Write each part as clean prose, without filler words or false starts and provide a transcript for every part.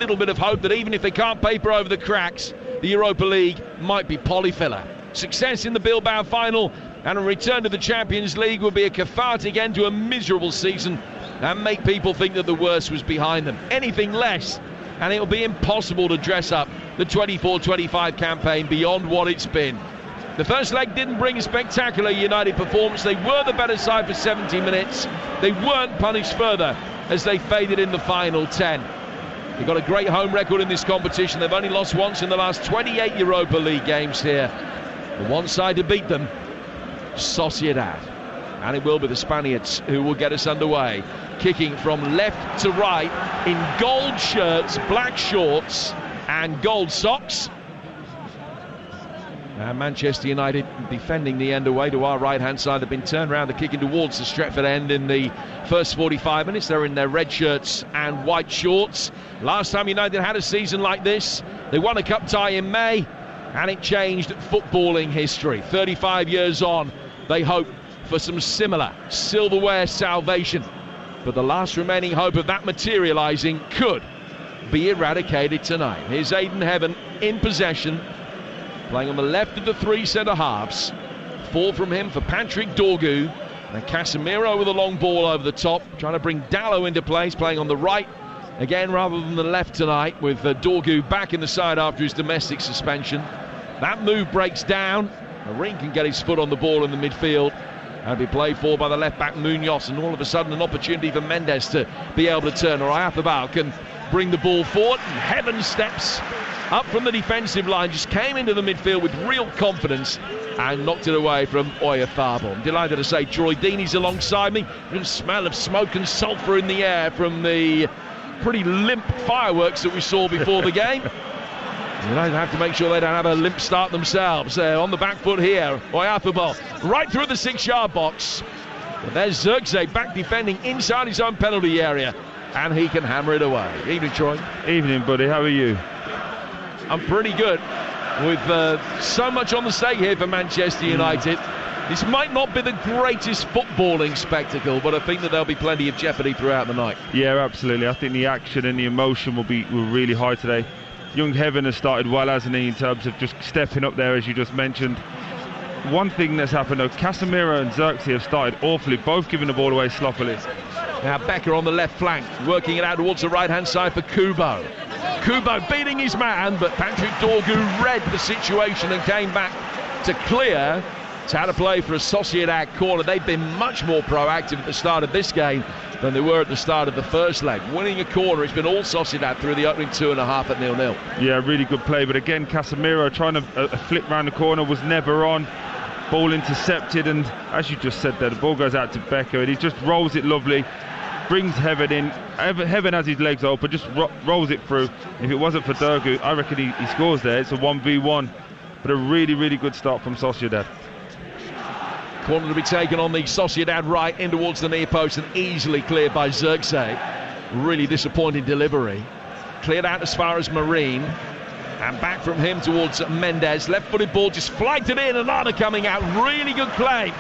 little bit of hope that even if they can't paper over the cracks, the Europa League might be polyfiller. Success in the Bilbao final and a return to the Champions League would be a cathartic end to a miserable season and make people think that the worst was behind them. Anything less, and it'll be impossible to dress up the 24-25 campaign beyond what it's been. The first leg didn't bring a spectacular United performance. They were the better side for 70 minutes. They weren't punished further as they faded in the final 10. They've got a great home record in this competition. They've only lost once in the last 28 Europa League games here. The one side to beat them, Sociedad. And it will be the Spaniards who will get us underway. Kicking from left to right in gold shirts, black shorts and gold socks. And Manchester United defending the end away to our right-hand side. They've been turned around. They're kicking towards the Stretford end in the first 45 minutes. They're in their red shirts and white shorts. Last time United had a season like this, they won a cup tie in May, and it changed footballing history. 35 years on, they hope for some similar silverware salvation. But the last remaining hope of that materialising could be eradicated tonight. Here's Aidan Heaven in possession, playing on the left of the three centre-halves. Fall from him for Patrick Dorgu. And Casemiro with a long ball over the top, trying to bring Dallo into place, playing on the right again rather than the left tonight, with Dorgu back in the side after his domestic suspension. That move breaks down. Marine can get his foot on the ball in the midfield and be played for by the left-back Munoz, and all of a sudden an opportunity for Mendes to be able to turn. Or Ayathabal can bring the ball forward, and Heaven steps up from the defensive line, just came into the midfield with real confidence and knocked it away from Oyarzábal. I'm delighted to say Troy Deeney's alongside me. The smell of smoke and sulphur in the air from the pretty limp fireworks that we saw before the game. United have to make sure they don't have a limp start themselves. On the back foot here, Oyarzábal right through the 6-yard box. But there's Zirkzee back defending inside his own penalty area, and he can hammer it away. Evening, Troy. Evening, buddy. How are you? I'm pretty good. With so much on the stake here for Manchester United, this might not be the greatest footballing spectacle, but I think that there'll be plenty of jeopardy throughout the night. Yeah, absolutely. I think the action and the emotion will really high today. Young Heaven has started well, hasn't he, in terms of just stepping up there, as you just mentioned. One thing that's happened, though, Casemiro and Zirkzee have started awfully, both giving the ball away sloppily. Now Becker on the left flank, working it out towards the right-hand side for Kubo. Kubo beating his man, but Patrick Dorgu read the situation and came back to clear. It's how to play for a Sociedad corner. They've been much more proactive at the start of this game than they were at the start of the first leg. Winning a corner, it's been all Sociedad through the opening 2.5 at 0-0. Yeah, really good play, but again, Casemiro trying to flip round the corner was never on. Ball intercepted, and as you just said there, the ball goes out to Becker, and he just rolls it lovely, brings Heaven in. Heaven has his legs open, just rolls it through. If it wasn't for Dorgu, I reckon he scores there. It's a 1v1, but a really, really good start from Sociedad. Corner to be taken on the Sociedad right in towards the near post and easily cleared by Zirkzee. Really disappointing delivery. Cleared out as far as Marine. And back from him towards Mendes. Left-footed ball, just flagged it in. Another coming out. Really good play.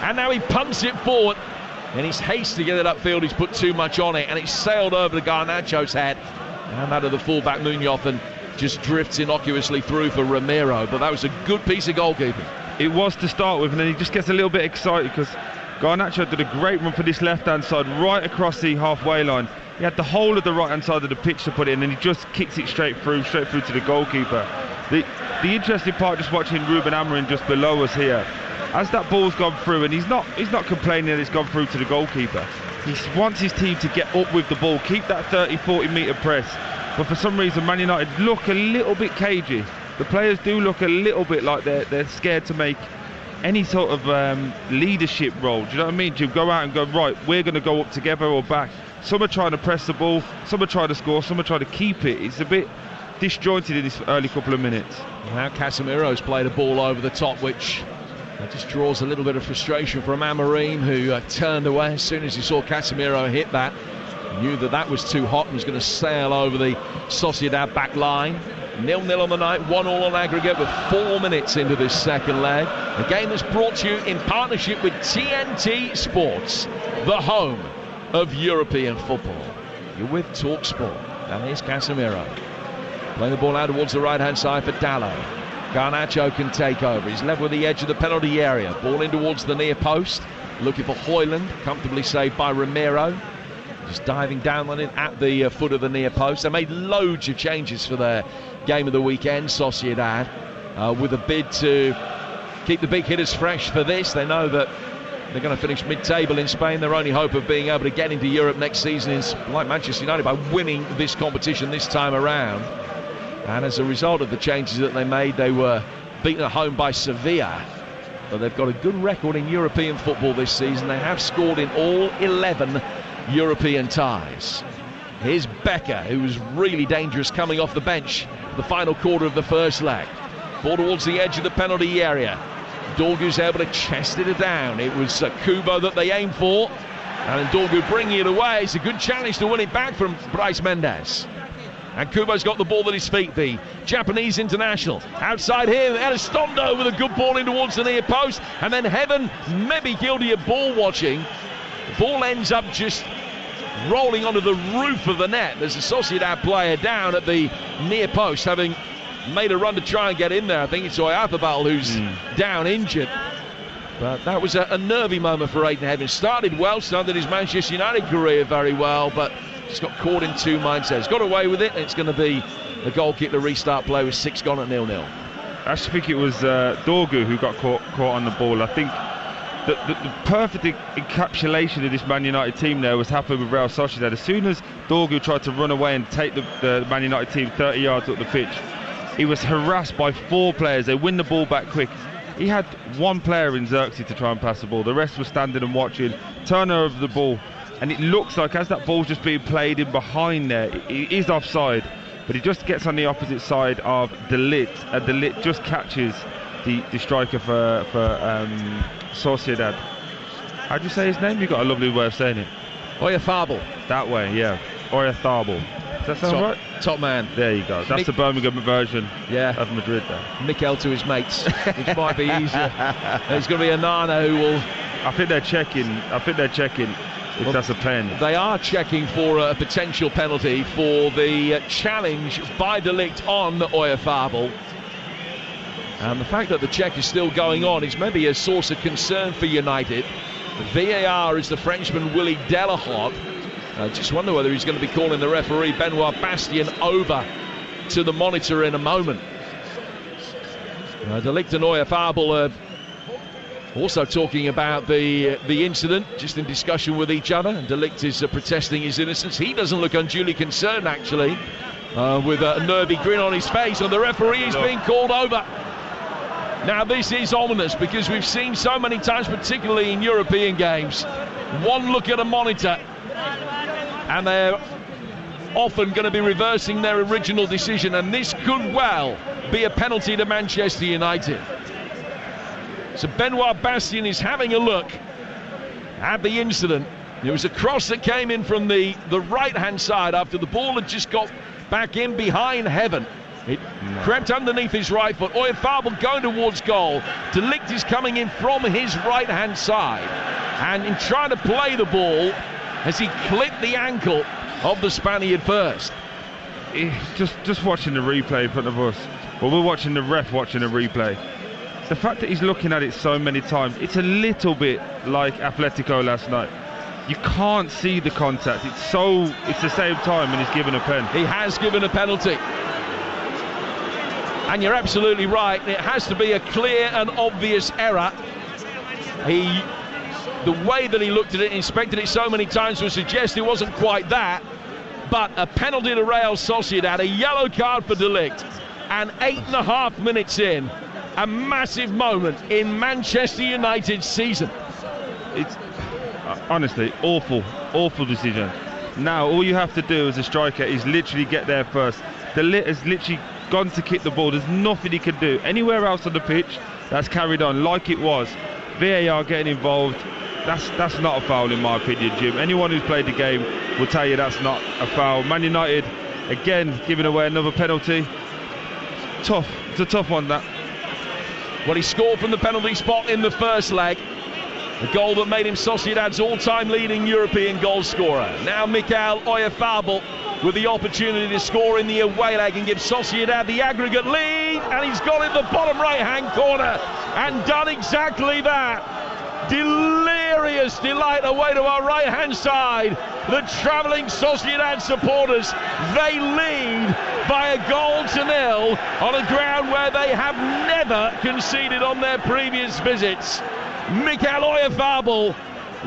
And now he punts it forward. In his haste to get it upfield, he's put too much on it. And it's sailed over to Garnacho's head. And that of the fullback Munoz, and just drifts innocuously through for Romero. But that was a good piece of goalkeeping. It was to start with, and then he just gets a little bit excited because Garnacho did a great run for this left-hand side, right across the halfway line. He had the whole of the right-hand side of the pitch to put in, and he just kicks it straight through to the goalkeeper. The interesting part, just watching Ruben Amorim just below us here, as that ball's gone through, and he's not complaining that it's gone through to the goalkeeper. He wants his team to get up with the ball, keep that 30-40 metre press. But for some reason, Man United look a little bit cagey. The players do look a little bit like they're scared to make any sort of leadership role. Do you know what I mean? To go out and go, right, we're going to go up together or back. Some are trying to press the ball, some are trying to score, some are trying to keep it. It's a bit disjointed in this early couple of minutes. Now Casemiro's played a ball over the top, which just draws a little bit of frustration from Amorim, who turned away as soon as he saw Casemiro hit that. He knew that was too hot and was going to sail over the Sociedad back line. 0-0 on the night, 1-1 on aggregate with 4 minutes into this second leg. A game that's brought to you in partnership with TNT Sports, the home of European football. You're with TalkSport. And here's Casemiro. Playing the ball out towards the right-hand side for Dallo. Garnacho can take over. He's level with the edge of the penalty area. Ball in towards the near post. Looking for Højlund. Comfortably saved by Romero. Just diving down on it at the foot of the near post. They made loads of changes for their game of the weekend, Sociedad, with a bid to keep the big hitters fresh for this. They know that they're going to finish mid-table in Spain. Their only hope of being able to get into Europe next season is, like Manchester United, by winning this competition this time around. And as a result of the changes that they made, they were beaten at home by Sevilla. But they've got a good record in European football this season. They have scored in all 11 European ties. Here's Becker, who was really dangerous coming off the bench the final quarter of the first leg. Ball towards the edge of the penalty area. Dorgu's able to chest it down. It was Kubo that they aimed for. And Dorgu bringing it away. It's a good challenge to win it back from Bryce Mendes. And Kubo's got the ball at his feet, the Japanese international. Outside here, Elizondo with a good ball in towards the near post. And then Heaven may be guilty of ball watching. The ball ends up just rolling onto the roof of the net. There's a Sociedad player down at the near post, having made a run to try and get in there. I think it's Oyarzabal who's down injured. But that was a nervy moment for Aiden Heaven. Started well, started his Manchester United career very well, but just got caught in two mindsets. Got away with it, and it's going to be a goal kick to restart play with 6 gone at 0-0. I actually think it was Dorgu who got caught on the ball. I think the perfect encapsulation of this Man United team there was happening with Real Sociedad. As soon as Dorgu tried to run away and take the Man United team 30 yards up the pitch, he was harassed by 4 players. They win the ball back quick. He had 1 player in Xerxes to try and pass the ball. The rest were standing and watching. Turner over the ball. And it looks like as that ball's just being played in behind there, it is offside. But he just gets on the opposite side of De Ligt. And De Ligt just catches the striker for Sociedad. How'd you say his name? You got a lovely way of saying it. Oyarzabal. That way, yeah. Oyarzabal. Does that sound right? Top man. There you go. That's the Birmingham version of Madrid there. Mikel to his mates, which might be easier. There's going to be a Nana who will... I think they're checking if that's a pen. They are checking for a potential penalty for the challenge by De Ligt on Oyarzabal. And the fact that the check is still going on is maybe a source of concern for United. The VAR is the Frenchman Willy Delahaut. I just wonder whether he's going to be calling the referee Benoit Bastien over to the monitor in a moment. De Ligt and Oyarzabal are also talking about the incident, just in discussion with each other. And De Ligt is protesting his innocence. He doesn't look unduly concerned, actually, with a nervy grin on his face. And the referee is being called over. Now, this is ominous because we've seen so many times, particularly in European games, one look at a monitor and they're often going to be reversing their original decision, and this could well be a penalty to Manchester United. So Benoit Bastien is having a look at the incident. There was a cross that came in from the right-hand side after the ball had just got back in behind Heaven. It crept underneath his right foot. Oyarzabal going towards goal. De Ligt is coming in from his right-hand side, and in trying to play the ball, has he clipped the ankle of the Spaniard first? Just watching the replay in front of us. Well, we're watching the ref watching the replay. The fact that he's looking at it so many times, it's a little bit like Atletico last night. You can't see the contact. It's the same time, and he's given a pen. He has given a penalty. And you're absolutely right. It has to be a clear and obvious error. The way that he looked at it and inspected it so many times would suggest it wasn't quite that. But a penalty to Real Sociedad, a yellow card for De Ligt, and 8.5 minutes in, a massive moment in Manchester United's season. It's honestly awful decision. Now all you have to do as a striker is literally get there first. De Ligt has literally gone to kick the ball. There's nothing he can do anywhere else on the pitch. That's carried on like it was. VAR getting involved, that's not a foul in my opinion, Jim. Anyone who's played the game will tell you that's not a foul. Man United again giving away another penalty. Tough. It's a tough one, that. Well, he scored from the penalty spot in the first leg. The goal that made him Sociedad's all-time leading European goal scorer. Now Mikel Oyarzabal with the opportunity to score in the away leg and give Sociedad the aggregate lead, and he's got it in the bottom right-hand corner and done exactly that. Delirious delight away to our right-hand side. The travelling Sociedad supporters, they lead by a goal to nil on a ground where they have never conceded on their previous visits. Mikel Oyarzabal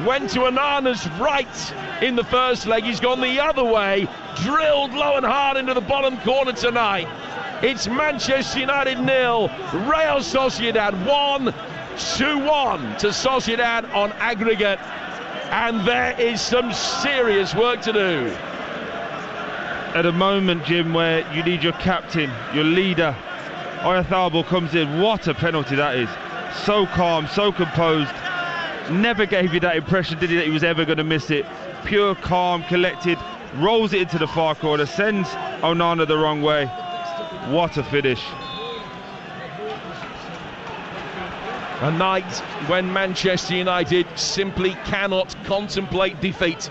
went to Anana's right in the first leg. He's gone the other way, drilled low and hard into the bottom corner tonight. It's Manchester United 0, Real Sociedad 1. 2-1 to Sociedad on aggregate, and there is some serious work to do. At a moment, Jim, where you need your captain, your leader, Oyarzabal comes in. What a penalty that is. So calm, so composed. Never gave you that impression, did he, that he was ever going to miss it. Pure, calm, collected, rolls it into the far corner, sends Onana the wrong way. What a finish. A night when Manchester United simply cannot contemplate defeat.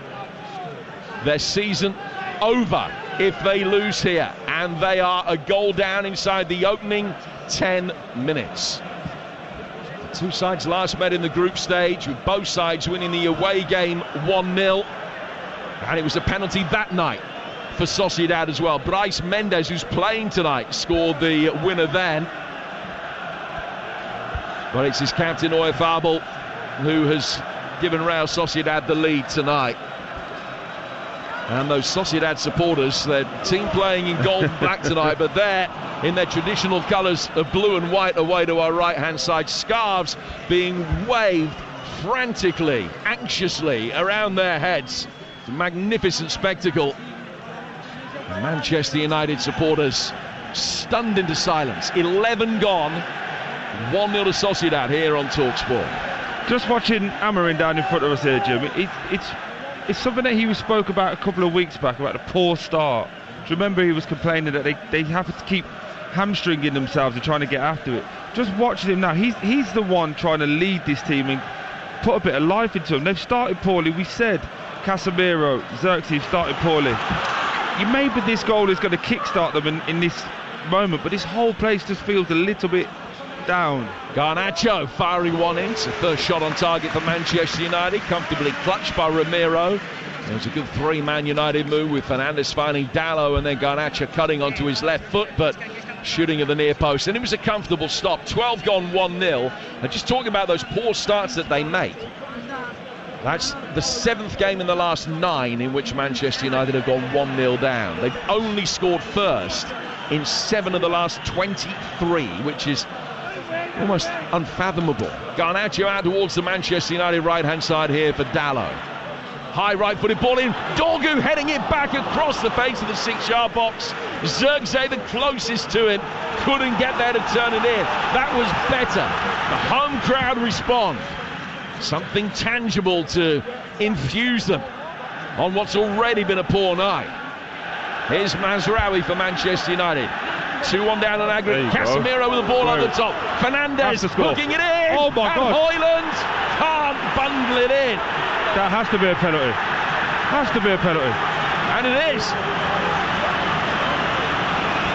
Their season over if they lose here, and they are a goal down inside the opening 10 minutes. The two sides last met in the group stage, with both sides winning the away game 1-0, and it was a penalty that night for Sociedad as well. Brais Mendes, who's playing tonight, scored the winner then. But it's his captain Oyarzabal who has given Real Sociedad the lead tonight. And those Sociedad supporters, their team playing in gold and black tonight, but they're in their traditional colours of blue and white away to our right-hand side. Scarves being waved frantically, anxiously around their heads. It's a magnificent spectacle. Manchester United supporters stunned into silence. 11 gone. 1-0 to Sociedad here on TalkSport. Just watching Amarin down in front of us here, Jim, it's something that he spoke about a couple of weeks back, about the poor start. Do you remember he was complaining that they have to keep hamstringing themselves and trying to get after it? Just watching him now, he's the one trying to lead this team and put a bit of life into them. They've started poorly. We said Casemiro, Xerxes started poorly. Maybe this goal is going to kickstart them in this moment, but this whole place just feels a little bit down. Garnacho firing one in. It's the first shot on target for Manchester United, comfortably clutched by Romero. It was a good three-man United move with Fernandes finding Dallo and then Garnacho cutting onto his left foot, but shooting at the near post. And it was a comfortable stop. 12 gone, 1-0. And just talking about those poor starts that they make, that's the 7th game in the last 9 in which Manchester United have gone 1-0 down. They've only scored first in 7 of the last 23, which is almost unfathomable. Garnacho out towards the Manchester United right-hand side here for Dallo. High right-footed ball in. Dorgu heading it back across the face of the 6-yard box. Xerxes, the closest to it, couldn't get there to turn it in. That was better. The home crowd respond. Something tangible to infuse them on what's already been a poor night. Here's Mazraoui for Manchester United. 2-1 down on aggregate. Casemiro with the ball on the top. Fernandes hooking it in. Oh my God. Højlund can't bundle it in. That has to be a penalty. Has to be a penalty. And it is.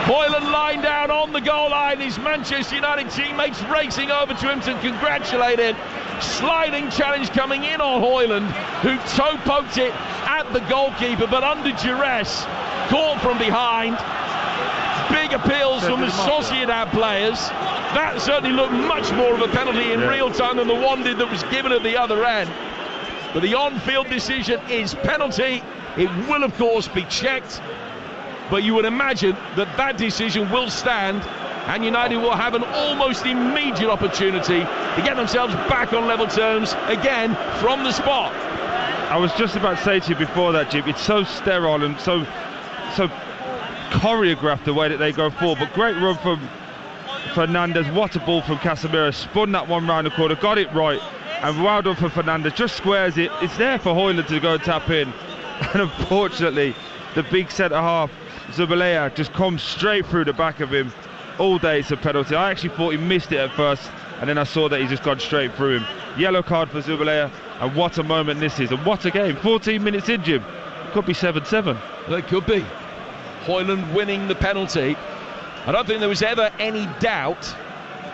Højlund lying down on the goal line. His Manchester United teammates racing over to him to congratulate him. Sliding challenge coming in on Højlund, who toe poked it at the goalkeeper, but under duress, caught from behind. Big appeals from the Sociedad players. That certainly looked much more of a penalty in real time than the one did that was given at the other end. But the on-field decision is penalty. It will, of course, be checked. But you would imagine that that decision will stand, and United will have an almost immediate opportunity to get themselves back on level terms again from the spot. I was just about to say to you before that, Jim, it's so sterile and so choreographed the way that they go forward, but great run from Fernandes. What a ball from Casemiro, spun that one round the corner, got it right, and well done for Fernandes, just squares it. It's there for Højlund to go and tap in, and unfortunately the big centre half Zubalea just comes straight through the back of him. All day it's a penalty. I actually thought he missed it at first, and then I saw that he just gone straight through him. Yellow card for Zubalea, and what a moment this is, and what a game. 14 minutes in, Jim. Could be 7-7. It could be. Højlund winning the penalty. I don't think there was ever any doubt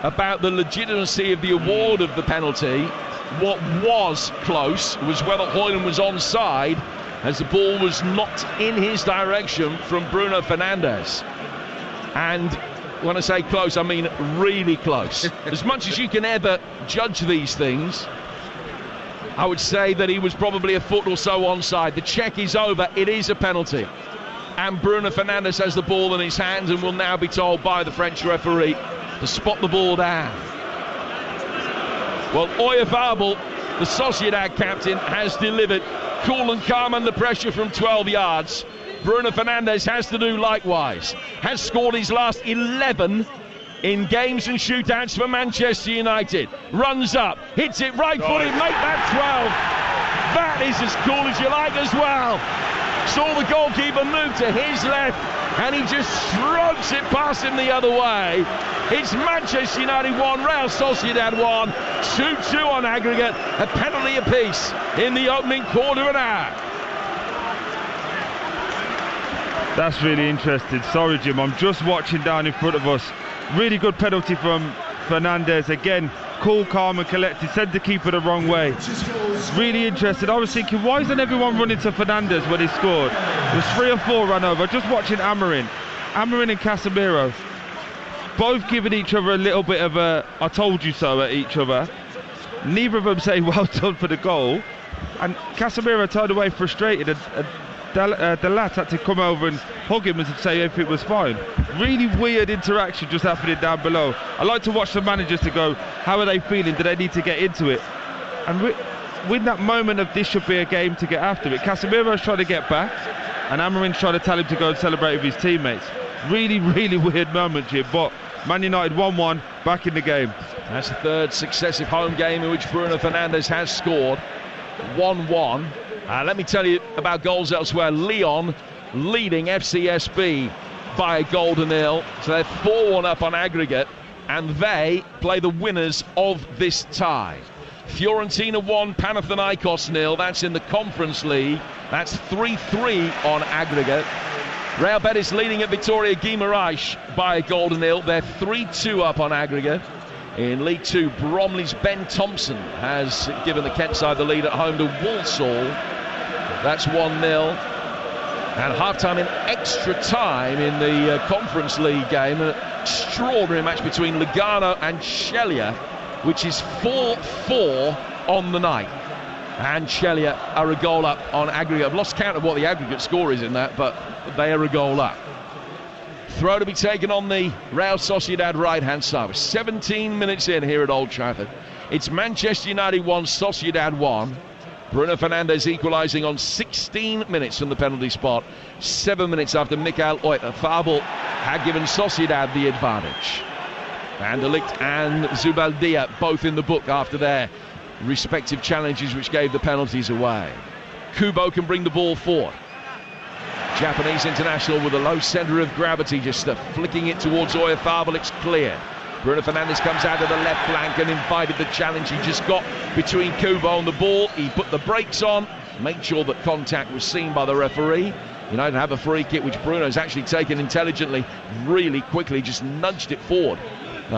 about the legitimacy of the award of the penalty. What was close was whether Højlund was onside, as the ball was knocked in his direction from Bruno Fernandes. And when I say close, I mean really close. As much as you can ever judge these things, I would say that he was probably a foot or so onside. The check is over. It is a penalty. And Bruno Fernandes has the ball in his hands and will now be told by the French referee to spot the ball down. Well, Oyarzabal, the Sociedad captain, has delivered. Cool and calm under pressure from 12 yards. Bruno Fernandes has to do likewise. Has scored his last 11 in games and shootouts for Manchester United. Runs up, hits it right footed, make that 12. That is as cool as you like as well. Saw the goalkeeper move to his left and he just shrugs it past him the other way. It's Manchester United 1, Real Sociedad 1, 2-2 on aggregate, a penalty apiece in the opening quarter of an hour. That's really interesting. Sorry, Jim, I'm just watching down in front of us. Really good penalty from Fernandes. Again, cool, calm and collected. Sent the keeper the wrong way. Really interested. I was thinking, why isn't everyone running to Fernandes when he scored? There's 3 or 4 run over. Just watching Amorim and Casemiro, both giving each other a little bit of a "I told you so" at each other. Neither of them saying well done for the goal. And Casemiro turned away frustrated, and Delat had to come over and hug him and say if it was fine. Really weird interaction just happening down below. I like to watch the managers to go, how are they feeling? Do they need to get into it? And with that moment of this should be a game to get after it, Casemiro's trying to get back and Amorim's trying to tell him to go and celebrate with his teammates. Really, really weird moment, Jim. But Man United 1-1, back in the game. That's the third successive home game in which Bruno Fernandes has scored. 1-1. Let me tell you about goals elsewhere. Lyon leading FCSB by a goal to nil. So they're 4-1 up on aggregate, and they play the winners of this tie. Fiorentina 1, Panathinaikos 0. That's in the Conference League. That's 3-3 on aggregate. Real Betis leading at Victoria Guimarães by a goal to nil. They're 3-2 up on aggregate. In League 2, Bromley's Ben Thompson has given the Kent side the lead at home to Walsall. That's 1-0. And half-time in extra time in the Conference League game. An extraordinary match between Lugano and Chelier, which is 4-4 on the night. And Chelier are a goal up on aggregate. I've lost count of what the aggregate score is in that, but they are a goal up. Throw to be taken on the Real Sociedad right-hand side. We're 17 minutes in here at Old Trafford. It's Manchester United 1, Sociedad 1. Bruno Fernandes equalising on 16 minutes from the penalty spot. 7 minutes after Michael Oyarzabal had given Sociedad the advantage. Van der Ligt and Zubaldia both in the book after their respective challenges which gave the penalties away. Kubo can bring the ball forward. Japanese international with a low centre of gravity, just flicking it towards Oyarzabal. It's clear. Bruno Fernandes comes out of the left flank and invited the challenge. He just got between Kubo and the ball. He put the brakes on, made sure that contact was seen by the referee. United have a free kick which Bruno's actually taken intelligently, really quickly, just nudged it forward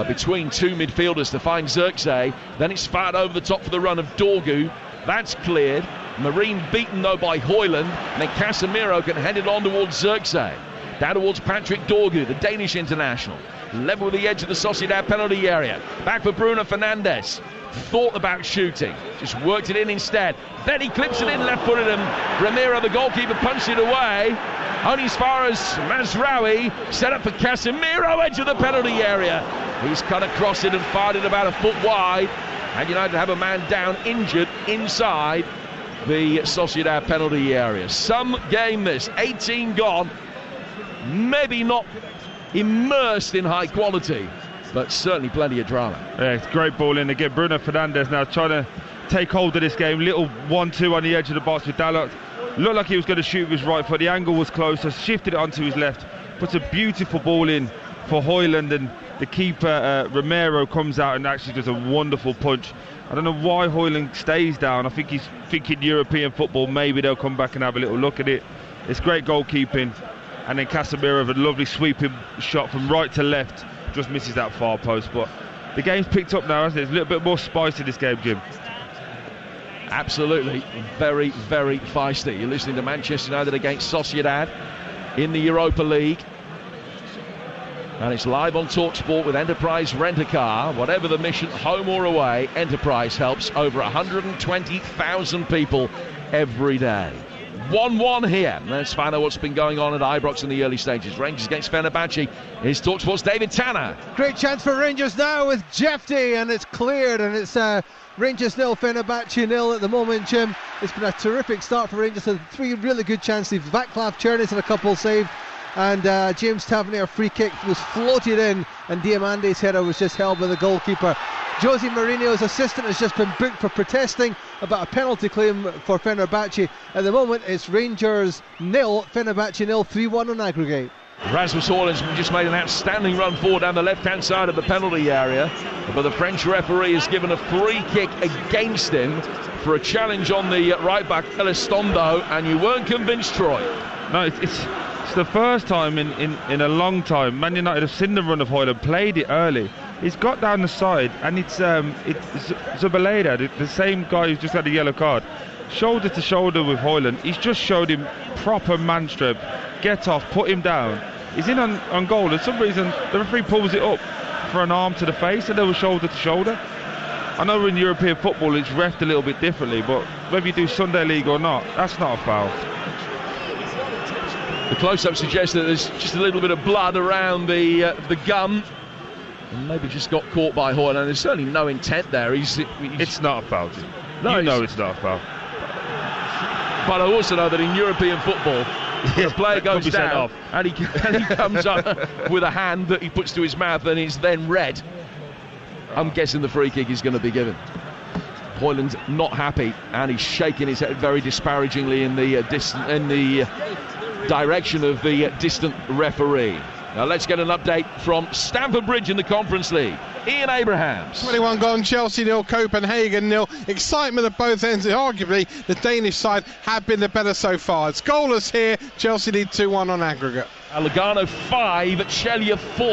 between 2 midfielders to find Zirkzee. Then it's fired over the top for the run of Dorgu. That's cleared. Marine beaten though by Højlund, and then Casemiro can head it on towards Zirkzee. Down towards Patrick Dorgu, the Danish international. Level with the edge of the Sociedad penalty area. Back for Bruno Fernandes. Thought about shooting, just worked it in instead. Then he clips it in left-footed, and Ramiro, the goalkeeper, punched it away. Only as far as Mazraoui, set up for Casemiro, edge of the penalty area. He's cut across it and fired it about a foot wide. And United have a man down, injured, inside the Sociedad penalty area. Some game this, 18 gone. Maybe not immersed in high quality, but certainly plenty of drama. Yeah, it's great ball in again. Bruno Fernandes now trying to take hold of this game. Little 1-2 on the edge of the box with Dalot. Looked like he was going to shoot with his right foot. The angle was close, so shifted it onto his left. Puts a beautiful ball in for Hoyland, and the keeper Romero comes out and actually does a wonderful punch. I don't know why Hoyland stays down. I think he's thinking European football, maybe they'll come back and have a little look at it. It's great goalkeeping, and then Casemiro with a lovely sweeping shot from right to left, just misses that far post. But the game's picked up now, hasn't it? There's a little bit more spice in this game, Jim. Absolutely, very, very feisty. You're listening to Manchester United against Sociedad in the Europa League. And it's live on TalkSport with Enterprise Rent-A-Car. Whatever the mission, home or away, Enterprise helps over 120,000 people every day. 1-1 here. Let's find out what's been going on at Ibrox in the early stages. Rangers against Fenerbahce. Here's TalkSport's David Tanner. Great chance for Rangers now with Jefty, and it's cleared, and it's Rangers 0, Fenerbahce 0 at the moment, Jim. It's been a terrific start for Rangers. Had 3 really good chances. Václav Černis had a couple saved, and James Tavernier free kick was floated in, and Diamante's header was just held by the goalkeeper. Jose Mourinho's assistant has just been booked for protesting about a penalty claim for Fenerbahce. At the moment, it's Rangers 0, Fenerbahce 0, 3-1 on aggregate. Rasmus Højlund's just made an outstanding run forward down the left-hand side of the penalty area, but the French referee has given a free kick against him for a challenge on the right-back Elizondo, and you weren't convinced, Troy. No, it's the first time in a long time Man United have seen the run of Højlund, played it early. He's got down the side, and it's Zubaleda, the same guy who's just had a yellow card, shoulder to shoulder with Højlund. He's just showed him proper man strength. Get off, put him down. He's in on goal. For some reason, the referee pulls it up for an arm to the face, and they were shoulder to shoulder. I know in European football it's reffed a little bit differently, but whether you do Sunday League or not, that's not a foul. The close-up suggests that there's just a little bit of blood around the gum, and maybe just got caught by Højlund. There's certainly no intent there. It's not a foul, Jim. No, you know it's not a foul. But I also know that in European football, when a player goes down and he comes up with a hand that he puts to his mouth and it's then red, I'm guessing the free kick is going to be given. Højlund's not happy, and he's shaking his head very disparagingly in the direction of the distant referee. Now let's get an update from Stamford Bridge in the Conference League. Ian Abrahams. 21 gone, Chelsea 0, Copenhagen 0. Excitement at both ends. Arguably, the Danish side have been the better so far. It's goalless here. Chelsea lead 2-1 on aggregate. Lugano 5, Chelsea 4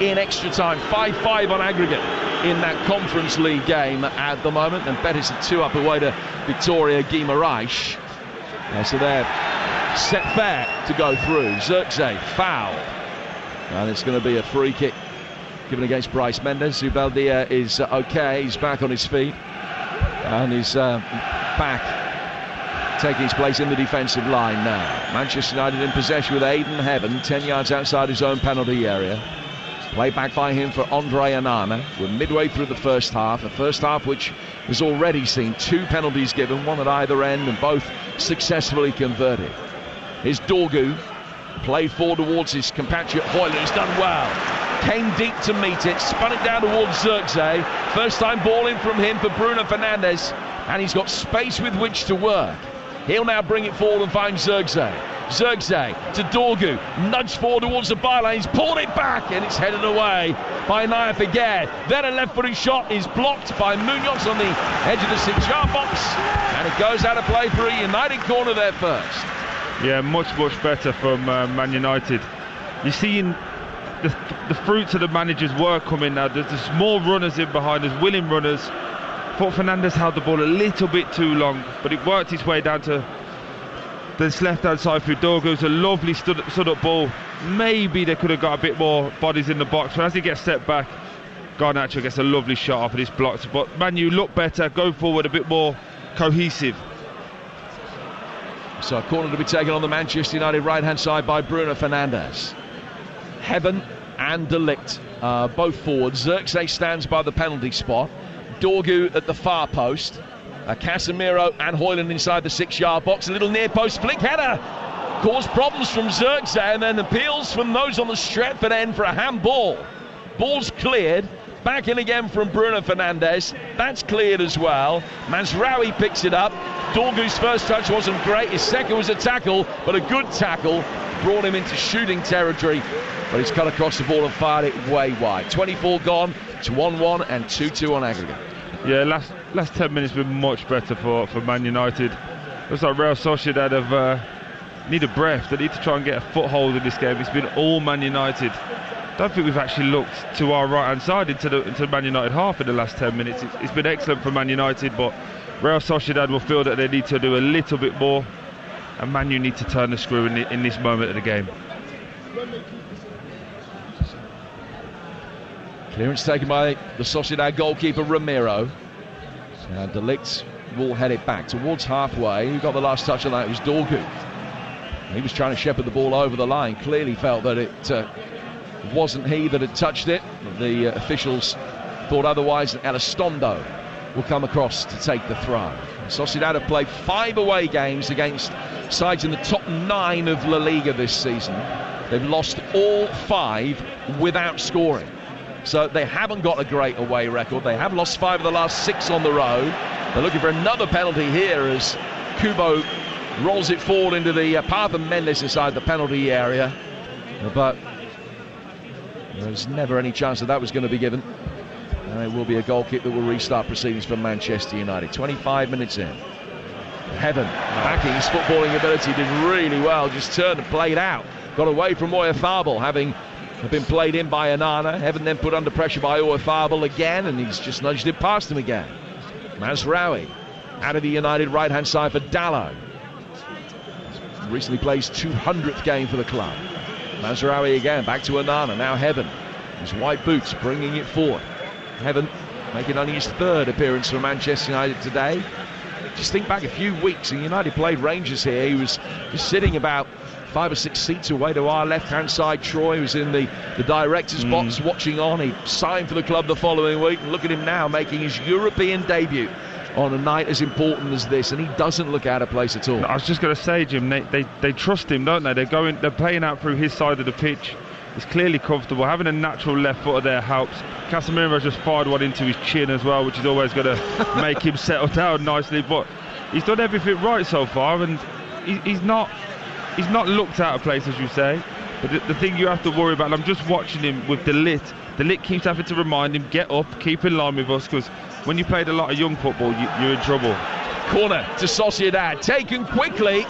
in extra time. 5-5 on aggregate in that Conference League game at the moment. And Betis are 2 up away to Victoria Guimarães. So they're set fair to go through. Zirkzee foul. And it's going to be a free kick given against Bryce Mendes. Zubeldia is okay. He's back on his feet. And he's back, taking his place in the defensive line now. Manchester United in possession with Aidan Heaven, 10 yards outside his own penalty area. Play back by him for Andre Onana. We're midway through the first half. A first half which has already seen 2 penalties given, one at either end, and both successfully converted. Here's Dorgu. Played forward towards his compatriot Højlund, who's done well. Came deep to meet it, spun it down towards Zirkzee. First time ball in from him for Bruno Fernandes, and he's got space with which to work. He'll now bring it forward and find Zirkzee. Zirkzee to Dorgu, nudged forward towards the byline. He's pulled it back, and it's headed away by Naya Figuer. Then a left-footed shot is blocked by Munoz on the edge of the 6-yard box, and it goes out of play for a United corner there first. Yeah, much better from Man United. You're seeing the fruits of the manager's work coming now. There's more runners in behind, there's willing runners. Thought Fernandes held the ball a little bit too long, but it worked its way down to this left-hand side through Dorgu. It's a lovely stood-up ball. Maybe they could have got a bit more bodies in the box, but as he gets set back, Garnacho gets a lovely shot off, and it's blocked. But Man U look better, go forward a bit more cohesive. So a corner to be taken on the Manchester United right-hand side by Bruno Fernandes. Heaven and De Ligt both forwards. Zirkzee stands by the penalty spot. Dorgu at the far post. Casemiro and Højlund inside the 6-yard box. A little near post flick header. Caused problems from Zirkzee, and then appeals from those on the Stretford end for a handball. Ball's cleared. Back in again from Bruno Fernandes. That's cleared as well. Mazraoui picks it up. Dorgu's first touch wasn't great. His second was a tackle, but a good tackle brought him into shooting territory, but he's cut across the ball and fired it way wide. 24 gone, it's 1-1 and 2-2 on aggregate. Yeah, last 10 minutes been much better for Man United. Looks like Real Sociedad have need a breath. They need to try and get a foothold in this game. It's been all Man United. Don't think we've actually looked to our right hand side into the Man United half in the last 10 minutes. It's been excellent for Man United, but Real Sociedad will feel that they need to do a little bit more, and Man U need to turn the screw in this moment of the game. Clearance taken by the Sociedad goalkeeper Ramiro. And De Ligt will head it back towards halfway. Who got the last touch on that? It was Dorgu. He was trying to shepherd the ball over the line. Clearly felt that it wasn't he that had touched it. The officials thought otherwise. Elizondo will come across to take the throw. Sociedad have played 5 away games against sides in the top 9 of La Liga this season. They've lost all 5 without scoring. So they haven't got a great away record. They have lost 5 of the last 6 on the road. They're looking for another penalty here as Kubo rolls it forward into the path of Mendes inside the penalty area. But there's never any chance that was going to be given. And it will be a goal kick that will restart proceedings for Manchester United. 25 minutes in. Heaven, backing his footballing ability, did really well. Just turned and played out. Got away from Oyarzábal, having been played in by Anana. Heaven then put under pressure by Oyarzábal again, and he's just nudged it past him again. Mazraoui out of the United right-hand side for Dalot. Recently plays 200th game for the club. Mazraoui again, back to Anana, now Heaven. His white boots bringing it forward. Heaven making only his 3rd appearance for Manchester United today. Just think back a few weeks, and United played Rangers here. He was just sitting about 5 or 6 seats away to our left-hand side. Troy was in the director's box watching on. He signed for the club the following week, and look at him now making his European debut on a night as important as this, and he doesn't look out of place at all. I was just going to say, Jim, they trust him, don't they? They're playing out through his side of the pitch. He's clearly comfortable. Having a natural left footer there helps. Casemiro just fired one into his chin as well, which is always going to make him settle down nicely. But he's done everything right so far, and he's not looked out of place, as you say. But the thing you have to worry about, and I'm just watching him with De Ligt. De Ligt keeps having to remind him, get up, keep in line with us, because when you played a lot of young football, you're in trouble. Corner to Sociedad, taken quickly,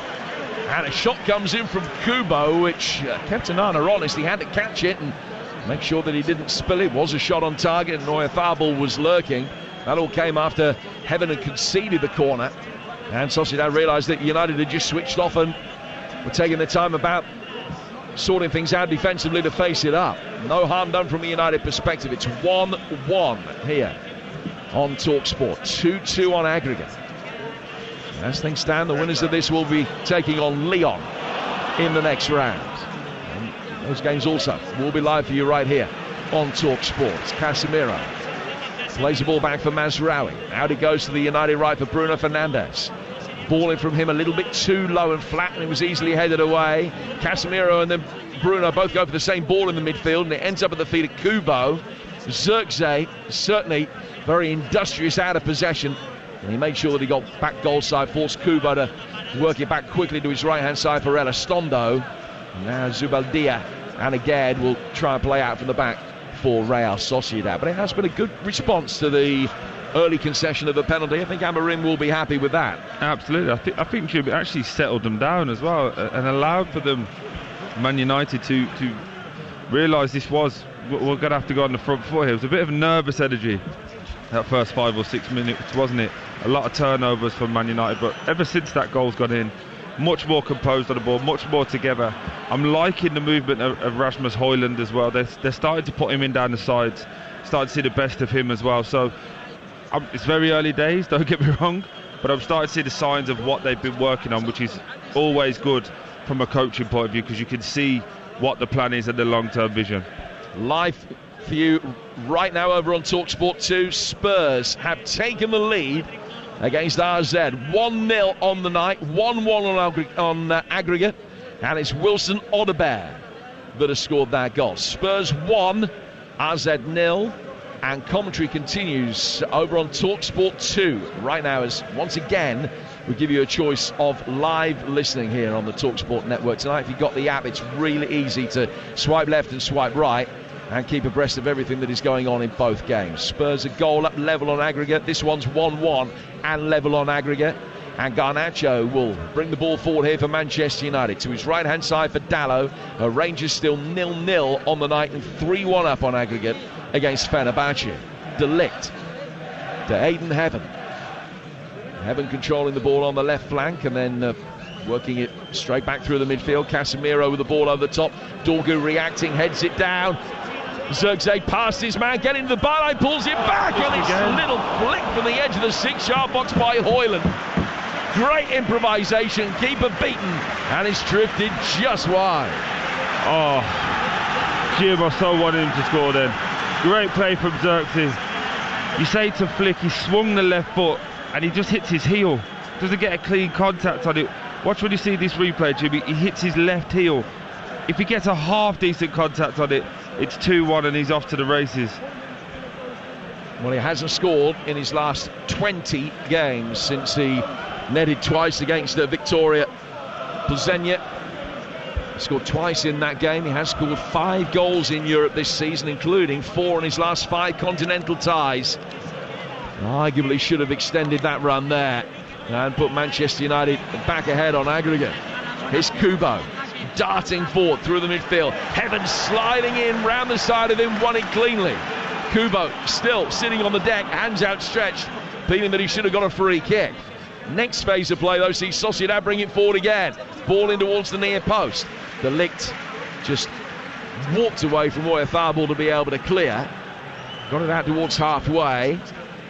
and a shot comes in from Kubo, which kept Anana honest. He had to catch it and make sure that he didn't spill it. It was a shot on target, and Oyarzábal was lurking. That all came after Heaven had conceded the corner, and Sociedad realised that United had just switched off and were taking their time about sorting things out defensively to face it up. No harm done from a United perspective. It's 1-1 here on TalkSport, 2-2 on aggregate. As things stand, the winners of this will be taking on Lyon in the next round. And those games also will be live for you right here on TalkSport. Casemiro plays the ball back for Mazraoui. Out it goes to the United right for Bruno Fernandes. Ball in from him a little bit too low and flat, and it was easily headed away. Casemiro and then Bruno both go for the same ball in the midfield, and it ends up at the feet of Kubo. Zirkzee, certainly very industrious out of possession, and he made sure that he got back goal side, forced Kubo to work it back quickly to his right-hand side for Elizondo. Now Zubeldia and Agad will try and play out from the back for Real Sociedad. But it has been a good response to the early concession of the penalty. I think Amorim will be happy with that. Absolutely. I think Jim actually settled them down as well and allowed for them, Man United, to realise this was, we're going to have to go on the front foot here. It was a bit of nervous energy that first 5 or 6 minutes, wasn't it? A lot of turnovers for Man United, but ever since that goal's gone in, much more composed on the ball, much more together. I'm liking the movement of Rasmus Højlund as well. They're starting to put him in down the sides, starting to see the best of him as well. So it's very early days, don't get me wrong, but I'm starting to see the signs of what they've been working on, which is always good from a coaching point of view, because you can see what the plan is and the long-term vision. Live for you right now over on TalkSport 2. Spurs have taken the lead against RZ. 1-0 on the night, 1-1 on aggregate, and it's Wilson Odobert that has scored that goal. Spurs 1, RZ 0. And commentary continues over on TalkSport 2 right now, as once again we give you a choice of live listening here on the TalkSport network tonight. If you've got the app, it's really easy to swipe left and swipe right and keep abreast of everything that is going on in both games. Spurs a goal up, level on aggregate. This one's 1-1 and level on aggregate. And Garnacho will bring the ball forward here for Manchester United. To his right-hand side for Dalot. Rangers still 0-0 on the night and 3-1 up on aggregate against Fenerbahce. De Ligt to Aiden Heaven. Heaven controlling the ball on the left flank and then working it straight back through the midfield. Casemiro with the ball over the top. Dorgu reacting, heads it down. Zirkzee past his man, getting to the byline, pulls it back, and it's a little flick from the edge of the 6-yard box by Højlund. Great improvisation, keeper beaten, and it's drifted just wide. Oh, Jim, I so wanted him to score then. Great play from Zirkzee. You say to flick, he swung the left foot, and he just hits his heel. Doesn't get a clean contact on it. Watch when you see this replay, Jimmy. He hits his left heel. If he gets a half decent contact on it, it's 2-1 and he's off to the races. Well, he hasn't scored in his last 20 games since he netted twice against Victoria Plzeň. He scored twice in that game. He has scored 5 goals in Europe this season, including 4 in his last 5 continental ties. Arguably should have extended that run there and put Manchester United back ahead on aggregate. Here's Kubo darting forward through the midfield. Heaven sliding in round the side of him, won it cleanly. Kubo still sitting on the deck, hands outstretched, feeling that he should have got a free kick. Next phase of play though sees Sociedad bring it forward again. Ball in towards the near post. De Ligt just walked away from Oyarzábal to be able to clear. Got it out towards halfway.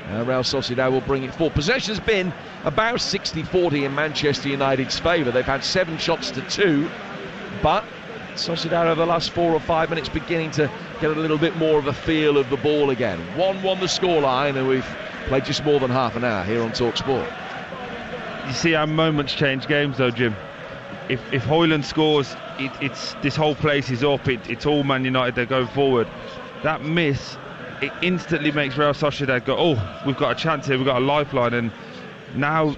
Real Sociedad will bring it forward. Possession's been about 60-40 in Manchester United's favour. They've had 7 shots to 2, but Sociedad over the last 4 or 5 minutes beginning to get a little bit more of a feel of the ball again. 1-1 the scoreline, and we've played just more than half an hour here on TalkSport. You see how moments change games though, Jim. If Højlund scores, it's this whole place is up. It's all Man United, they're going forward. That miss, it instantly makes Real Sociedad go, oh, we've got a chance here, we've got a lifeline. And now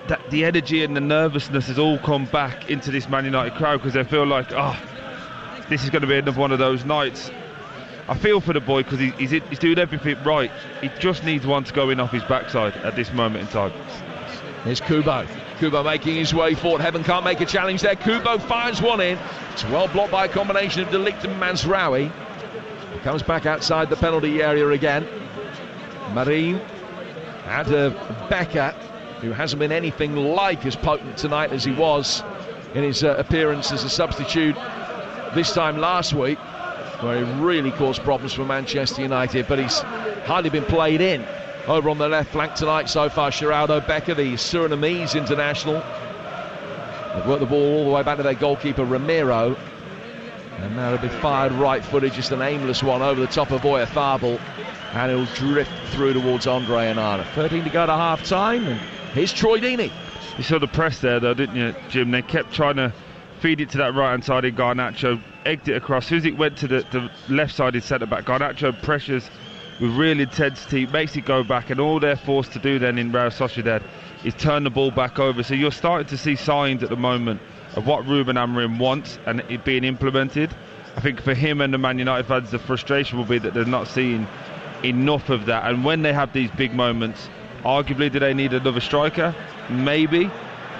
that the energy and the nervousness has all come back into this Man United crowd because they feel like, oh, this is going to be another one of those nights. I feel for the boy because he's doing everything right. He just needs one to go in off his backside at this moment in time. Here's Kubo. Kubo making his way forward. Heaven can't make a challenge there. Kubo fires one in. It's well blocked by a combination of De Ligt and Mazraoui. He comes back outside the penalty area again. Marin out of Becker, who hasn't been anything like as potent tonight as he was in his appearance as a substitute this time last week, where he really caused problems for Manchester United, but he's hardly been played in. Over on the left flank tonight so far, Geraldo Becker, the Surinamese international. They've worked the ball all the way back to their goalkeeper Ramiro, and now it'll be fired right-footed, just an aimless one over the top of Oyarzábal, and it'll drift through towards Andre Onana. 13 to go to half-time, and here's Troy Deeney. You saw the press there though, didn't you, Jim? They kept trying to feed it to that right-hand side in Garnacho, egged it across. As soon as it went to the left-sided centre-back, Garnacho pressures with real intensity, makes it go back, and all they're forced to do then in Real Sociedad is turn the ball back over. So you're starting to see signs at the moment of what Ruben Amorim wants and it being implemented. I think for him and the Man United fans, the frustration will be that they're not seeing enough of that. And when they have these big moments, arguably do they need another striker? Maybe.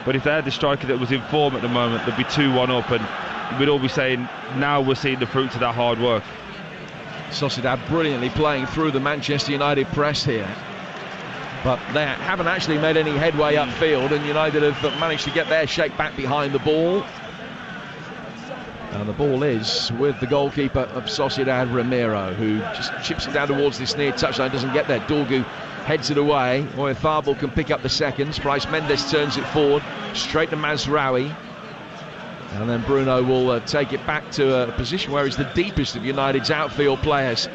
But if they had the striker that was in form at the moment, they'd be 2-1 up, and we'd all be saying, now we're seeing the fruits of that hard work. Sociedad brilliantly playing through the Manchester United press here, but they haven't actually made any headway upfield, and United have managed to get their shape back behind the ball. And the ball is with the goalkeeper of Sociedad, Ramiro, who just chips it down towards this near touchline, doesn't get there. Dorgu heads it away. Oyarzábal can pick up the seconds. Bryce Mendes turns it forward, straight to Mazraoui. And then Bruno will take it back to a position where he's the deepest of United's outfield players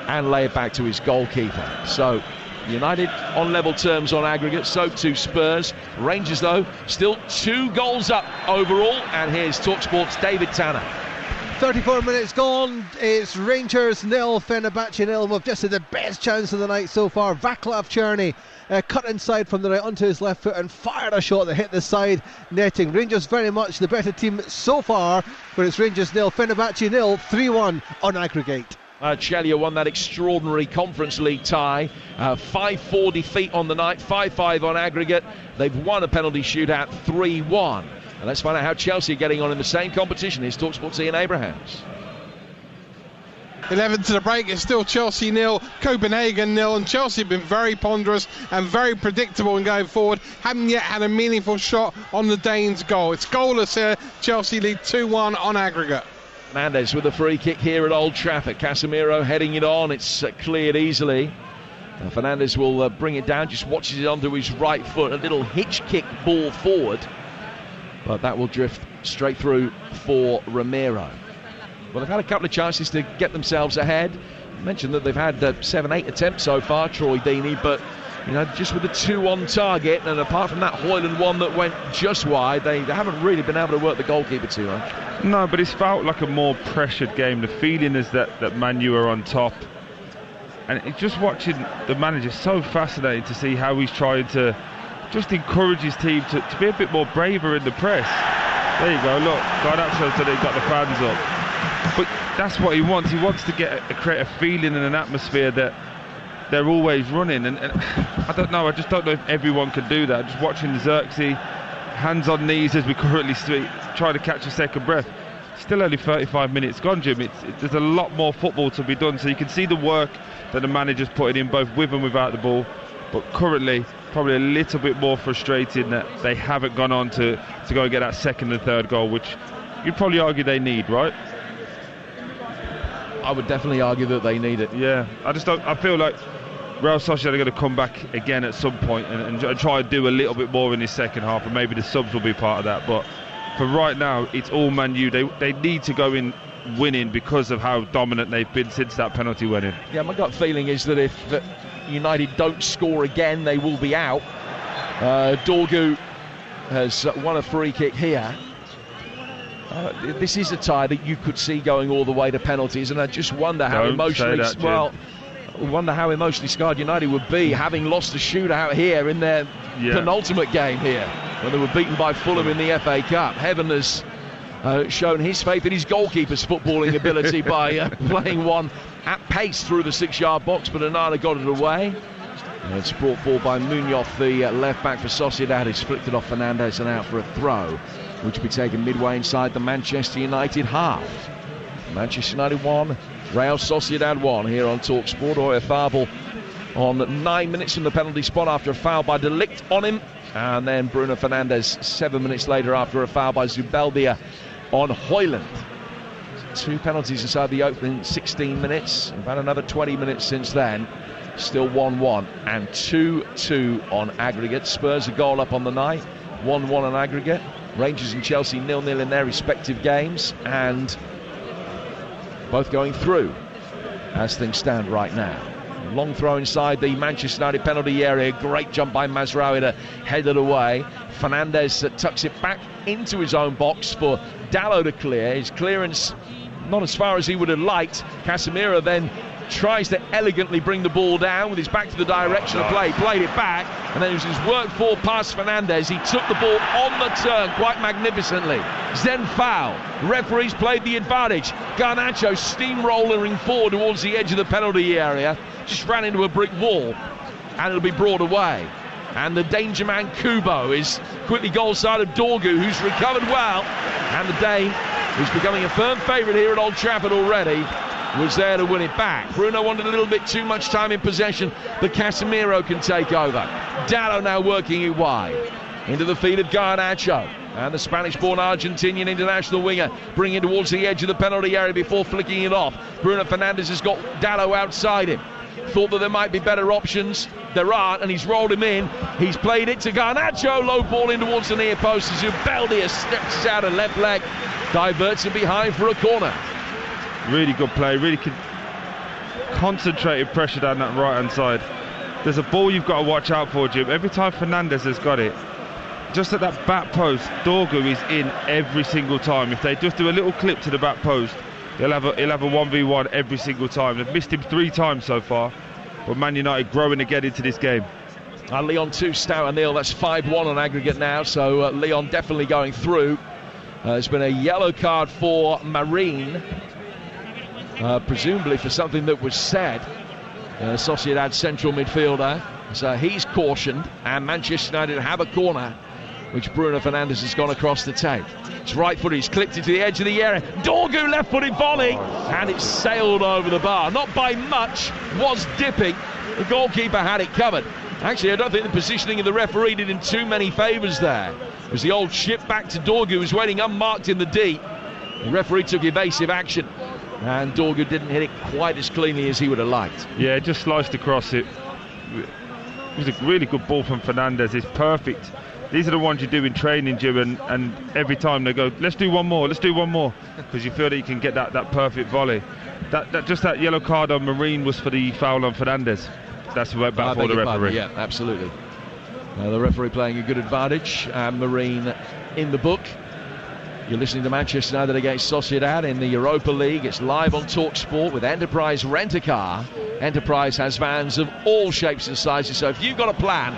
and lay it back to his goalkeeper. So United on level terms on aggregate, so too Spurs. Rangers though still 2 goals up overall, and here's TalkSport's David Tanner. 34 minutes gone. It's Rangers 0, Fenerbahce 0. We've just had the best chance of the night so far. Vaclav Černý cut inside from the right onto his left foot and fired a shot that hit the side netting. Rangers very much the better team so far, but it's Rangers 0, Fenerbahce 0, 3-1 on aggregate. Chelsea won that extraordinary Conference League tie. 5-4 defeat on the night, 5-5 on aggregate. They've won a penalty shootout 3-1. And let's find out how Chelsea are getting on in the same competition. Here's TalkSport's Ian Abrahams. 11 to the break, it's still Chelsea 0, Copenhagen 0, and Chelsea have been very ponderous and very predictable in going forward. Haven't yet had a meaningful shot on the Danes' goal. It's goalless here. Chelsea lead 2-1 on aggregate. Fernandes with a free kick here at Old Trafford. Casemiro heading it on. It's cleared easily. Fernandes will bring it down, just watches it onto his right foot. A little hitch kick ball forward, but that will drift straight through for Romero. Well, they've had a couple of chances to get themselves ahead. I mentioned that they've had 7-8 attempts so far, Troy Deeney, but just with the 2 on target, and apart from that Højlund one that went just wide, they haven't really been able to work the goalkeeper too much. No, but it's felt like a more pressured game. The feeling is that Man U are on top. And it's just watching the manager, so fascinating to see how he's trying to just encourage his team to be a bit more braver in the press. There you go, look, Garnacho said he got the fans up. But that's what he wants. He wants to create a feeling and an atmosphere that they're always running. And I don't know, I just don't know if everyone can do that. Just watching Xerxes, hands on knees as we currently try to catch a second breath. Still only 35 minutes gone, Jim. There's a lot more football to be done. So you can see the work that the manager's putting in, both with and without the ball. But currently, probably a little bit more frustrating that they haven't gone on to go and get that second and third goal, which you'd probably argue they need, right? I would definitely argue that they need it. Yeah, I feel like Real Sociedad are going to come back again at some point and try and do a little bit more in this second half, and maybe the subs will be part of that. But for right now, it's all Man U. They need to go in winning because of how dominant they've been since that penalty went in. Yeah, my gut feeling is that if United don't score again, they will be out. Dorgu has won a free kick here. This is a tie that you could see going all the way to penalties, and I just wonder how emotionally scarred United would be, having lost the shootout here in their penultimate game here, when they were beaten by Fulham in the FA Cup. Heaven has shown his faith in his goalkeeper's footballing ability by playing one at pace through the 6-yard box, but Onana got it away. And it's brought forward by Munoz, the left back for Sociedad. He's flicked it off Fernandes and out for a throw, which will be taken midway inside the Manchester United half. Manchester United 1, Real Sociedad 1 here on TalkSport. Oyarzabal on 9 minutes from the penalty spot after a foul by De Ligt on him, and then Bruno Fernandes 7 minutes later after a foul by Zubeldia on Højlund. 2 penalties inside the opening 16 minutes, about another 20 minutes since then. Still 1-1 and 2-2 on aggregate. Spurs a goal up on the night, 1-1 on aggregate. Rangers and Chelsea 0-0 in their respective games, and both going through as things stand right now. Long throw inside the Manchester United penalty area. Great jump by Mazraoui to head it away. Fernandes tucks it back into his own box for Dalot to clear. His clearance not as far as he would have liked. Casemiro then tries to elegantly bring the ball down with his back to the direction of play, played it back, and then it was his work forward past Fernandes. He took the ball on the turn quite magnificently. Then foul. Referees played the advantage. Garnacho steamrolling forward towards the edge of the penalty area, just ran into a brick wall, and it'll be brought away. And the danger man Kubo is quickly goal side of Dorgu, who's recovered well, and the Dane, who's becoming a firm favourite here at Old Trafford already, was there to win it back. Bruno wanted a little bit too much time in possession, but Casemiro can take over. Dalot now working it wide into the feet of Garnacho, and the Spanish-born Argentinian international winger bringing it towards the edge of the penalty area before flicking it off. Bruno Fernandes has got Dalot outside him. Thought that there might be better options. There aren't, and he's rolled him in. He's played it to Garnacho, low ball in towards the near post. Zubeldia steps out and left leg, diverts it behind for a corner. Really good play, really concentrated pressure down that right hand side. There's a ball you've got to watch out for, Jim. Every time Fernandes has got it, just at that back post, Dorgu is in every single time. If they just do a little clip to the back post, he'll have a 1v1 every single time. They've missed him 3 times so far, but Man United growing again into this game. Leon 2, Stour 0. That's 5-1 on aggregate now, so Leon definitely going through. There's been a yellow card for Marine, presumably for something that was said. Sociedad central midfielder, so he's cautioned, and Manchester United have a corner which Bruno Fernandes has gone across to take. It's right footed, he's clipped it to the edge of the area. Dorgu left footed volley, and it sailed over the bar. Not by much, was dipping. The goalkeeper had it covered. Actually, I don't think the positioning of the referee did him too many favours there. It was the old chip back to Dorgu, who was waiting unmarked in the deep. The referee took evasive action, and Dorgu didn't hit it quite as cleanly as he would have liked. Yeah, just sliced across it. It was a really good ball from Fernandes. It's perfect. These are the ones you do in training, Jim, and every time they go, let's do one more, because you feel that you can get that perfect volley. That yellow card on Marine was for the foul on Fernandes. That's what back for the referee. Yeah, absolutely. The referee playing a good advantage, and Marine in the book. You're listening to Manchester United against Sociedad in the Europa League. It's live on TalkSport with Enterprise Rent-A-Car. Enterprise has vans of all shapes and sizes, so if you've got a plan,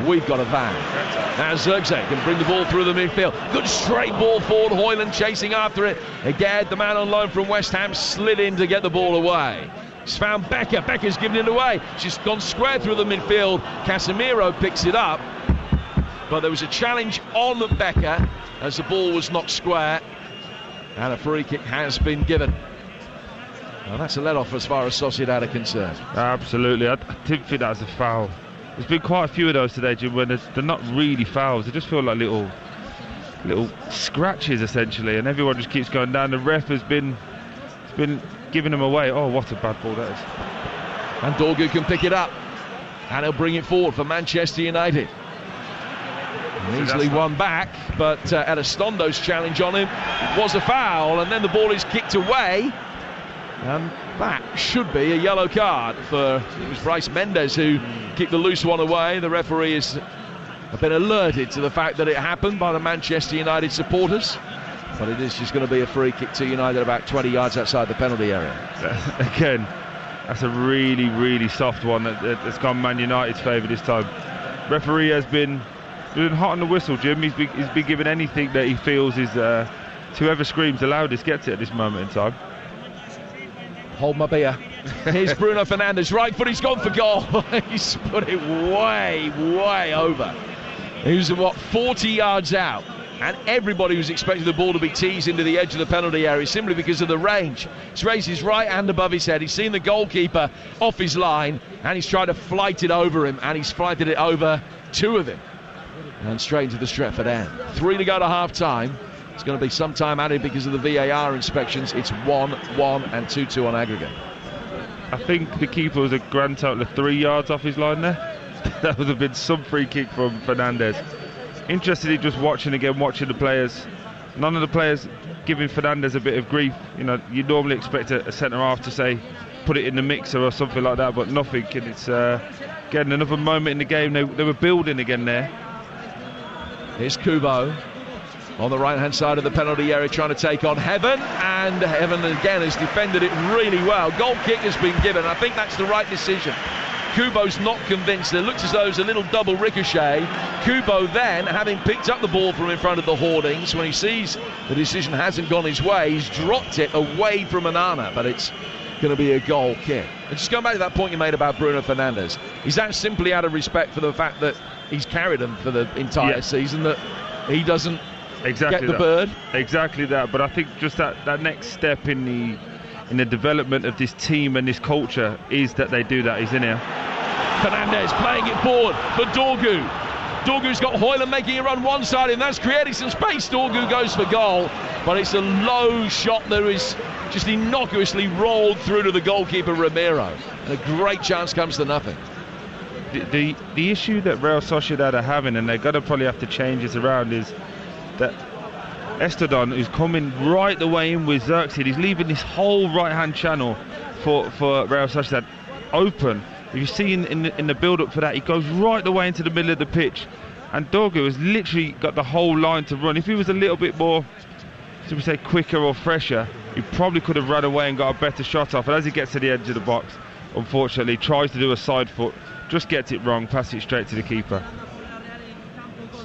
we've got a van. Now Zirkzee can bring the ball through the midfield. Good straight ball forward. Hoyland chasing after it. Again, the man on loan from West Ham slid in to get the ball away. He's found Becker. Becker's given it away. She's gone square through the midfield. Casemiro picks it up. But there was a challenge on Becker as the ball was knocked square. And a free kick has been given. Well, that's a let-off as far as Sociedad are concerned. Absolutely. I didn't think that was a foul. There's been quite a few of those today, Jim, when they're not really fouls. They just feel like little scratches, essentially, and everyone just keeps going down. The ref has been giving them away. Oh, what a bad ball that is. And Dorgu can pick it up, and he'll bring it forward for Manchester United. Easily won back, but Edistondo's challenge on him was a foul, and then the ball is kicked away. And that should be a yellow card for, it was Bryce Mendes who kicked the loose one away. The referee has been alerted to the fact that it happened by the Manchester United supporters, but it is just going to be a free kick to United about 20 yards outside the penalty area. Again, that's a really, really soft one that's gone Man United's favour this time. Referee has been hot on the whistle, Jim. He's been given anything that he feels is whoever screams the loudest gets it at this moment in time. Hold my beer. Here's Bruno Fernandes, right foot, he's gone for goal. He's put it way, way over. He was 40 yards out, and everybody was expecting the ball to be teased into the edge of the penalty area simply because of the range. He's raised his right hand above his head. He's seen the goalkeeper off his line, and he's tried to flight it over him, and he's flighted it over 2 of them. And straight into the Stretford end. 3 to go to half-time. It's going to be some time added because of the VAR inspections. It's 1-1 and 2-2 on aggregate. I think the keeper was a grand total of 3 yards off his line there. That would have been some free kick from Fernandes. Interestingly, just watching the players. None of the players giving Fernandes a bit of grief. You know, you normally expect a centre-half to say, put it in the mixer or something like that, but nothing. And it's, again, another moment in the game. They were building again there. Here's Kubo on the right-hand side of the penalty area trying to take on Heaven, and Heaven again has defended it really well. Goal kick has been given. I think that's the right decision. Kubo's not convinced. It looks as though it's a little double ricochet. Kubo then, having picked up the ball from in front of the hoardings, when he sees the decision hasn't gone his way, he's dropped it away from Onana, but it's going to be a goal kick. And just going back to that point you made about Bruno Fernandes, is that simply out of respect for the fact that he's carried him for the entire season, that he doesn't get the bird? Exactly that. But I think just that next step in the development of this team and this culture is that they do that. He's in here. Fernandes playing it forward for Dorgu. Dorgu's got Hoyland making a run one side, and that's creating some space. Dorgu goes for goal, but it's a low shot that is just innocuously rolled through to the goalkeeper Romero, and a great chance comes to nothing. The issue that Real Sociedad are having, and they're going to probably have to change this around, is that Estadon, who's coming right the way in with Zirkzee, he's leaving this whole right-hand channel for Real Sociedad open. If you see in the build-up for that, he goes right the way into the middle of the pitch, and Dorgu has literally got the whole line to run. If he was a little bit more, should we say, quicker or fresher, He probably could have run away and got a better shot off, and as he gets to the edge of the box, unfortunately tries to do a side foot, just gets it wrong, passes it straight to the keeper.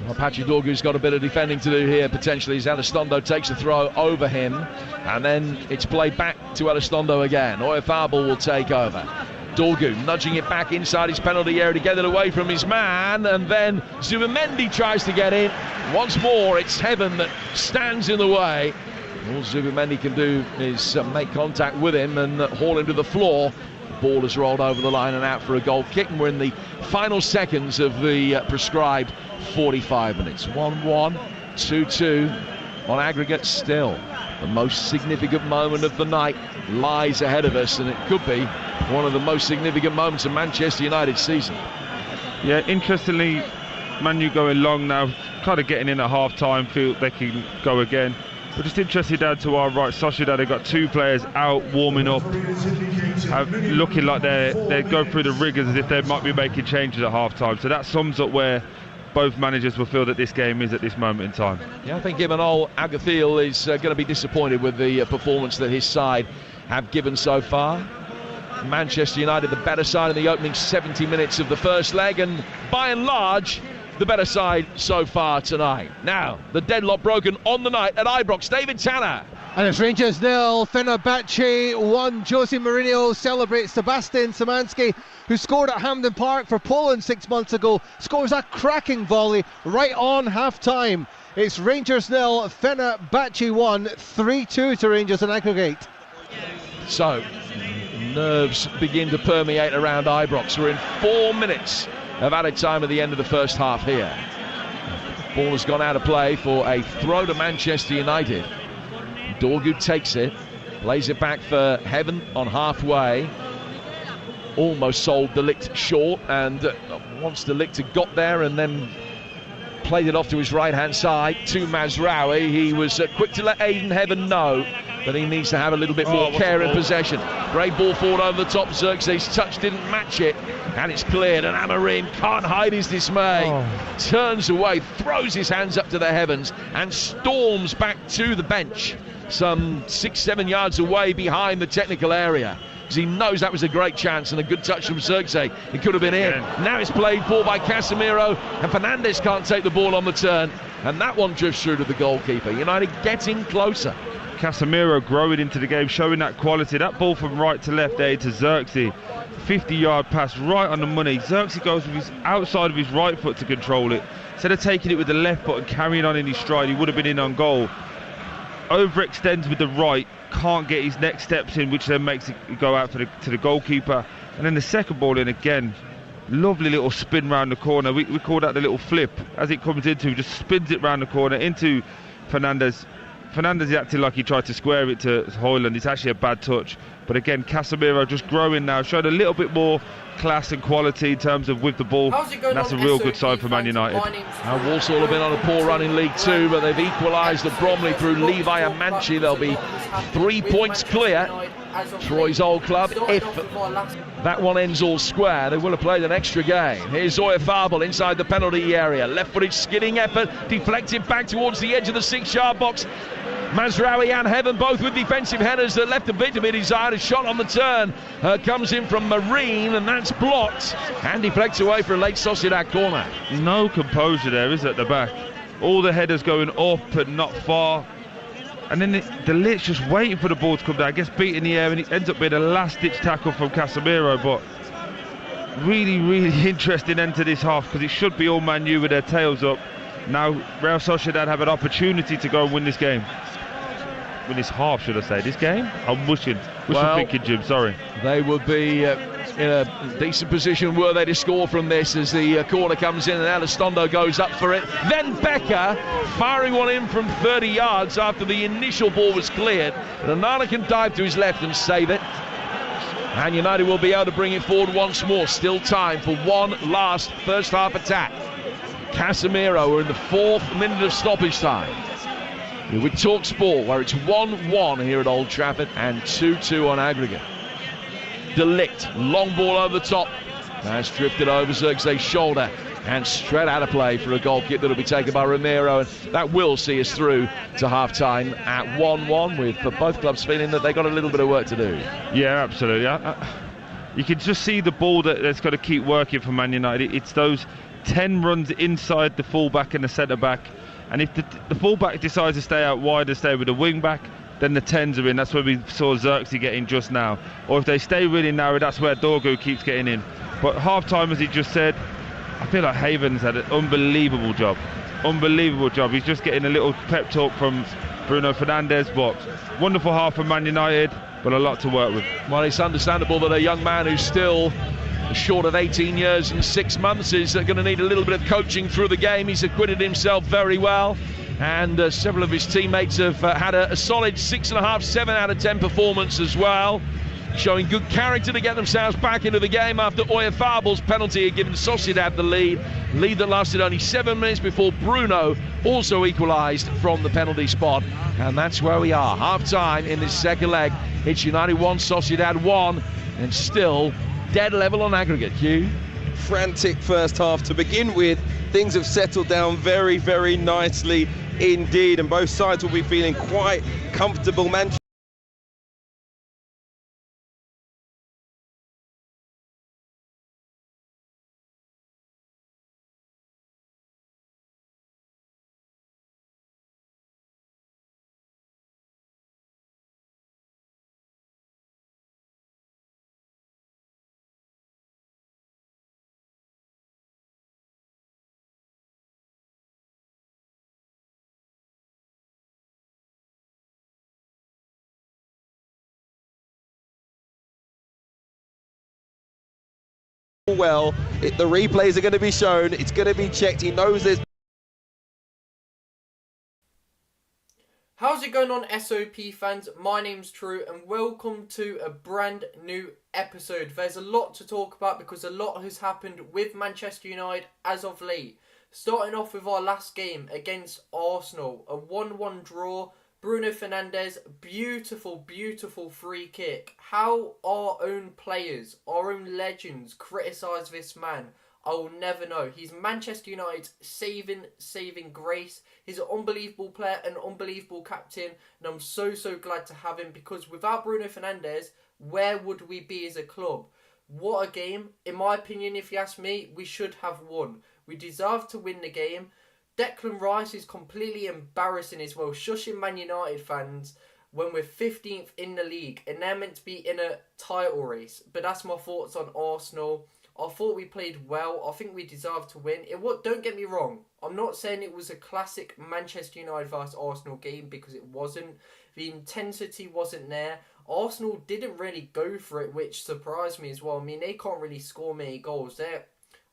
Apache Dorgu's got a bit of defending to do here potentially as Elizondo takes a throw over him, and then it's played back to Elizondo again. Oyefabel will take over. Dorgu nudging it back inside his penalty area to get it away from his man, and then Zubimendi tries to get in. Once more it's Heaven that stands in the way. All Zubimendi can do is make contact with him and haul him to the floor. The ball has rolled over the line and out for a goal kick, and we're in the final seconds of the prescribed 45 minutes. 1-1, 2-2 on aggregate still. The most significant moment of the night lies ahead of us, and it could be one of the most significant moments of Manchester United's season. Yeah, interestingly, Man U going long now, kind of getting in at half-time, feel they can go again. But just interested down to our right, Sociedad, they've got two players out warming up, looking like they go through the rigours as if they might be making changes at half-time. So that sums up where both managers will feel that this game is at this moment in time. Yeah, I think Imanol Agathil is going to be disappointed with the performance that his side have given so far. Manchester United the better side in the opening 70 minutes of the first leg, and by and large the better side so far tonight. Now the deadlock broken on the night at Ibrox. David Tanner. And it's Rangers 0, Fenerbahce 1. Jose Mourinho celebrates Sebastian Szymanski, who scored at Hampden Park for Poland 6 months ago, scores a cracking volley right on half-time. It's Rangers 0, Fenerbahce 1, 3-2 to Rangers in aggregate. So, nerves begin to permeate around Ibrox. We're in 4 minutes of added time at the end of the first half here. Ball has gone out of play for a throw to Manchester United. Dorgu takes it, plays it back for Heaven on halfway. Almost sold De Ligt short, and once De Ligt had got there and then played it off to his right hand side to Mazraoui, he was quick to let Aiden Heaven know that he needs to have a little bit more care in possession. Great ball forward over the top. Xerxes' touch didn't match it, and it's cleared, and Amorim can't hide his dismay. Turns away, throws his hands up to the heavens and storms back to the bench some 6-7 yards away behind the technical area, because he knows that was a great chance and a good touch from Xerxes. It could have been in. Now it's played for by Casemiro, and Fernandes can't take the ball on the turn, and that one drifts through to the goalkeeper. United getting closer. Casemiro growing into the game, showing that quality. That ball from right to left there to Xerxes, 50-yard pass right on the money. Xerxes goes with his outside of his right foot to control it. Instead of taking it with the left foot and carrying on in his stride, he would have been in on goal. Overextends with the right, can't get his next steps in, which then makes it go out to the goalkeeper. And then the second ball in again, lovely little spin round the corner. We call that the little flip. As it comes into, just spins it round the corner into Fernandes. Fernandes is acting like he tried to square it to Højlund. It's actually a bad touch. But again, Casemiro just growing now, showing a little bit more class and quality in terms of with the ball. And that's a real good sign for Man United. Now Walsall have been on a poor run in League Two, but they've equalised at Bromley through Levi and Manchi. They'll be 3 points clear. Troy's old club. If that one ends all square, they will have played an extra game. Here's Oyefabel inside the penalty area. Left-footed skidding effort, deflected back towards the edge of the 6-yard box. Mazraoui and Heaven both with defensive headers that left a bit to be desired. A shot on the turn comes in from Marine, and that's blocked and deflects away for a late Sociedad corner. No composure there, is it, at the back? All the headers going up and not far. And then the Lit's just waiting for the ball to come down, gets beat in the air, and it ends up being a last-ditch tackle from Casemiro. But really, really interesting end to this half, because it should be all Man U with their tails up. Now Real Sociedad have an opportunity to go and win this game. Win this half, should I say. This game? I'm wishing thinking, Jim, sorry. They would be in a decent position were they to score from this, as the corner comes in and Elizondo goes up for it. Then Becker firing one in from 30 yards after the initial ball was cleared. And Onana can dive to his left and save it. And United will be able to bring it forward once more. Still time for one last first half attack. Casemiro, we're in the 4th minute of stoppage time. With Talk Sport, where it's 1-1 here at Old Trafford and 2-2 on aggregate. De Ligt, long ball over the top. That's drifted over Xerxes' shoulder. and straight out of play for a goal kick that will be taken by Romero, and that will see us through to half-time at 1-1, with both clubs feeling that they got a little bit of work to do. Yeah, absolutely. You can just see the ball that's got to keep working for Man United. It's those 10 runs inside the full-back and the centre-back, and if the full-back decides to stay out wide and stay with the wing-back, then the 10s are in. That's where we saw Xerxes get in just now. Or if they stay really narrow, that's where Dorgu keeps getting in. But half-time, as he just said, I feel like Haven's had an unbelievable job. Unbelievable job. He's just getting a little pep talk from Bruno Fernandes, but wonderful half for Man United, but a lot to work with. Well, it's understandable that a young man who's still short of 18 years and 6 months is going to need a little bit of coaching through the game. He's acquitted himself very well, and several of his teammates have had a solid 6.5, 7 out of 10 performance as well, showing good character to get themselves back into the game after Oyarzábal's penalty had given Sociedad the lead that lasted only 7 minutes before Bruno also equalised from the penalty spot. And that's where we are, half-time in this second leg. It's United 1, Sociedad 1, and still dead level on aggregate. Hugh? Frantic first half to begin with. Things have settled down very, very nicely indeed, and both sides will be feeling quite comfortable. Well, the replays are going to be shown, it's going to be checked, he knows there's... How's it going on, SOP fans? My name's True and welcome to a brand new episode. There's a lot to talk about because a lot has happened with Manchester United as of late. Starting off with our last game against Arsenal, a 1-1 draw. Bruno Fernandes, beautiful, beautiful free kick. How our own players, our own legends criticise this man, I will never know. He's Manchester United's saving grace. He's an unbelievable player, an unbelievable captain, and I'm so glad to have him, because without Bruno Fernandes, where would we be as a club? What a game. In my opinion, if you ask me, we should have won. We deserve to win the game. Declan Rice is completely embarrassing as well, shushing Man United fans when we're 15th in the league and they're meant to be in a title race. But that's my thoughts on Arsenal. I thought we played well. I think we deserved to win. Don't get me wrong. I'm not saying it was a classic Manchester United vs Arsenal game, because it wasn't. The intensity wasn't there. Arsenal didn't really go for it, which surprised me as well. I mean, they can't really score many goals.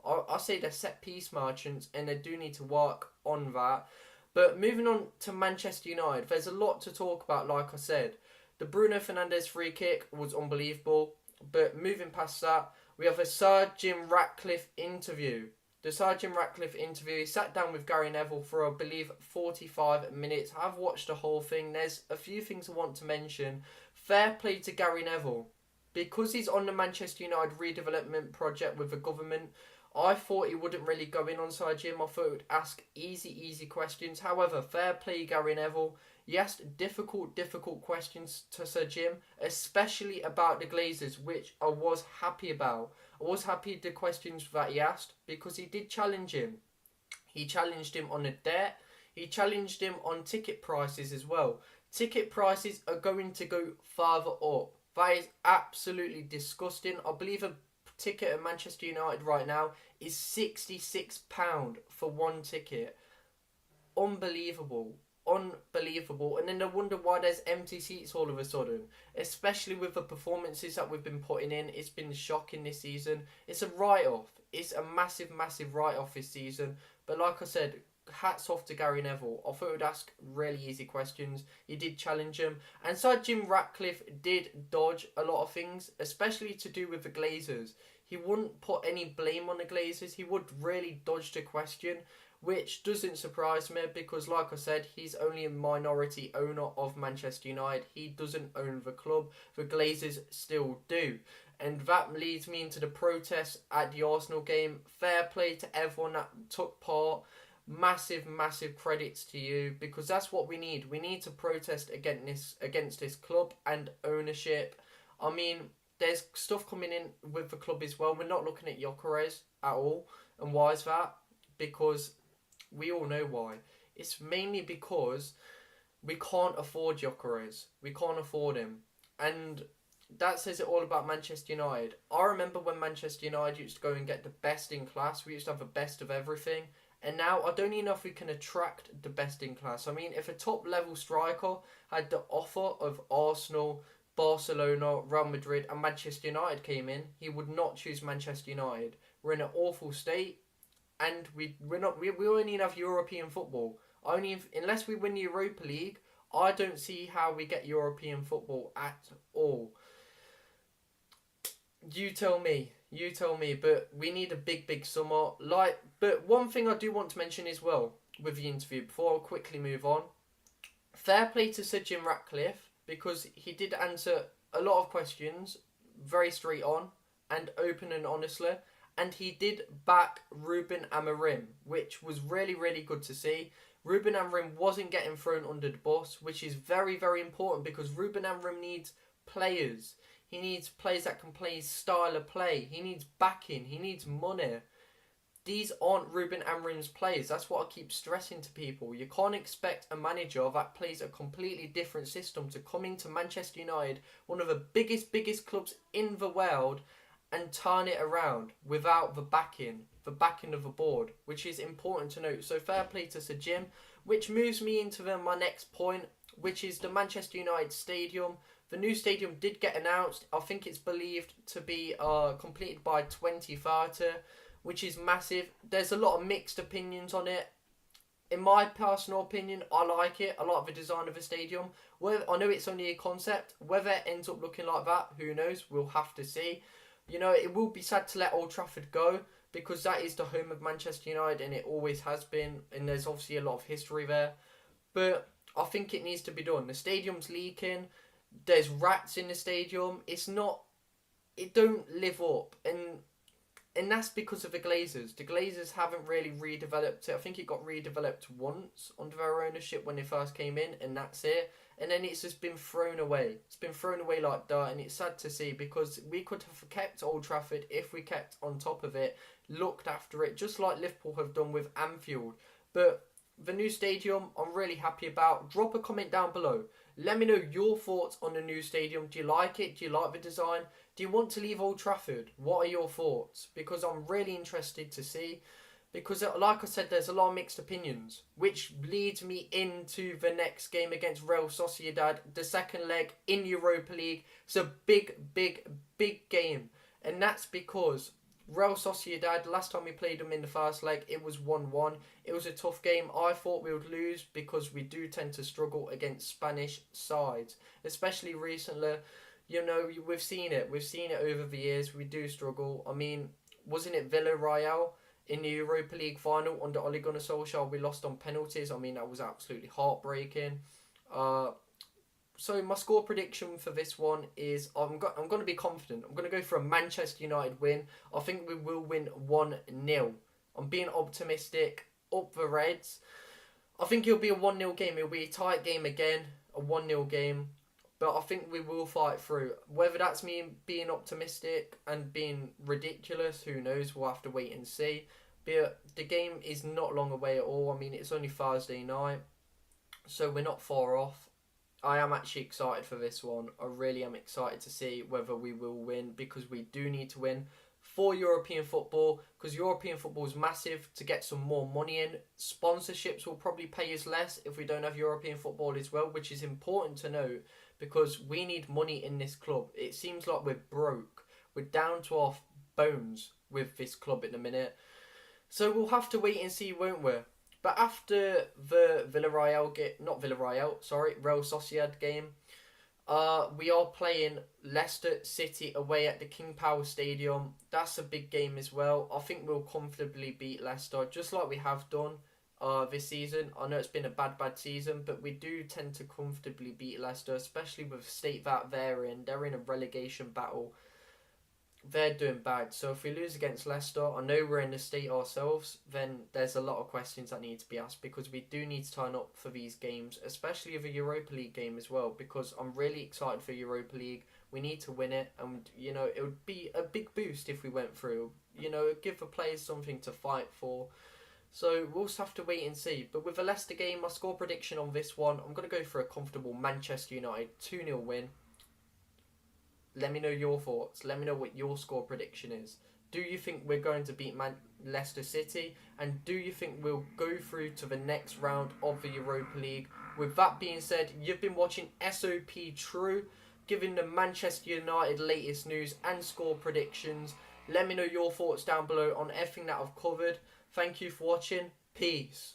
I say they're set-piece merchants, and they do need to work on that. But moving on to Manchester United, there's a lot to talk about, like I said. The Bruno Fernandes free kick was unbelievable. But moving past that, we have a Sir Jim Ratcliffe interview. The Sir Jim Ratcliffe interview, he sat down with Gary Neville for, I believe, 45 minutes. I've watched the whole thing. There's a few things I want to mention. Fair play to Gary Neville. Because he's on the Manchester United redevelopment project with the government, I thought he wouldn't really go in on Sir Jim. I thought he would ask easy questions. However, fair play Gary Neville. He asked difficult questions to Sir Jim, especially about the Glazers, which I was happy about. I was happy with the questions that he asked, because he did challenge him. He challenged him on the debt. He challenged him on ticket prices as well. Ticket prices are going to go further up. That is absolutely disgusting. I believe a ticket at Manchester United right now is £66 for one ticket. Unbelievable. And then I wonder why there's empty seats all of a sudden, especially with the performances that we've been putting in. It's been shocking this season. It's a write-off. It's a massive write-off this season. But like I said, hats off to Gary Neville. I thought he would ask really easy questions. He did challenge him. And Sir Jim Ratcliffe did dodge a lot of things, especially to do with the Glazers. He wouldn't put any blame on the Glazers. He would really dodge the question. which doesn't surprise me because, like I said, he's only a minority owner of Manchester United. He doesn't own the club. The Glazers still do. And that leads me into the protests at the Arsenal game. Fair play to everyone that took part. Massive credits to you, because that's what we need. We need to protest against this club and ownership. I mean, there's stuff coming in with the club as well. We're not looking at Gyökeres at all. And why is that? Because we all know why. It's mainly because we can't afford Gyökeres. We can't afford him. And that says it all about Manchester United. I remember when Manchester United used to go and get the best in class. We used to have the best of everything. And now I don't even know if we can attract the best in class. I mean, if a top level striker had the offer of Arsenal, Barcelona, Real Madrid and Manchester United came in, he would not choose Manchester United. We're in an awful state, and we only have European football. Unless we win the Europa League, I don't see how we get European football at all. You tell me, but we need a big summer. But one thing I do want to mention as well with the interview before I quickly move on. Fair play to Sir Jim Ratcliffe, because he did answer a lot of questions very straight on and open and honestly, and he did back Ruben Amorim, which was really good to see. Ruben Amorim wasn't getting thrown under the bus, which is very important, because Ruben Amorim needs players. He needs players that can play his style of play. He needs backing. He needs money. These aren't Ruben Amorim's players. That's what I keep stressing to people. You can't expect a manager that plays a completely different system to come into Manchester United, one of the biggest clubs in the world, and turn it around without the backing of the board, which is important to note. So fair play to Sir Jim, which moves me into my next point, which is the Manchester United Stadium. The new stadium did get announced. I think it's believed to be completed by 2030, which is massive. There's a lot of mixed opinions on it. In my personal opinion, I like it. I like the design of the stadium. I know it's only a concept. Whether it ends up looking like that, who knows? We'll have to see. You know, it will be sad to let Old Trafford go, because that is the home of Manchester United and it always has been. And there's obviously a lot of history there. But I think it needs to be done. The stadium's leaking. There's rats in the stadium. It don't live up, and that's because of the Glazers. The Glazers haven't really redeveloped it. I think it got redeveloped once under their ownership when they first came in, and that's it. And then it's just been thrown away. It's been thrown away like dirt, and it's sad to see, because we could have kept Old Trafford if we kept on top of it, looked after it, just like Liverpool have done with Anfield. But the new stadium, I'm really happy about. Drop a comment down below. Let me know your thoughts on the new stadium. Do you like it? Do you like the design? Do you want to leave Old Trafford? What are your thoughts? Because I'm really interested to see. Because, like I said, there's a lot of mixed opinions. Which leads me into the next game against Real Sociedad. The second leg in Europa League. It's a big game. And that's because Real Sociedad, last time we played them in the first leg, it was 1-1. It was a tough game. I thought we would lose, because we do tend to struggle against Spanish sides. Especially recently. You know, we've seen it. We've seen it over the years. We do struggle. I mean, wasn't it Villarreal in the Europa League final under Ole Gunnar Solskjaer? We lost on penalties. I mean, that was absolutely heartbreaking. So my score prediction for this one is I'm going to be confident. I'm going to go for a Manchester United win. I think we will win 1-0. I'm being optimistic. Up the Reds. I think it'll be a 1-0 game. It'll be a tight game again. A 1-0 game. But I think we will fight through. Whether that's me being optimistic and being ridiculous, who knows? We'll have to wait and see. But the game is not long away at all. I mean, it's only Thursday night. So we're not far off. I am actually excited for this one. I really am excited to see whether we will win, because we do need to win for European football, because European football is massive to get some more money in. Sponsorships will probably pay us less if we don't have European football as well, which is important to note, because we need money in this club. It seems like we're broke. We're down to our bones with this club at the minute. So we'll have to wait and see, won't we? But after the Real Sociedad game, we are playing Leicester City away at the King Power Stadium. That's a big game as well. I think we'll comfortably beat Leicester, just like we have done this season. I know it's been a bad season, but we do tend to comfortably beat Leicester, especially with the state that they're in. They're in a relegation battle. They're doing bad. So if we lose against Leicester, I know we're in the state ourselves, then there's a lot of questions that need to be asked, because we do need to turn up for these games, especially the Europa League game as well, because I'm really excited for Europa League. We need to win it, and you know, it would be a big boost if we went through. You know, give the players something to fight for. So we'll just have to wait and see. But with the Leicester game, my score prediction on this one, I'm going to go for a comfortable Manchester United 2-0 win. Let me know your thoughts. Let me know what your score prediction is. Do you think we're going to beat Leicester City? And do you think we'll go through to the next round of the Europa League? With that being said, you've been watching SOP True, giving the Manchester United latest news and score predictions. Let me know your thoughts down below on everything that I've covered. Thank you for watching. Peace.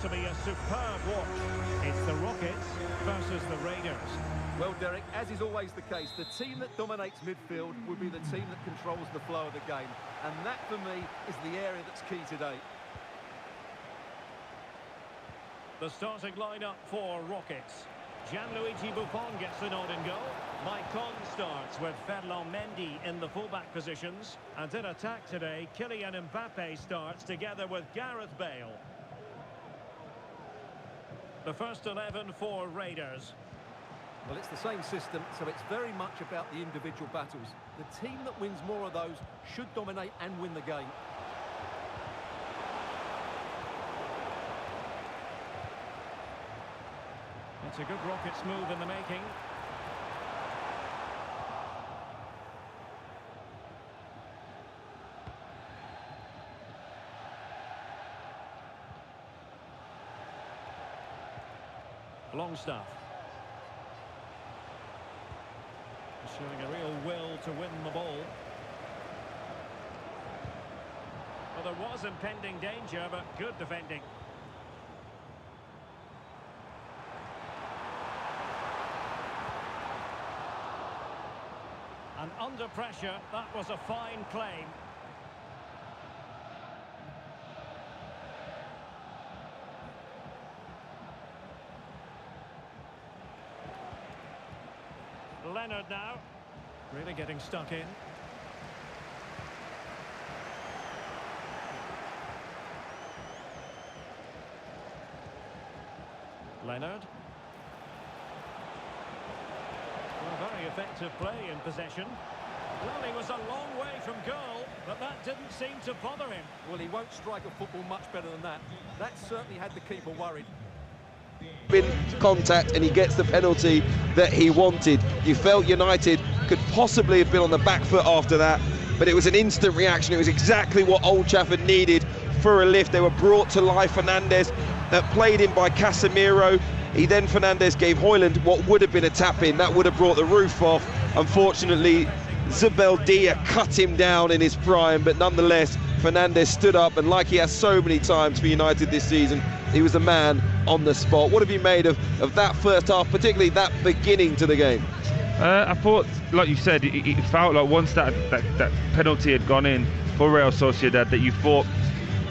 to be a superb watch. It's the Rockets versus the Raiders. Well, Derek, as is always the case, the team that dominates midfield will be the team that controls the flow of the game. And that, for me, is the area that's key today. The starting lineup for Rockets. Gianluigi Buffon gets the nod in goal. Maicon starts with Ferland Mendy in the fullback positions. And in attack today, Kylian Mbappe starts together with Gareth Bale. The first 11 for Raiders. Well, it's the same system, so it's very much about the individual battles. The team that wins more of those should dominate and win the game. It's a good Rockets move in the making. Longstaff. Showing a real will to win the ball. Well, there was impending danger, but good defending. And under pressure, that was a fine claim. Leonard now, really getting stuck in. Leonard. Well, very effective play in possession. Well, he was a long way from goal, but that didn't seem to bother him. Well, he won't strike a football much better than that. That certainly had the keeper worried. In contact, and he gets the penalty that he wanted. You felt United could possibly have been on the back foot after that, but it was an instant reaction. It was exactly what Old Trafford needed for a lift. They were brought to life. Fernandes played in by Casemiro. Fernandes gave Højlund what would have been a tap-in. That would have brought the roof off. Unfortunately, Zubeldia cut him down in his prime, but nonetheless, Fernandes stood up, and like he has so many times for United this season, he was a man on the spot. What have you made of that first half, particularly that beginning to the game? I thought, like you said, it felt like once that penalty had gone in for Real Sociedad, that you thought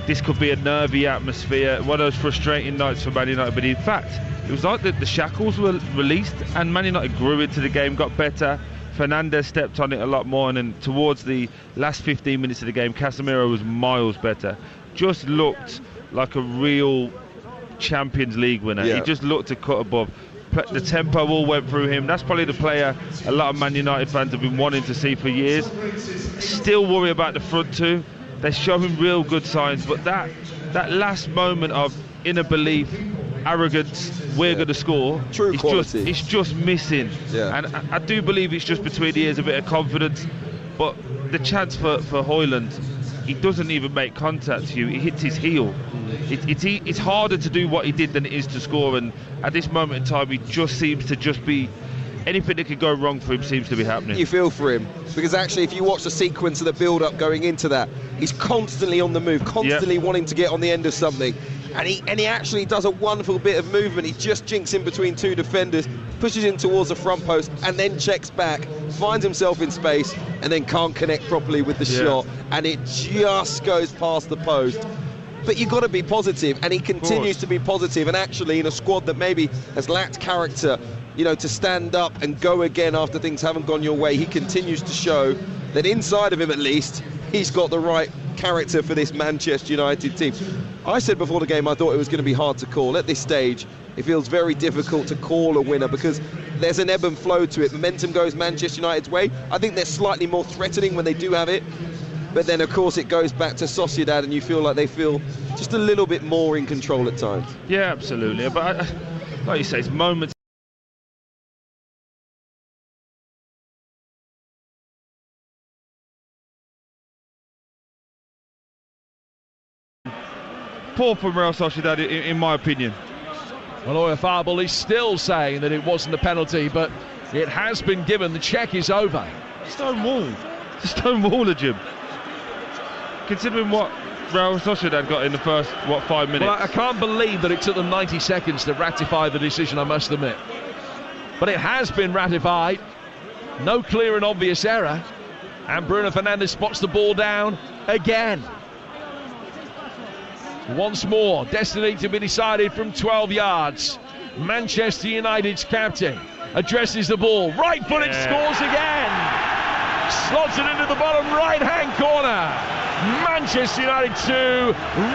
this could be a nervy atmosphere, one of those frustrating nights for Man United. But in fact, it was like the shackles were released and Man United grew into the game, got better. Fernandes stepped on it a lot more, and then towards the last 15 minutes of the game, Casemiro was miles better. Just looked like a real Champions League winner. Yeah. He just looked a cut above. The tempo all went through him. That's probably the player a lot of Man United fans have been wanting to see for years. Still worry about the front two. They're showing real good signs, but that last moment of inner belief, arrogance, we're going to score, true quality. It's just missing. Yeah. And I do believe it's just between the ears, a bit of confidence, but the chance for Højlund, he doesn't even make contact to you, he hits his heel. It's harder to do what he did than it is to score, and at this moment in time he just seems to be, anything that could go wrong for him seems to be happening. You feel for him, because actually if you watch the sequence of the build-up going into that, he's constantly on the move, constantly wanting to get on the end of something, and he actually does a wonderful bit of movement. He just jinks in between two defenders, pushes in towards the front post, and then checks back, finds himself in space, and then can't connect properly with the shot, and it just goes past the post. But you've got to be positive, and he continues to be positive, and actually in a squad that maybe has lacked character, you know, to stand up and go again after things haven't gone your way, he continues to show that inside of him at least, he's got the right character for this Manchester United team. I said before the game I thought it was going to be hard to call. At this stage, it feels very difficult to call a winner because there's an ebb and flow to it. Momentum goes Manchester United's way. I think they're slightly more threatening when they do have it. But then, of course, it goes back to Sociedad, and you feel like they feel just a little bit more in control at times. Yeah, absolutely. But like you say, it's moments. Poor from Real Sociedad, in my opinion. Well, Oyafabal is still saying that it wasn't a penalty, but it has been given. The check is over. Stonewalled him. Considering what Real Sociedad got in the first, 5 minutes? Well, I can't believe that it took them 90 seconds to ratify the decision, I must admit. But it has been ratified. No clear and obvious error. And Bruno Fernandes spots the ball down again. Once more, destiny to be decided from 12 yards. Manchester United's captain addresses the ball. Right-footed, scores again. Slots it into the bottom right-hand corner. Manchester United 2,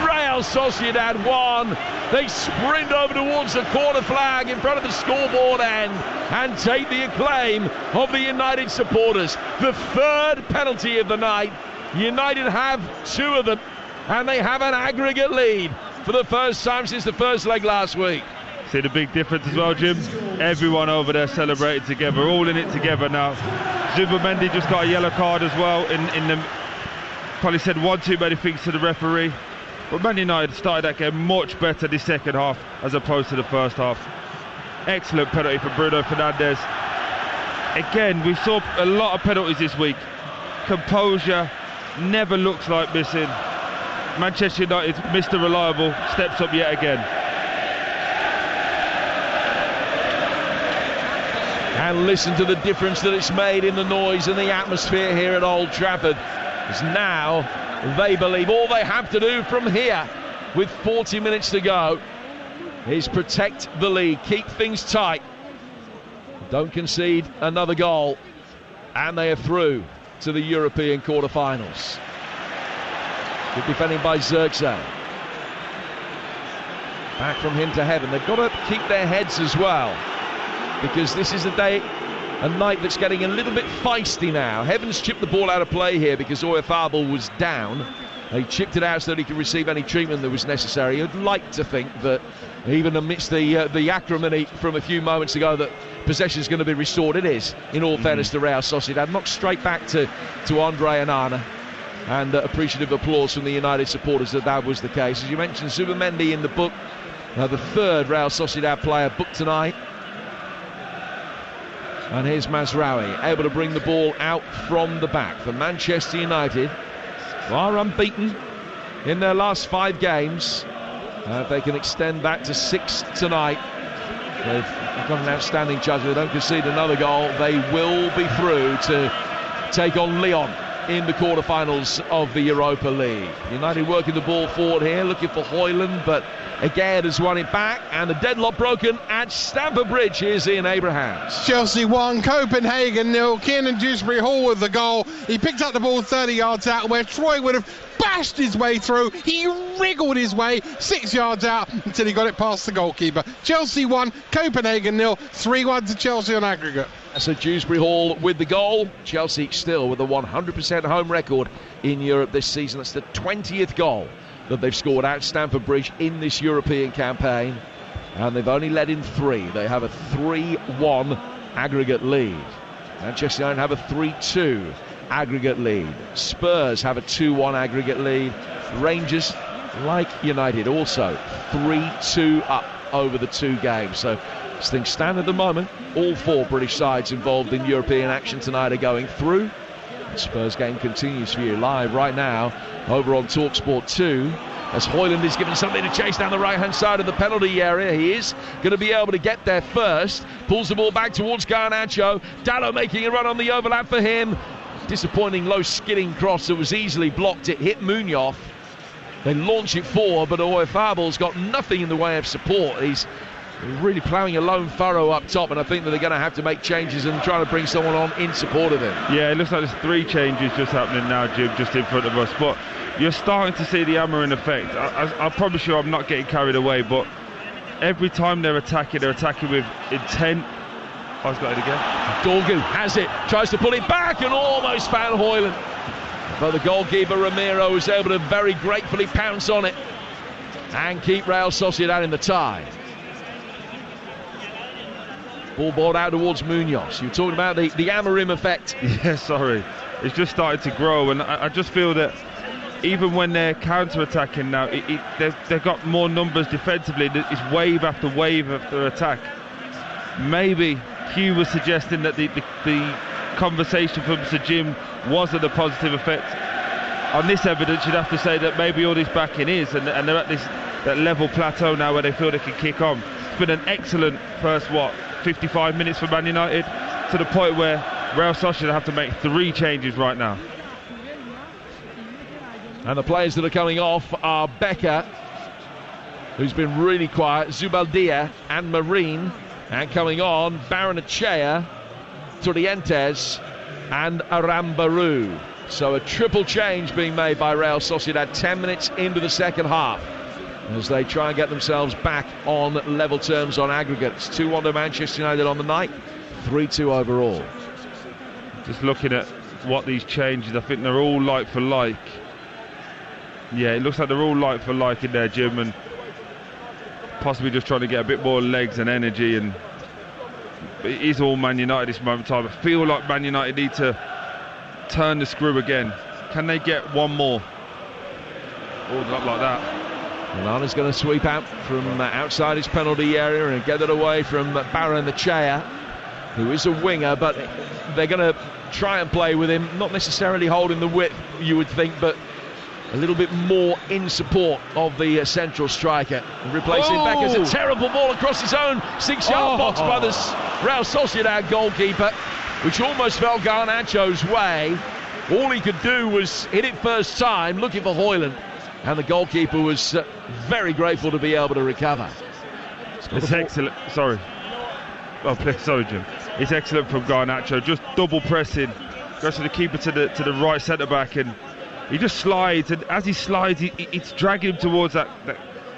Real Sociedad 1. They sprint over towards the corner flag in front of the scoreboard and take the acclaim of the United supporters. The third penalty of the night. United have 2 of them, and they have an aggregate lead for the first time since the first leg last week. See the big difference as well, Jim? Everyone over there celebrating together, all in it together now. Zubimendi just got a yellow card as well in the... Probably said one too many things to the referee. But Man United started that game much better this second half as opposed to the first half. Excellent penalty for Bruno Fernandes. Again, we saw a lot of penalties this week. Composure never looks like missing. Manchester United, Mr. Reliable, steps up yet again. And listen to the difference that it's made in the noise and the atmosphere here at Old Trafford. Because now they believe all they have to do from here, with 40 minutes to go, is protect the lead, keep things tight, don't concede another goal, and they are through to the European quarter-finals. Good defending by Zirkzee. Back from him to Heaven. They've got to keep their heads as well, because this is a night that's getting a little bit feisty now. Heaven's chipped the ball out of play here because Oyarzabal was down. They chipped it out so that he could receive any treatment that was necessary. I'd like to think that even amidst the acrimony from a few moments ago that possession is going to be restored. It is, in all fairness to Real Sociedad. Knocked straight back to Andre Onana, and appreciative applause from the United supporters that was the case. As you mentioned, Zubimendi in the book, the third Real Sociedad player booked tonight. And here's Mazraoui, able to bring the ball out from the back for Manchester United, who are unbeaten in their last 5 games. If they can extend that to 6 tonight, they've got an outstanding chance. If they don't concede another goal, they will be through to take on Lyon in the quarterfinals of the Europa League. United working the ball forward here, looking for Højlund, but again has won it back, and the deadlock broken at Stamford Bridge. Here's Ian Abrahams. Chelsea 1, Copenhagen 0. Kiernan Dewsbury Hall with the goal. He picked up the ball 30 yards out where Troy would have bashed his way through. He wriggled his way 6 yards out until he got it past the goalkeeper. Chelsea 1, Copenhagen 0. 3-1 to Chelsea on aggregate. So Dewsbury Hall with the goal. Chelsea still with a 100% home record in Europe this season. That's the 20th goal that they've scored at Stamford Bridge in this European campaign, and they've only led in 3. They have a 3-1 aggregate lead. Manchester United have a 3-2 aggregate lead. Spurs have a 2-1 aggregate lead. Rangers, like United, also 3-2 up over the 2 games. So as things stand at the moment, all 4 British sides involved in European action tonight are going through. The Spurs game continues for you live right now over on TalkSport 2, as Højlund is given something to chase down the right-hand side of the penalty area. He is going to be able to get there first. Pulls the ball back towards Garnacho. Dalot making a run on the overlap for him. Disappointing low skidding cross that was easily blocked. It hit Munoz. They launch it forward, but Oyarzabal's got nothing in the way of support. He's really ploughing a lone furrow up top, and I think that they're going to have to make changes and try to bring someone on in support of him. Yeah, it looks like there's 3 changes just happening now, Jim, just in front of us. But you're starting to see the hammering effect. I promise you I'm not getting carried away, but every time they're attacking with intent. Oh, he's got it again. Dorgu has it, tries to pull it back and almost found Højlund. But the goalkeeper Ramiro was able to very gratefully pounce on it and keep Real Sociedad in the tie. Ball brought out towards Munoz. You were talking about the Amorim effect. Yeah, sorry. It's just started to grow, and I just feel that even when they're counter-attacking now, they've got more numbers defensively. It's wave after wave after attack. Maybe Hugh was suggesting that the conversation from Sir Jim wasn't a positive effect. On this evidence, you'd have to say that maybe all this backing is, and they're at that level plateau now where they feel they can kick on. It's been an excellent first, 55 minutes for Man United, to the point where Real Sociedad have to make 3 changes right now. And the players that are coming off are Becker, who's been really quiet, Zubaldia and Marine, and coming on Baranachea, Torrientes and Arambaru. So a triple change being made by Real Sociedad 10 minutes into the second half as they try and get themselves back on level terms on aggregate. It's 2-1 to Manchester United on the night, 3-2 overall. Just looking at what these changes, I think they're all like for like. Yeah, it looks like they're all like for like in there, Jim, and possibly just trying to get a bit more legs and energy. And it is all Man United this moment in time. I feel like Man United need to turn the screw again. Can they get one more? Oh, not like that. Milana's going to sweep out from outside his penalty area and get it away from Barrenechea, who is a winger, but they're going to try and play with him, not necessarily holding the width, you would think, but a little bit more in support of the central striker. Replacing Becker's a terrible ball across his own 6-yard box by the Real Sociedad goalkeeper, which almost fell Garnacho's way. All he could do was hit it first time, looking for Højlund, and the goalkeeper was very grateful to be able to recover. It's excellent. Sorry, Jim. It's excellent from Garnacho. Just double pressing, goes to the keeper to the right centre back, and he just slides. And as he slides, it's dragging him towards that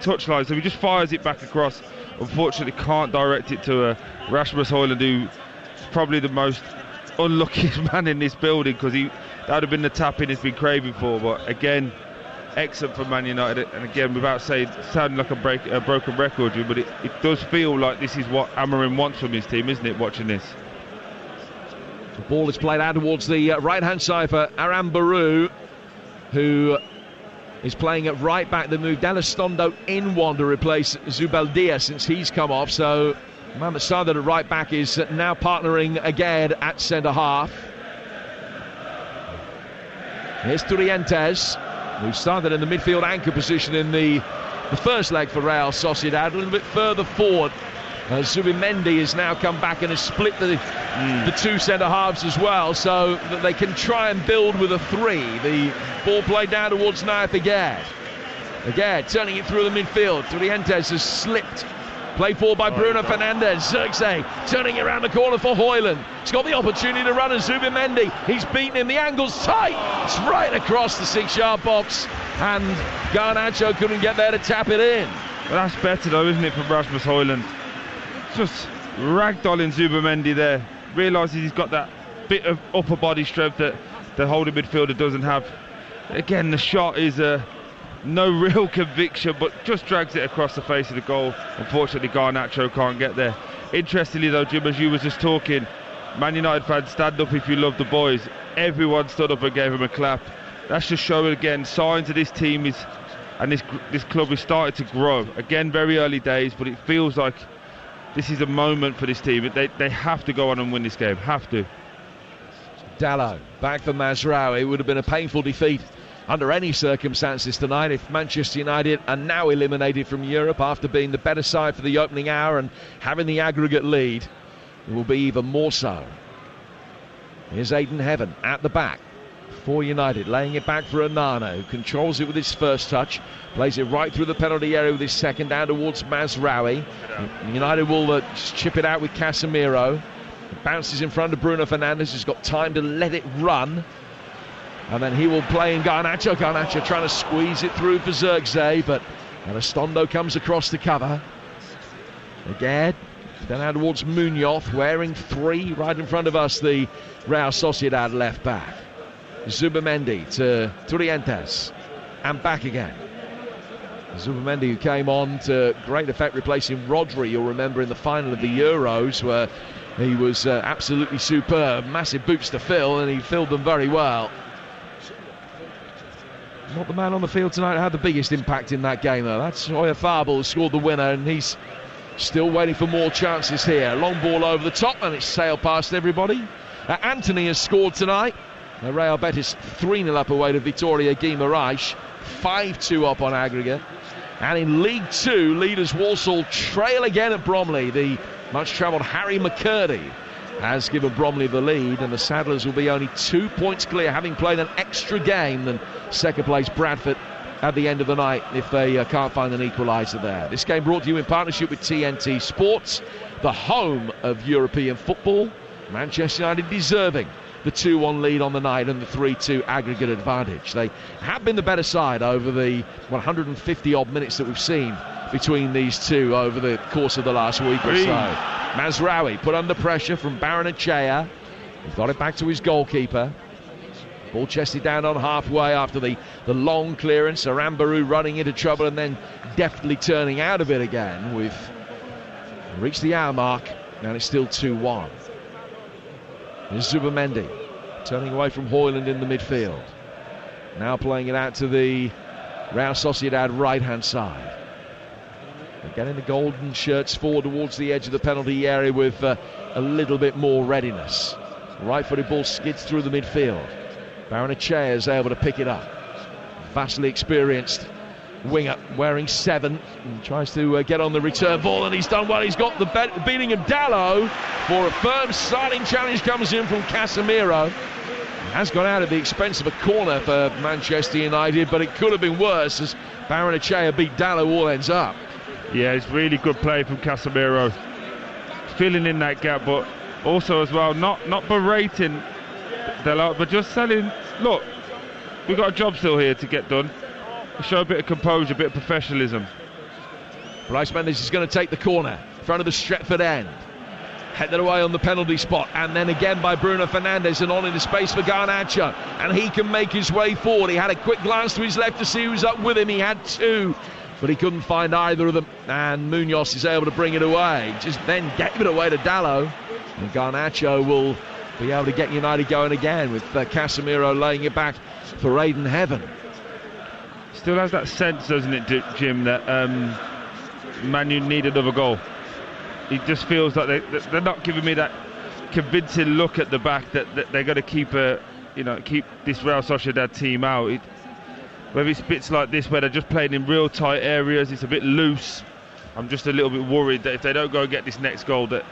touchline. So he just fires it back across. Unfortunately, can't direct it to Rasmus Højlund, who is probably the most unluckiest man in this building, because that would have been the tap-in he's been craving for. But again, excellent for Man United, and again, without sounding like a broken record, but it does feel like this is what Amorim wants from his team, isn't it, watching this? The ball is played out towards the right-hand side for Arambaru, who is playing at right back. They moved Elizondo in one to replace Zubeldia since he's come off, so Mohamed Sadat at right back is now partnering again at centre half. Here's Turientes, who started in the midfield anchor position in the first leg for Real Sociedad, a little bit further forward. Zubimendi has now come back and has split the two centre halves as well, so that they can try and build with a three. The ball played down towards Nayef Aguerd. Aguerd turning it through the midfield. Turientes has slipped. Played forward by Bruno Fernandes. Zirkzee turning around the corner for Højlund. He's got the opportunity to run at Zubimendi. He's beaten him. The angle's tight. It's right across the 6-yard box, and Garnacho couldn't get there to tap it in. Well, that's better though, isn't it, for Rasmus Højlund? Just ragdolling Zubimendi there. Realises he's got that bit of upper body strength that the holding midfielder doesn't have. Again, the shot is no real conviction, but just drags it across the face of the goal. Unfortunately, Garnacho can't get there. Interestingly though, Jim, as you was just talking, Man United fans, stand up if you love the boys. Everyone stood up and gave him a clap. That's just showing again signs of this team and this club is starting to grow. Again, very early days, but it feels like this is a moment for this team. They have to go on and win this game. Have to. Dalot back for Mazraoui. It would have been a painful defeat under any circumstances tonight if Manchester United are now eliminated from Europe after being the better side for the opening hour and having the aggregate lead. It will be even more so. Here's Aiden Heaven at the back for United, laying it back for Onana, who controls it with his first touch, plays it right through the penalty area with his second, down towards Mazraoui. United will just chip it out with Casemiro. It bounces in front of Bruno Fernandes, who's got time to let it run. And then he will play in Garnacho. Garnacho trying to squeeze it through for Zirkzee, but Elizondo comes across the cover. Again, then out towards Munoz, wearing 3 right in front of us, the Real Sociedad left back. Zubimendi to Turientes, and back again. Zubimendi, who came on to great effect replacing Rodri, you'll remember in the final of the Euros, where he was absolutely superb. Massive boots to fill, and he filled them very well. Not the man on the field tonight who had the biggest impact in that game, though. That's Oyarzabal who scored the winner, and he's still waiting for more chances here. Long ball over the top, and it's sailed past everybody. Anthony has scored tonight. Real Betis 3-0 up away to Vitoria Guimarães, 5-2 up on aggregate. And in League 2, leaders Walsall trail again at Bromley. The much-travelled Harry McCurdy has given Bromley the lead, and the Saddlers will be only 2 points clear, having played an extra game than second place Bradford at the end of the night if they can't find an equaliser there. This game brought to you in partnership with TNT Sports, the home of European football. Manchester United deserving the 2-1 lead on the night and the 3-2 aggregate advantage. They have been the better side over the 150-odd minutes that we've seen between these two over the course of the last week or so. Mazraoui put under pressure from Barrenechea. He's got it back to his goalkeeper. Ball chested down on halfway after the long clearance. Arambaru running into trouble and then deftly turning out of it again. We've reached the hour mark and it's still 2-1. Here's Zubamendi turning away from Højlund in the midfield. Now playing it out to the Real Sociedad right-hand side. They're getting the golden shirts forward towards the edge of the penalty area with a little bit more readiness. Right-footed ball skids through the midfield. Barrenechea is able to pick it up. Vastly experienced winger wearing 7 and tries to get on the return ball, and he's done well. He's got the beating of Dalot for a firm starting challenge. Comes in from Casemiro. Has gone out at the expense of a corner for Manchester United, but it could have been worse as Barrenechea beat Dalot all ends up. Yeah, it's really good play from Casemiro, filling in that gap, but also as well not berating Dalot, but just telling, look, we've got a job still here to get done. Show a bit of composure, a bit of professionalism. Bryce Mendes is going to take the corner in front of the Stretford end. Headed away on the penalty spot, and then again by Bruno Fernandes, and on into space for Garnacho, and he can make his way forward. He had a quick glance to his left to see who was up with him. He had 2, but he couldn't find either of them, and Munoz is able to bring it away. Just then gave it away to Dalot, and Garnacho will be able to get United going again with Casemiro laying it back for Aiden Heaven. Still has that sense, doesn't it, Jim, that Man U need another goal. It just feels like they're not giving me that convincing look at the back that they're going to keep this Real Sociedad team out. Whether it's bits like this where they're just playing in real tight areas, it's a bit loose. I'm just a little bit worried that if they don't go and get this next goal, that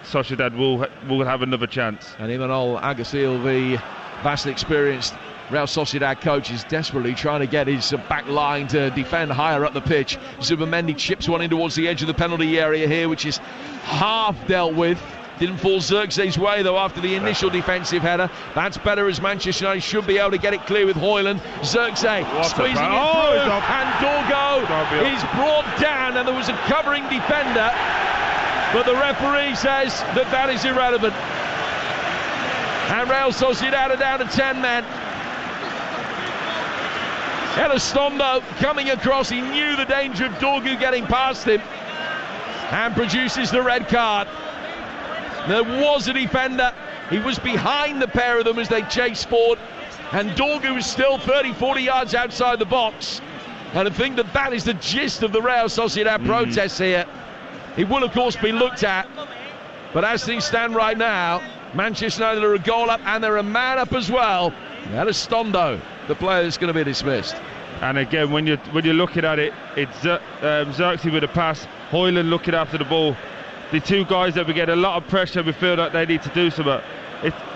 Sociedad will have another chance. And Imanol Alguacil, the vastly experienced Real Sociedad coach, is desperately trying to get his back line to defend higher up the pitch. Zubamendi chips one in towards the edge of the penalty area here, which is half dealt with. Didn't fall Zirkze's way though after the initial defensive header. That's better as Manchester United should be able to get it clear with Højlund. Zirkze squeezing it through, and Dorgo is brought down, and there was a covering defender, but the referee says that is irrelevant. And Real Sociedad are down to 10 men. Elizondo coming across, he knew the danger of Dorgu getting past him and produces the red card. There was a defender, he was behind the pair of them as they chased forward, and Dorgu was still 30-40 yards outside the box. And I think that is the gist of the Real Sociedad protests here. It will of course be looked at, but as things stand right now, Manchester United are a goal up and they're a man up as well. Elizondo, the player that's going to be dismissed. And again, when you're looking at it, it's Zirkzee with a pass, Højlund looking after the ball. The two guys that we get a lot of pressure, we feel like they need to do something.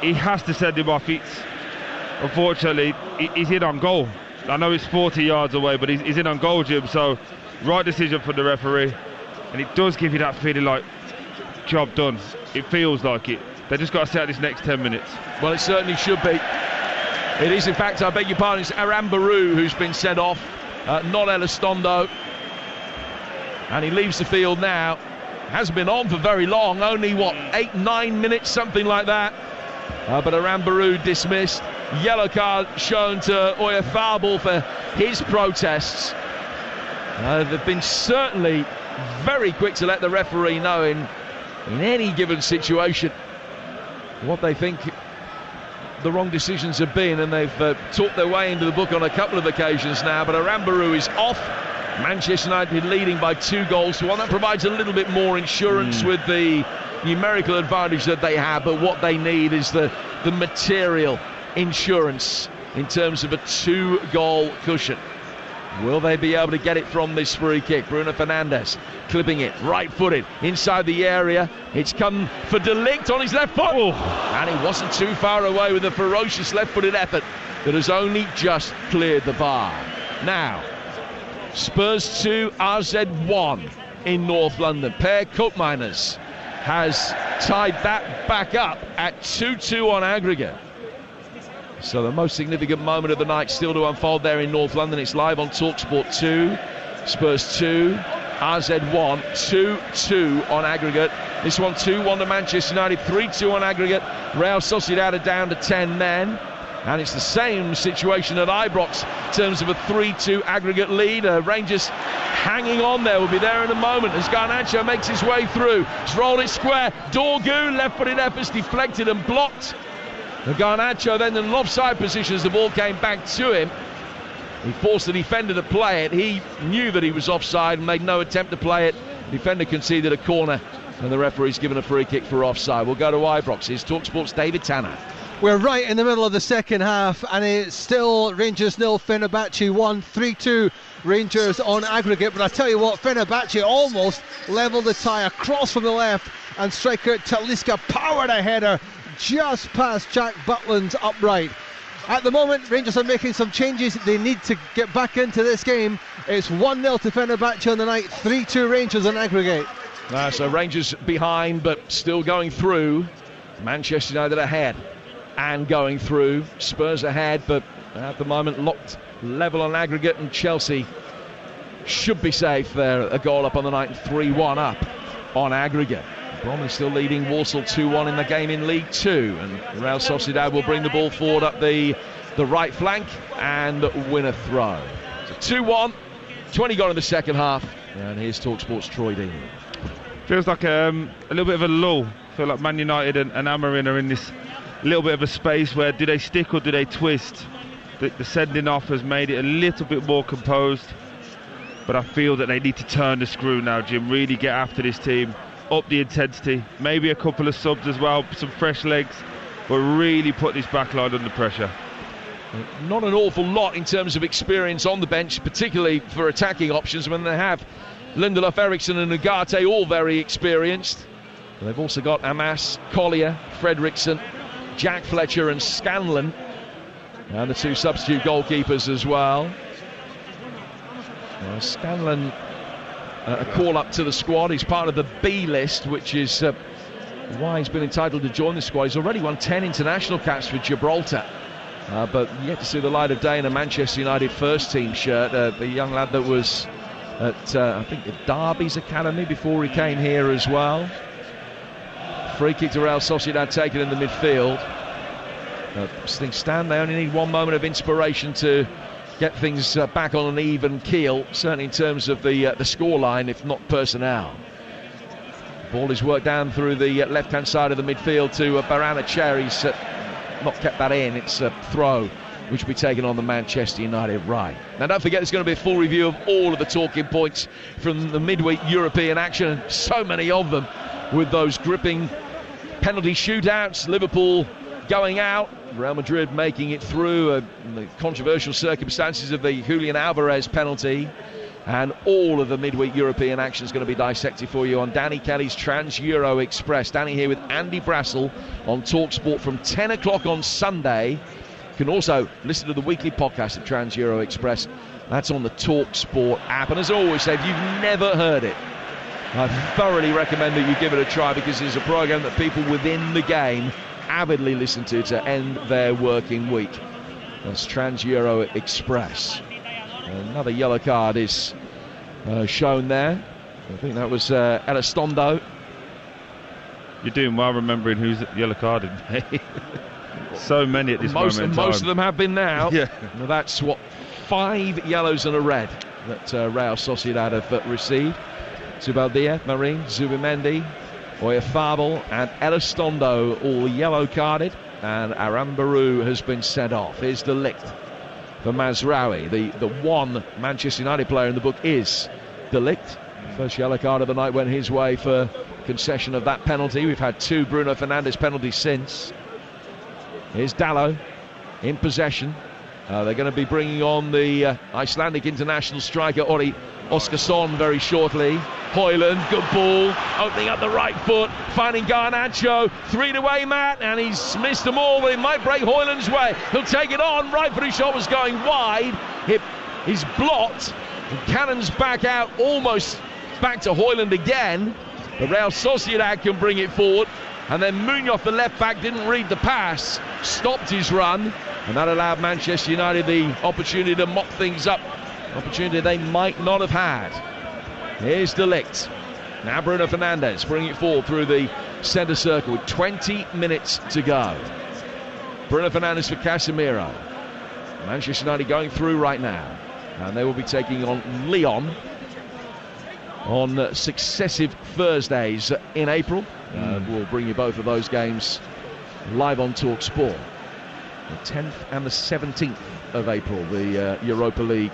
He has to send him off. Unfortunately, he's in on goal. I know it's 40 yards away, but he's in on goal, Jim. So, right decision from the referee. And it does give you that feeling like, job done. It feels like it. They just got to set this next 10 minutes. Well, it certainly should be. It is, in fact, I beg your pardon, it's Arambaru who's been sent off, not Elizondo. And he leaves the field now. Hasn't been on for very long, only, 8-9 minutes, something like that. But Arambaru dismissed. Yellow card shown to Oyarzabal for his protests. They've been certainly very quick to let the referee know in any given situation what they think the wrong decisions have been, and they've talked their way into the book on a couple of occasions now. But Arambaru is off. Manchester United leading by 2 goals to 1. That provides a little bit more insurance with the numerical advantage that they have, but what they need is the material insurance in terms of a 2-goal cushion. Will they be able to get it from this free kick? Bruno Fernandes clipping it, right-footed, inside the area. It's come for De Ligt on his left foot. And he wasn't too far away with a ferocious left-footed effort that has only just cleared the bar. Now, Spurs 2, RZ 1 in North London. Per Koopmeiners has tied that back up at 2-2 on aggregate. So the most significant moment of the night still to unfold there in North London. It's live on TalkSport 2. Spurs 2, AZ 1, 2-2 on aggregate. This one 2-1 to Manchester United, 3-2 on aggregate. Real Sociedad are down to 10 men. And it's the same situation at Ibrox in terms of a 3-2 aggregate lead. Rangers hanging on there. We'll be there in a moment as Garnacho makes his way through. He's rolled it square. Dorgu, left-footed efforts deflected and blocked. And Garnacho then in an offside position as the ball came back to him. He forced the defender to play it. He knew that he was offside and made no attempt to play it. The defender conceded a corner and the referee's given a free kick for offside. We'll go to Ibrox. Here's TalkSport's David Tanner. We're right in the middle of the second half and it's still Rangers 0, Fenerbahce 1, 3-2 Rangers on aggregate. But I tell you what, Fenerbahce almost levelled the tie across from the left and striker Talisca powered a header just past Jack Butland's upright. At the moment, Rangers are making some changes. They need to get back into this game. It's 1-0 to Fenerbahce on the night, 3-2 Rangers on aggregate. So Rangers behind, but still going through. Manchester United ahead and going through. Spurs ahead, but at the moment locked level on aggregate, and Chelsea should be safe there. A goal up on the night and 3-1 up on aggregate. Bromley still leading Walsall 2-1 in the game in League 2, and Real Sociedad will bring the ball forward up the right flank and win a throw. So 2-1, 20 gone in the second half, and here's TalkSport's Troy Dean. Feels like a little bit of a lull. I feel like Man United and Amorim are in this little bit of a space where do they stick or do they twist? The sending off has made it a little bit more composed, but I feel that they need to turn the screw now, Jim, really get after this team. Up the intensity, maybe a couple of subs as well, some fresh legs, but really put this back line under pressure. Not an awful lot in terms of experience on the bench, particularly for attacking options when they have Lindelof, Eriksson and Ugarte, all very experienced. But they've also got Amas, Collier, Fredriksson, Jack Fletcher and Scanlon, and the two substitute goalkeepers as well. Scanlon, a call up to the squad. He's part of the B list, which is why he's been entitled to join the squad. He's already won 10 international caps for Gibraltar, but yet to see the light of day in a Manchester United first team shirt. The young lad that was at I think at Derby's academy before he came here as well. Free kick to Real Sociedad taken in the midfield. Things stand. They only need one moment of inspiration to get things back on an even keel, certainly in terms of the scoreline, if not personnel. Ball is worked down through the left-hand side of the midfield to Baranacher. He's not kept that in. It's a throw, which will be taken on the Manchester United right. Now, don't forget, there's going to be a full review of all of the talking points from the midweek European action, and so many of them, with those gripping penalty shootouts. Liverpool going out, Real Madrid making it through, the controversial circumstances of the Julian Alvarez penalty, and all of the midweek European action is going to be dissected for you on Danny Kelly's Trans-Euro Express. Danny here with Andy Brassel on TalkSport from 10 o'clock on Sunday. You can also listen to the weekly podcast of Trans-Euro Express. That's on the TalkSport app. And as I always say, if you've never heard it, I thoroughly recommend that you give it a try, because it's a programme that people within the game avidly listen to end their working week. That's Trans-Euro Express. Another yellow card is shown there. I think that was Elizondo. You're doing well remembering who's yellow carded. So many at this moment in time. Most of them have been now. Yeah. Now that's what, 5 yellows and a red that Real Sociedad have received. Zubaldia, Marin, Zubimendi, Oyafabel and Elizondo all yellow carded, and Arambaru has been sent off. Here's the lick for Mazraoui. The one Manchester United player in the book is De Ligt. First yellow card of the night went his way for concession of that penalty. We've had 2 Bruno Fernandes penalties since. Here's Dalot in possession. They're going to be bringing on the Icelandic international striker Ori Oskarsson very shortly. Højlund, good ball, opening up the right foot, finding Garnacho, 3 away, Matt, and he's missed them all, but it might break Højlund's way. He'll take it on, right footed shot was going wide, he's blocked, and Cannon's back out, almost back to Højlund again, but Real Sociedad can bring it forward. and then Munoz, the left back, didn't read the pass, stopped his run, and that allowed Manchester United the opportunity to mop things up, opportunity they might not have had. Here's De Ligt. Now Bruno Fernandes bringing it forward through the centre circle with 20 minutes to go. Bruno Fernandes for Casemiro. Manchester United going through right now, and they will be taking on Lyon on successive Thursdays in April. We'll bring you both of those games live on Talk Sport. The 10th and the 17th of April, the Europa League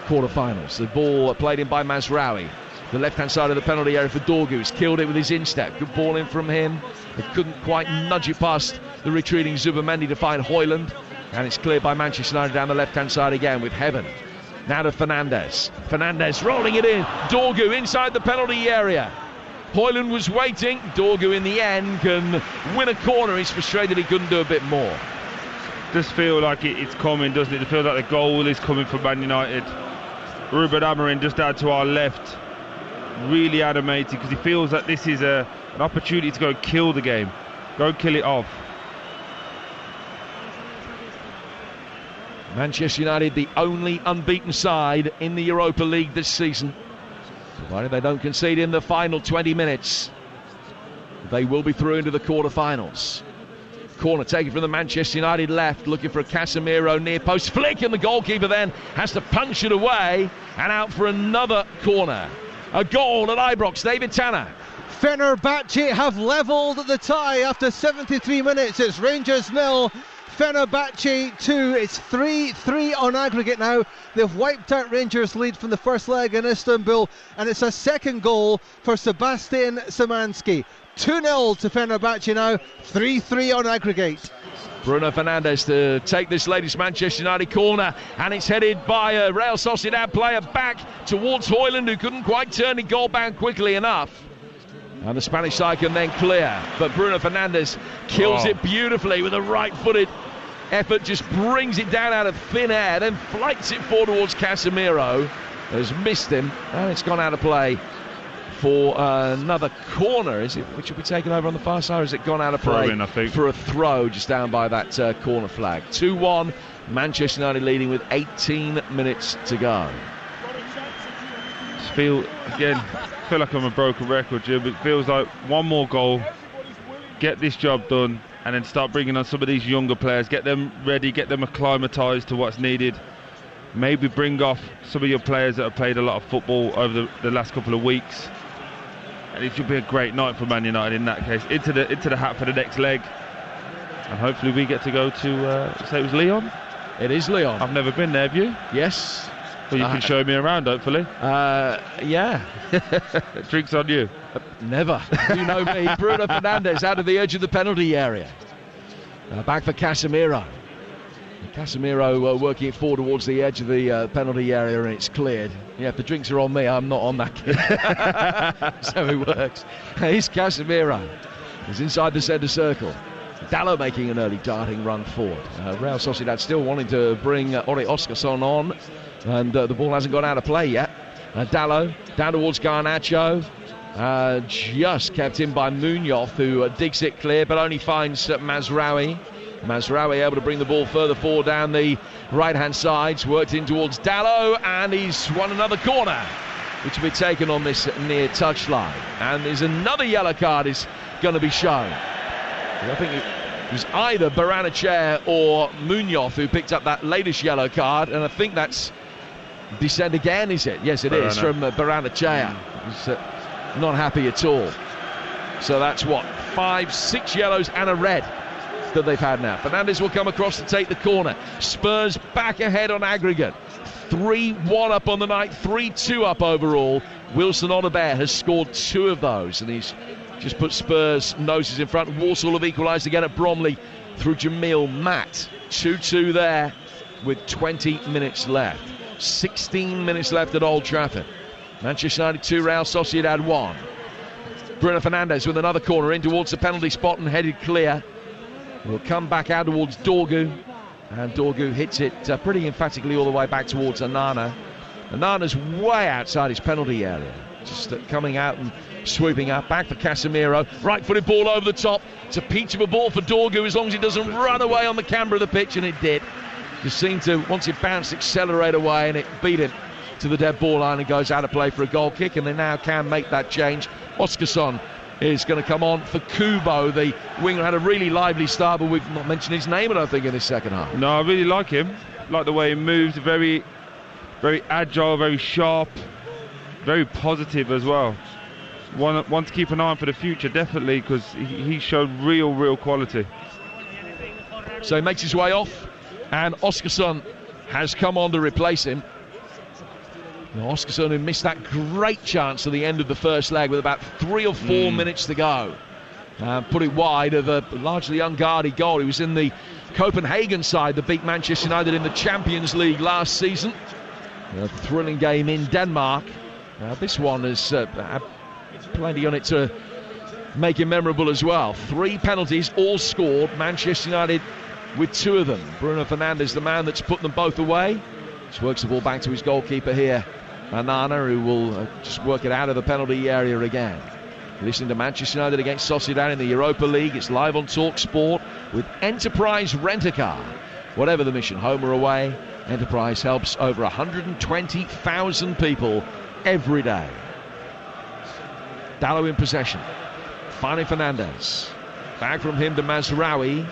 quarter-finals. The ball played in by Mazraoui. The left-hand side of the penalty area for Dorgu. He's killed it with his instep. Good ball in from him. They couldn't quite nudge it past the retreating Zubamendi to find Højlund. And it's cleared by Manchester United down the left-hand side again with Heaven. Now to Fernandes. Fernandes rolling it in. Dorgu inside the penalty area. Højlund was waiting. Dorgu in the end can win a corner. He's frustrated he couldn't do a bit more. Does feel like it's coming, doesn't it? It feels like the goal is coming for Man United. Ruben Amorim just out to our left, really animated, because he feels that this is an opportunity to go kill the game, go kill it off. Manchester United, the only unbeaten side in the Europa League this season. Provided they don't concede in the final 20 minutes, they will be through into the quarter-finals. Corner taken from the Manchester United left, looking for a Casemiro near post flick, and the goalkeeper then has to punch it away, and out for another corner. A goal at Ibrox. David Tanner. Fenerbahce have levelled the tie after 73 minutes. It's Rangers 0, Fenerbahce 2. It's 3-3 on aggregate now. They've wiped out Rangers' lead from the first leg in Istanbul, and it's a second goal for Sebastian Szymanski. 2-0 to Fenerbahce now, 3-3 on aggregate. Bruno Fernandes to take this latest Manchester United corner, and it's headed by a Real Sociedad player back towards Højlund, who couldn't quite turn it goal bound quickly enough. And the Spanish side can then clear, but Bruno Fernandes kills it beautifully with a right-footed effort, just brings it down out of thin air, then flights it forward towards Casemiro, has missed him, and it's gone out of play for another corner. Is it, which will be taken over on the far side, or has it gone out of play for a throw just down by that corner flag? 2-1, Manchester United leading with 18 minutes to go. Just feel like I'm a broken record, Jim. It feels like one more goal, get this job done, and then start bringing on some of these younger players, get them ready, get them acclimatised to what's needed. Maybe bring off some of your players that have played a lot of football over the last couple of weeks. And it should be a great night for Man United in that case. Into the hat for the next leg. And hopefully we get to go to, say it was Lyon? It is Lyon. I've never been there, have you? Yes. Well, you can show me around, hopefully. Yeah. Drinks on you. Never. You know me. Bruno Fernandes out of the edge of the penalty area. Back for Casemiro. Casemiro working it forward towards the edge of the penalty area, and it's cleared. Yeah, if the drinks are on me, I'm not on that. That's how it works. Here's Casemiro. He's inside the centre circle. Dallo making an early darting run forward. Real Sociedad still wanting to bring Ori Oskarsson on, and the ball hasn't gone out of play yet. Dallo down towards Garnacho. Just kept in by Munoz, who digs it clear, but only finds Mazraoui. Mazraoui able to bring the ball further forward down the right-hand sides, worked in towards Dallo, and he's won another corner, which will be taken on this near touchline. And there's another yellow card is going to be shown. I think it was either Barrenechea or Munoz who picked up that latest yellow card, and I think that's descent again, is it? Yes, it is, from Barrenechea. He's not happy at all. So that's what, 5-6 yellows and a red that they've had now. Fernandes will come across to take the corner. Spurs back ahead on aggregate. 3-1 up on the night, 3-2 up overall. Wilson Odobert has scored 2 of those, and he's just put Spurs' noses in front. Walsall have equalised again at Bromley through Jamil Matt. 2-2 there with 20 minutes left. 16 minutes left at Old Trafford. Manchester United 2, Real Sociedad 1. Bruno Fernandes with another corner in towards the penalty spot and headed clear. Will come back out towards Dorgu, and Dorgu hits it pretty emphatically all the way back towards Onana. Onana's way outside his penalty area. just coming out and swooping out. Back for Casemiro. Right-footed ball over the top. It's a peach of a ball for Dorgu as long as it doesn't run away on the camber of the pitch, and it did. Just seemed to, once it bounced, accelerate away, and it beat him to the dead ball line and goes out of play for a goal kick, and they now can make that change. Oskarsson is going to come on for Kubo. The winger had a really lively start, but we've not mentioned his name, I don't think, in this second half. No, I really like him. Like the way he moves, very, very agile, very sharp, very positive as well. One to keep an eye on for the future, definitely, because he showed real quality. So he makes his way off, and Oskarsson has come on to replace him. Now, Oskarsson, who missed that great chance at the end of the first leg with about 3 or 4 minutes to go. Put it wide of a largely unguarded goal. He was in the Copenhagen side that beat Manchester United in the Champions League last season. A thrilling game in Denmark. This one has had plenty on it to make it memorable as well. 3 penalties, all scored. Manchester United with 2 of them. Bruno Fernandes, the man that's put them both away. Just works the ball back to his goalkeeper here, Anana, who will just work it out of the penalty area again. Listening to Manchester United against Sociedad in the Europa League. It's live on Talk Sport with Enterprise Rent-A-Car. Whatever the mission, home or away, Enterprise helps over 120,000 people every day. Dalot in possession. Finding Fernandes. Back from him to Mazraoui.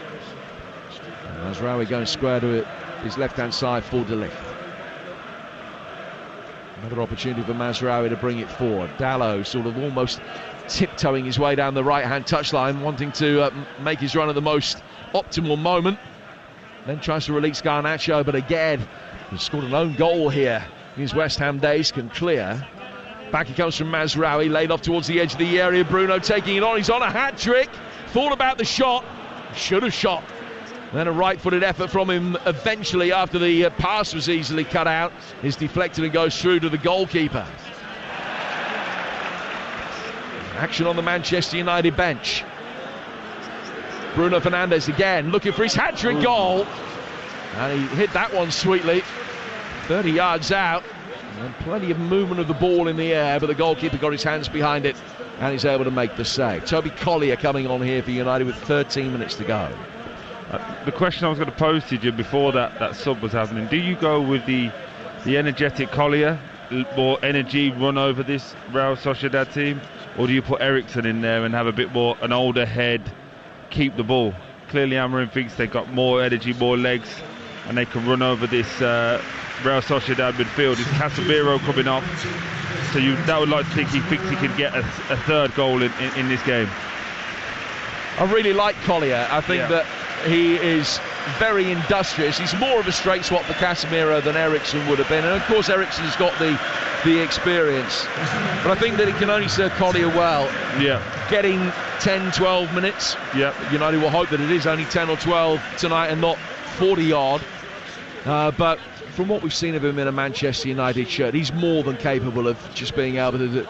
Mazraoui going square to his left-hand side for De Ligt. Another opportunity for Mazraoui to bring it forward. Dalot sort of almost tiptoeing his way down the right-hand touchline, wanting to make his run at the most optimal moment. Then tries to release Garnacho, but again, he's scored an own goal here in his West Ham days, can clear. Back he comes from Mazraoui, laid off towards the edge of the area. Bruno taking it on, he's on a hat-trick. Thought about the shot, should have shot. Then a right-footed effort from him eventually after the pass was easily cut out. Is deflected and goes through to the goalkeeper. Action on the Manchester United bench. Bruno Fernandes again looking for his hat-trick goal. And he hit that one sweetly. 30 yards out. And plenty of movement of the ball in the air, but the goalkeeper got his hands behind it and he's able to make the save. Toby Collier coming on here for United with 13 minutes to go. The question I was going to pose to you before that sub was happening, do you go with the energetic Collier, more energy, run over this Real Sociedad team, or do you put Eriksen in there and have a bit more, an older head, keep the ball? Clearly Amorim thinks they've got more energy, more legs, and they can run over this Real Sociedad midfield. Is Casemiro coming off? So that would like to think he thinks he can get a 3rd goal in this game. I really like Collier. I think that he is very industrious. He's more of a straight swap for Casemiro than Eriksen would have been, and of course Eriksen's got the experience, but I think that it can only serve Collier well. Getting 10-12 minutes. United will hope that it is only 10 or 12 tonight and not 40 odd, but from what we've seen of him in a Manchester United shirt, he's more than capable of just being able to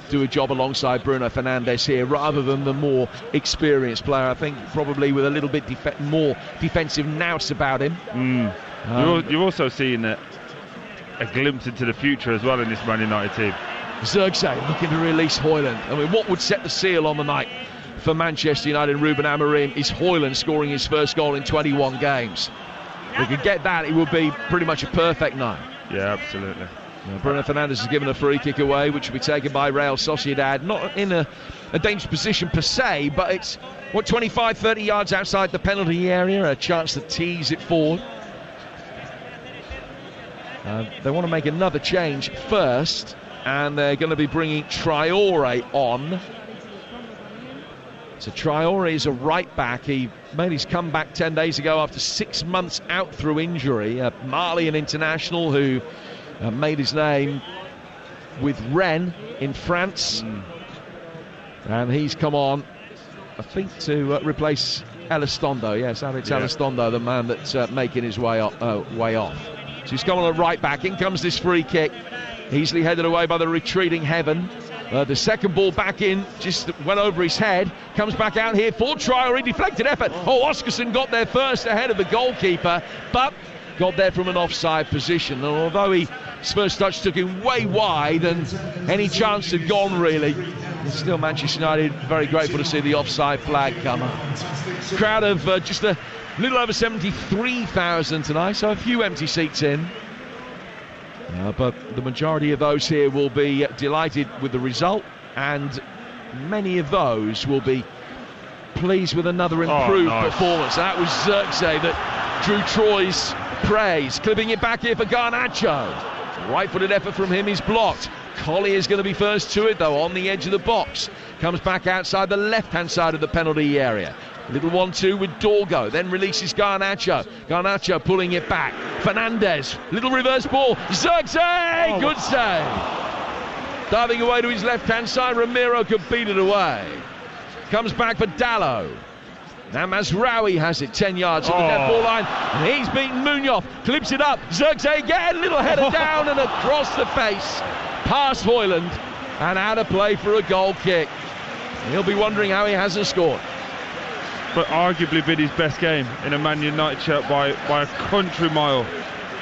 do a job alongside Bruno Fernandes here, rather than the more experienced player. I think probably with a little bit more defensive nous about him. You're also seeing a glimpse into the future as well in this Man United team. Zirkzee looking to release Højlund. I mean, what would set the seal on the night for Manchester United and Ruben Amorim is Højlund scoring his first goal in 21 games. If we could get that, it would be pretty much a perfect night. Yeah, absolutely. Bruno Fernandes has given a free kick away, which will be taken by Real Sociedad. Not in a dangerous position per se, but it's, 25-30 yards outside the penalty area, a chance to tease it forward. They want to make another change first, and they're going to be bringing Traore on. So Traore is a right back. He made his comeback 10 days ago after 6 months out through injury. Malian international who made his name with Rennes in France. And he's come on, I think, to replace Elizondo. Yes, Alex Elizondo, the man that's making his way off. So he's come on a right back. In comes this free kick. Easily headed away by the retreating Heaven. The second ball back in, just went over his head. Comes back out here for Traore, deflected effort. Oskarsson got there first ahead of the goalkeeper, but got there from an offside position, and although his first touch took him way wide and any chance had gone really, still Manchester United very grateful to see the offside flag come up. Crowd of just a little over 73,000 tonight, so a few empty seats in. But the majority of those here will be delighted with the result, and many of those will be pleased with another improved performance. That was Zirkzee that drew Troy's praise. Clipping it back here for Garnacho. Right-footed effort from him is blocked. Collier is going to be first to it, though, on the edge of the box. Comes back outside the left-hand side of the penalty area. Little 1-2 with Dorgo, then releases Garnacho. Garnacho pulling it back. Fernandez, little reverse ball. Zirkzee, good save. Diving away to his left-hand side, Ramiro could beat it away. Comes back for Dallo. Now Mazraoui has it 10 yards from the dead ball line, and he's beaten Munoz. Clips it up. Zirkzee again, little header down and across the face, past Højlund, and out of play for a goal kick. He'll be wondering how he hasn't scored. But arguably been his best game in a Man United shirt by a country mile.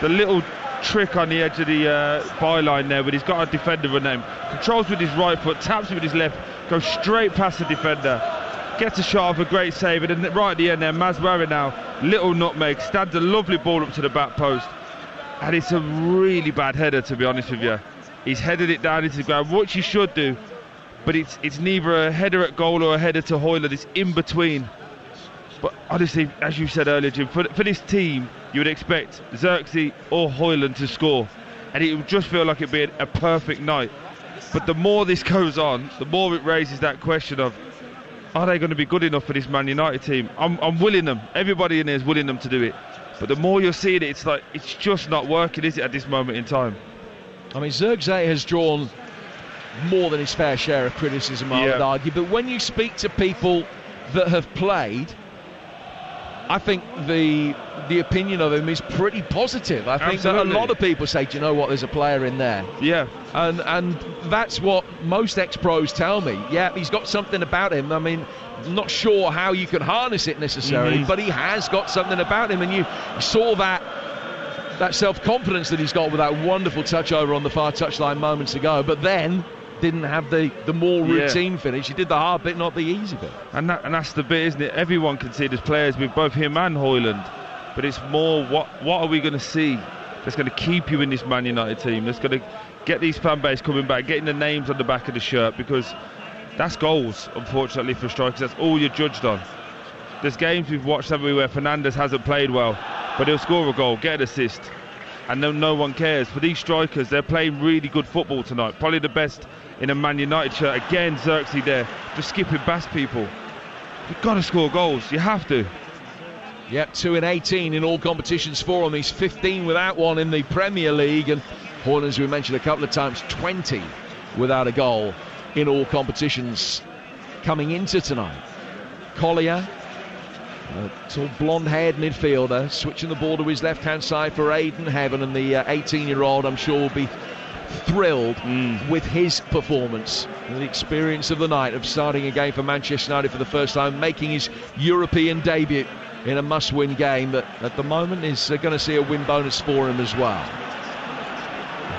The little trick on the edge of the byline there, but he's got a defender with him. Controls with his right foot, taps with his left, goes straight past the defender, gets a shot off, a great save, and then right at the end there, Mazraoui now, little nutmeg, stands a lovely ball up to the back post, and it's a really bad header, to be honest with you. He's headed it down into the ground, which he should do, but it's neither a header at goal or a header to Højlund, it's in between. But honestly, as you said earlier, Jim, for this team, you would expect Zirkzee or Højlund to score, and it would just feel like it'd be a perfect night. But the more this goes on, the more it raises that question of, are they going to be good enough for this Man United team? I'm willing them. Everybody in here is willing them to do it. But the more you're seeing it, it's like, it's just not working, is it, at this moment in time? I mean, Zirkzee has drawn more than his fair share of criticism, I would argue. But when you speak to people that have played, I think the opinion of him is pretty positive. I think that a lot of people say, do you know what, there's a player in there. Yeah. And that's what most ex-pros tell me. Yeah, he's got something about him. I mean, I'm not sure how you can harness it necessarily, but he has got something about him. And you saw that self-confidence that he's got with that wonderful touch over on the far touchline moments ago. But then didn't have the more routine finish. He did the hard bit, not the easy bit. And that's the bit, isn't it? Everyone can see there's players with both him and Højlund, but it's more what are we going to see that's going to keep you in this Man United team, that's going to get these fan base coming back, getting the names on the back of the shirt, because that's goals, unfortunately, for strikers. That's all you're judged on. There's games we've watched, haven't we, where Fernandez hasn't played well, but he'll score a goal, get an assist, and no one cares. For these strikers, they're playing really good football tonight, probably the best in a Man United shirt. Again, Zirkzee there, just skipping past people. You've got to score goals, you have to. Yep, 2 in 18 in all competitions for him. He's 15 without one in the Premier League, and Højlund, as we mentioned a couple of times, 20 without a goal in all competitions coming into tonight. Collier, a tall blonde-haired midfielder, switching the ball to his left-hand side for Aidan Heaven, and the 18-year-old, I'm sure, will be thrilled with his performance, the experience of the night of starting a game for Manchester United for the first time, making his European debut in a must-win game that at the moment is going to see a win bonus for him as well.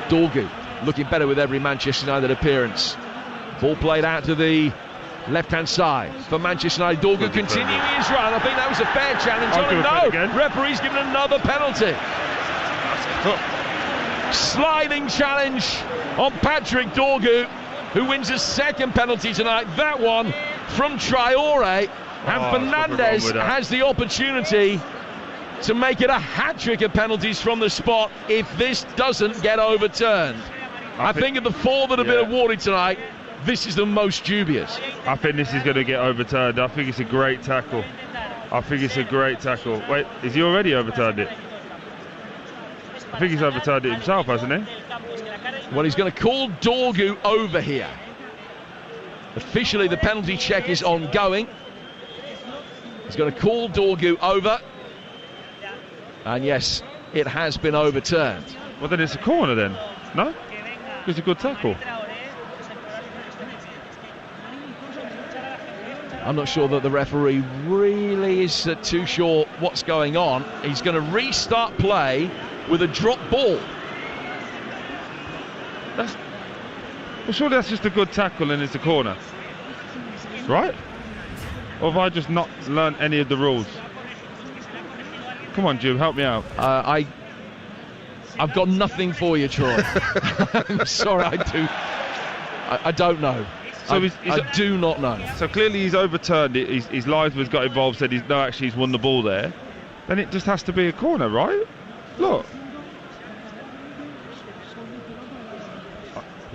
Dorgu looking better with every Manchester United appearance. Ball played out to the left-hand side for Manchester United. Dorgu continuing his run. I think that was a fair challenge on him. No, referee's given another penalty. Sliding challenge on Patrick Dorgu, who wins a second penalty tonight. That one from Traore, and Fernandez has the opportunity to make it a hat-trick of penalties from the spot if this doesn't get overturned. I think of the 4 that have been awarded tonight, this is the most dubious. I think this is going to get overturned. I think it's a great tackle. Wait, is he already overturned it? I think he's overturned it himself, hasn't he? Well, he's going to call Dorgu over here. Officially, the penalty check is ongoing. He's going to call Dorgu over. And yes, it has been overturned. Well, then it's a corner then, no? It's a good tackle. I'm not sure that the referee really is too sure what's going on. He's going to restart play with a drop ball. Well, surely that's just a good tackle and it's a corner, right? Or have I just not learned any of the rules? Come on, Jim, help me out. I've got nothing for you, Troy. I'm sorry, I don't know. So I do not know. So clearly he's overturned it. His linesman's got involved, said he's won the ball there. Then it just has to be a corner, right? Look.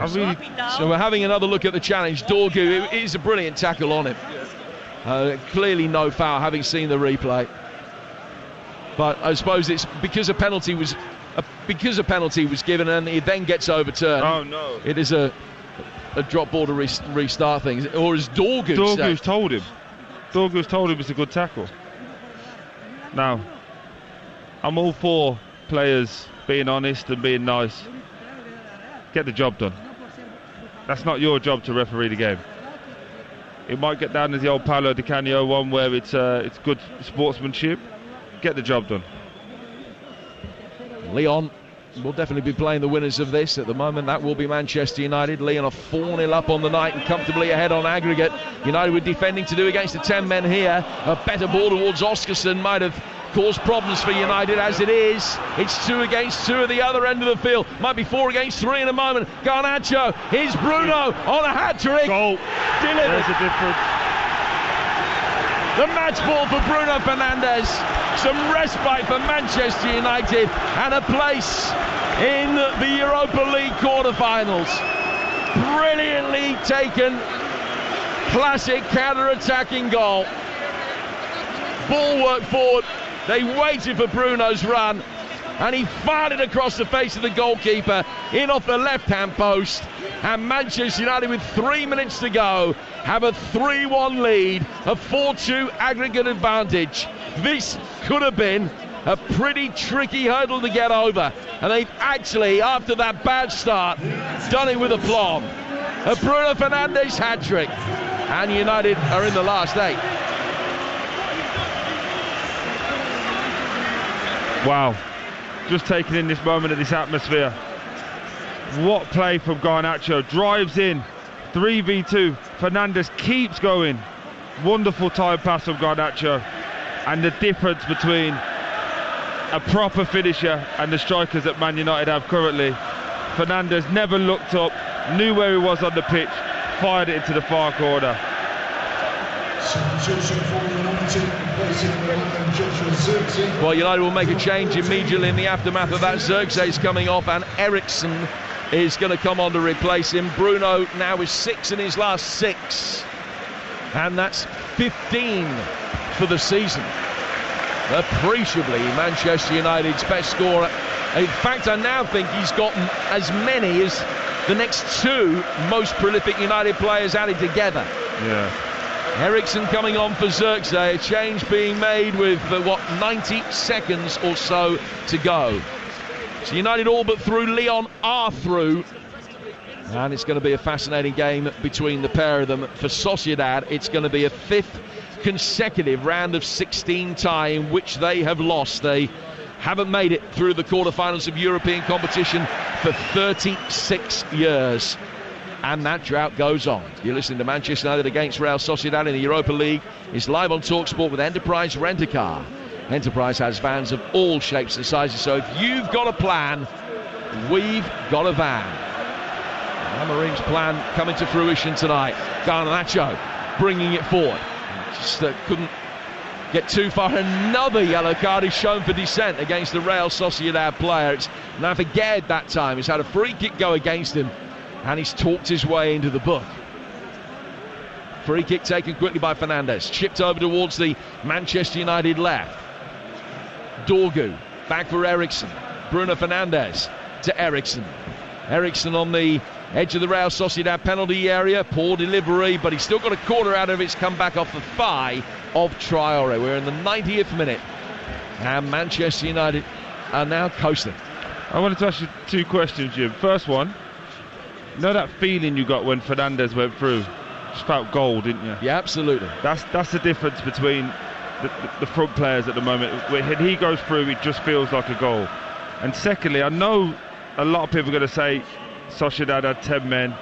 So we're having another look at the challenge. Dorgu, it is a brilliant tackle on him. Clearly no foul, having seen the replay. But I suppose it's because a penalty was given and it then gets overturned. Oh no! It is a drop ball to restart things, or as Dorgu's told him. Dorgu's told him it's a good tackle. Now, I'm all for players being honest and being nice. Get the job done. That's not your job to referee the game. It might get down as the old Paolo Di Canio one where it's good sportsmanship. Get the job done. Lyon will definitely be playing the winners of this. At the moment, that will be Manchester United. Lyon are 4-0 up on the night and comfortably ahead on aggregate. United with defending to do against the 10 men here. A better ball towards Oscarson might have caused problems for United. As it is, it's 2 against 2 at the other end of the field. Might be 4 against 3 in a moment. Garnacho, here's Bruno on a hat-trick. Goal. Delivered. There's a difference. The match ball for Bruno Fernandes. Some respite for Manchester United and a place in the Europa League quarter-finals. Brilliantly taken, classic counter-attacking goal. Ball work forward. They waited for Bruno's run and he fired it across the face of the goalkeeper in off the left-hand post. And Manchester United, with 3 minutes to go, have a 3-1 lead, a 4-2 aggregate advantage. This could have been a pretty tricky hurdle to get over, and they've actually, after that bad start, done it with aplomb. A Bruno Fernandes hat-trick, and United are in the last 8. Wow, just taking in this moment of this atmosphere. What play from Garnacho, drives in, 3v2, Fernandes keeps going. Wonderful time pass from Garnacho, and the difference between a proper finisher and the strikers that Man United have currently. Fernandes never looked up, knew where he was on the pitch, fired it into the far corner. Well, United will make a change immediately in the aftermath of that. Zirkzee's coming off and Eriksson is going to come on to replace him. Bruno now is 6 in his last 6, and that's 15 for the season. Appreciably Manchester United's best scorer. In fact, I now think he's gotten as many as the next 2 most prolific United players added together. Yeah. Eriksson coming on for Zirkzee, a change being made with 90 seconds or so to go. So United all but through, Lyon are through, and it's going to be a fascinating game between the pair of them. For Sociedad, it's going to be a 5th consecutive round of 16 tie in which they have lost. They haven't made it through the quarterfinals of European competition for 36 years. And that drought goes on. You're listening to Manchester United against Real Sociedad in the Europa League. It's live on TalkSport with Enterprise Rent-A-Car. Enterprise has vans of all shapes and sizes, so if you've got a plan, we've got a van. Amorim's plan coming to fruition tonight. Garnacho bringing it forward. Just couldn't get too far. Another yellow card is shown for dissent against the Real Sociedad player. It's Navigared that time. He's had a free kick go against him, and he's talked his way into the book. Free kick taken quickly by Fernandes. Chipped over towards the Manchester United left. Dorgu back for Eriksson. Bruno Fernandes to Eriksson. Eriksson on the edge of the Real Sociedad penalty area. Poor delivery, but he's still got a corner out of it. It's come back off the thigh of Traore. We're in the 90th minute, and Manchester United are now coasting. I wanted to ask you 2 questions, Jim. First one, you know that feeling you got when Fernandes went through? just felt goal, didn't you? Yeah, absolutely. That's the difference between the front players at the moment. When he goes through, it just feels like a goal. And secondly, I know a lot of people are going to say Sociedad had 10 men,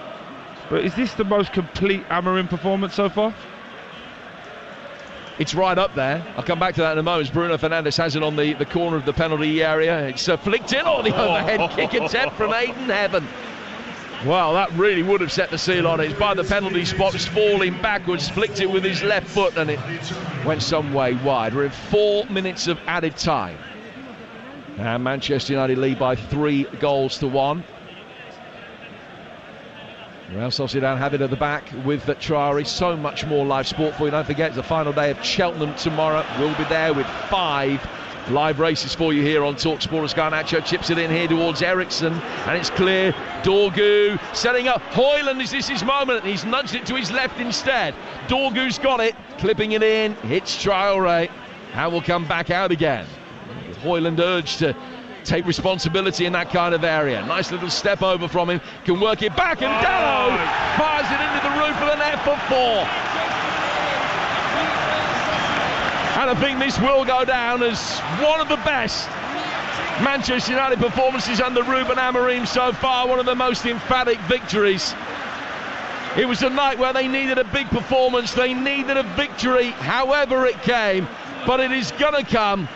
but is this the most complete Amorim performance so far? It's right up there. I'll come back to that in a moment. Bruno Fernandes has it on the corner of the penalty area. It's flicked in, the overhead kick attempt from Aiden Heaven. Well, that really would have set the seal on it. It's by the penalty spot, it's falling backwards, flicked it with his left foot, and it went some way wide. We're in 4 minutes of added time. And Manchester United lead by 3-1. Real Sociedad have it at the back with Traore. So much more live sport for you. Don't forget, it's the final day of Cheltenham tomorrow. We'll be there with 5 live races for you here on TalkSport as Garnacho chips it in here towards Eriksson, and it's clear. Dorgu setting up. Højlund, is this his moment? He's nudged it to his left instead. Dorgu's got it, clipping it in, hits Traore, and will come back out again. Højlund urged to take responsibility in that kind of area. Nice little step over from him, can work it back, and Dalot fires it into the roof of the net for 4. And I think this will go down as one of the best Manchester United performances under Ruben Amorim so far, one of the most emphatic victories. It was a night where they needed a big performance, they needed a victory, however it came, but it is going to come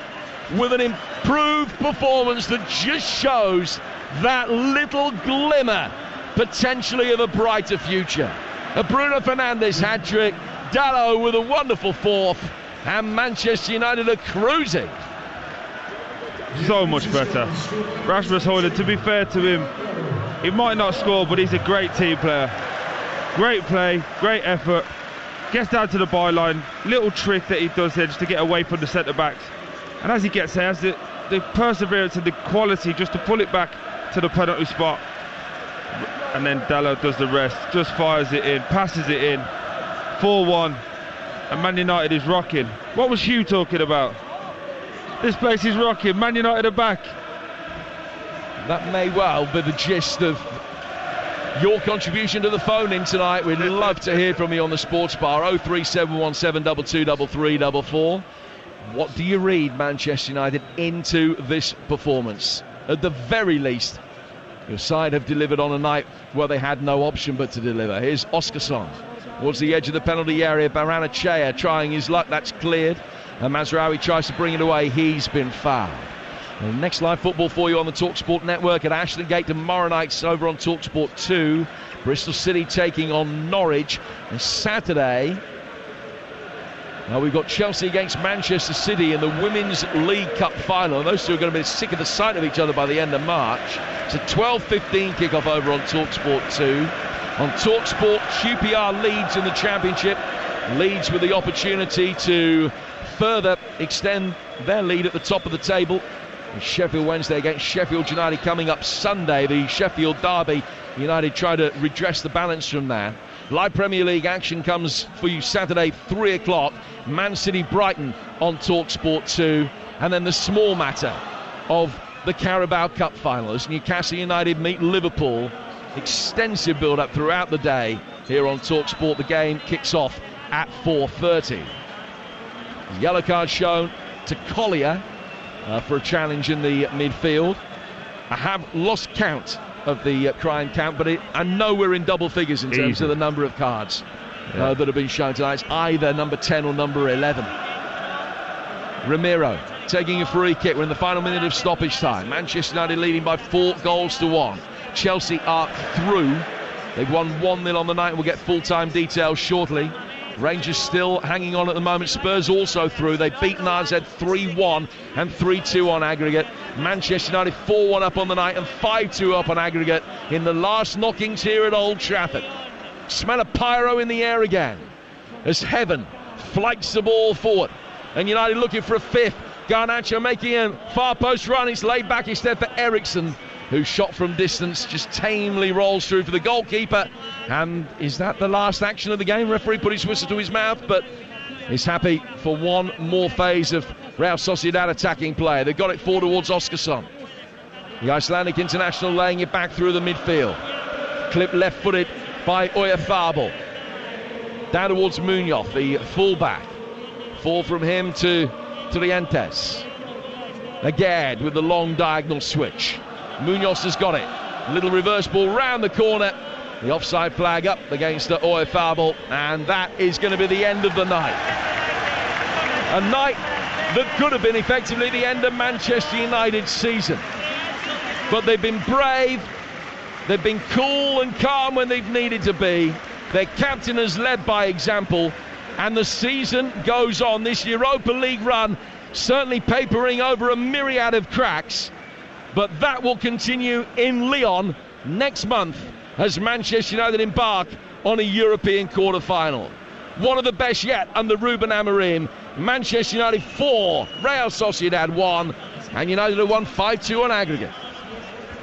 with an improved performance that just shows that little glimmer, potentially, of a brighter future. A Bruno Fernandes hat-trick, Dalot with a wonderful 4th, and Manchester United are cruising. So much better. Rasmus Højlund, to be fair to him, he might not score, but he's a great team player. Great play, great effort, gets down to the byline, little trick that he does there just to get away from the centre-backs. And as he gets there, has the perseverance and the quality just to pull it back to the penalty spot. And then Dalot does the rest, just fires it in, passes it in, 4-1, and Man United is rocking. What was Hugh talking about? This place is rocking, Man United are back. That may well be the gist of your contribution to the phone-in tonight. We'd love to hear from you on the Sports Bar, 03717 223344. What do you read Manchester United into this performance? At the very least, your side have delivered on a night where they had no option but to deliver. Here's Oskarsson towards the edge of the penalty area. Baranachea trying his luck, that's cleared. And Mazraoui tries to bring it away, he's been fouled. And next live football for you on the TalkSport network at Ashton Gate tomorrow night over on TalkSport 2. Bristol City taking on Norwich. And Saturday, now we've got Chelsea against Manchester City in the Women's League Cup final. Those two are going to be sick of the sight of each other by the end of March. It's a 12:15 kickoff over on TalkSport 2. On TalkSport, QPR leads in the Championship. Leads with the opportunity to further extend their lead at the top of the table. And Sheffield Wednesday against Sheffield United coming up Sunday. The Sheffield derby. United try to redress the balance from there. Live Premier League action comes for you Saturday, 3 o'clock. Man City Brighton on TalkSport 2. And then the small matter of the Carabao Cup final as Newcastle United meet Liverpool. Extensive build-up throughout the day here on TalkSport. The game kicks off at 4:30. Yellow card shown to Collier for a challenge in the midfield. I have lost count of the crime count, but I know we're in double figures in terms of the number of cards that have been shown tonight. It's either number 10 or number 11. Ramiro taking a free kick. We're in the final minute of stoppage time. Manchester United leading by 4-1. Chelsea are through. They've won 1-0 on the night. We'll get full-time details shortly. Rangers still hanging on at the moment. Spurs also through. They've beaten RZ 3-1 and 3-2 on aggregate. Manchester United 4-1 up on the night and 5-2 up on aggregate in the last knockings here at Old Trafford. Smell of pyro in the air again as Heaven flights the ball forward. And United looking for a fifth. Garnacho making a far post run. It's laid back instead for Eriksson, who shot from distance, just tamely rolls through for the goalkeeper. And is that the last action of the game? Referee put his whistle to his mouth, but he's happy for one more phase of Real Sociedad attacking play. They've got it forward towards Oskarsson. The Icelandic international laying it back through the midfield. Clipped left-footed by Oyafabel. Down towards Munoz, the fullback. 4 from him to Trientes. Again with the long diagonal switch. Munoz has got it. Little reverse ball round the corner. The offside flag up against the Oefabel, and that is going to be the end of the night. A night that could have been effectively the end of Manchester United's season. But they've been brave, they've been cool and calm when they've needed to be. Their captain has led by example, and the season goes on. This Europa League run certainly papering over a myriad of cracks, but that will continue in Lyon next month as Manchester United embark on a European quarter-final. One of the best yet under Ruben Amorim. Manchester United 4, Real Sociedad 1, and United have won 5-2 on aggregate.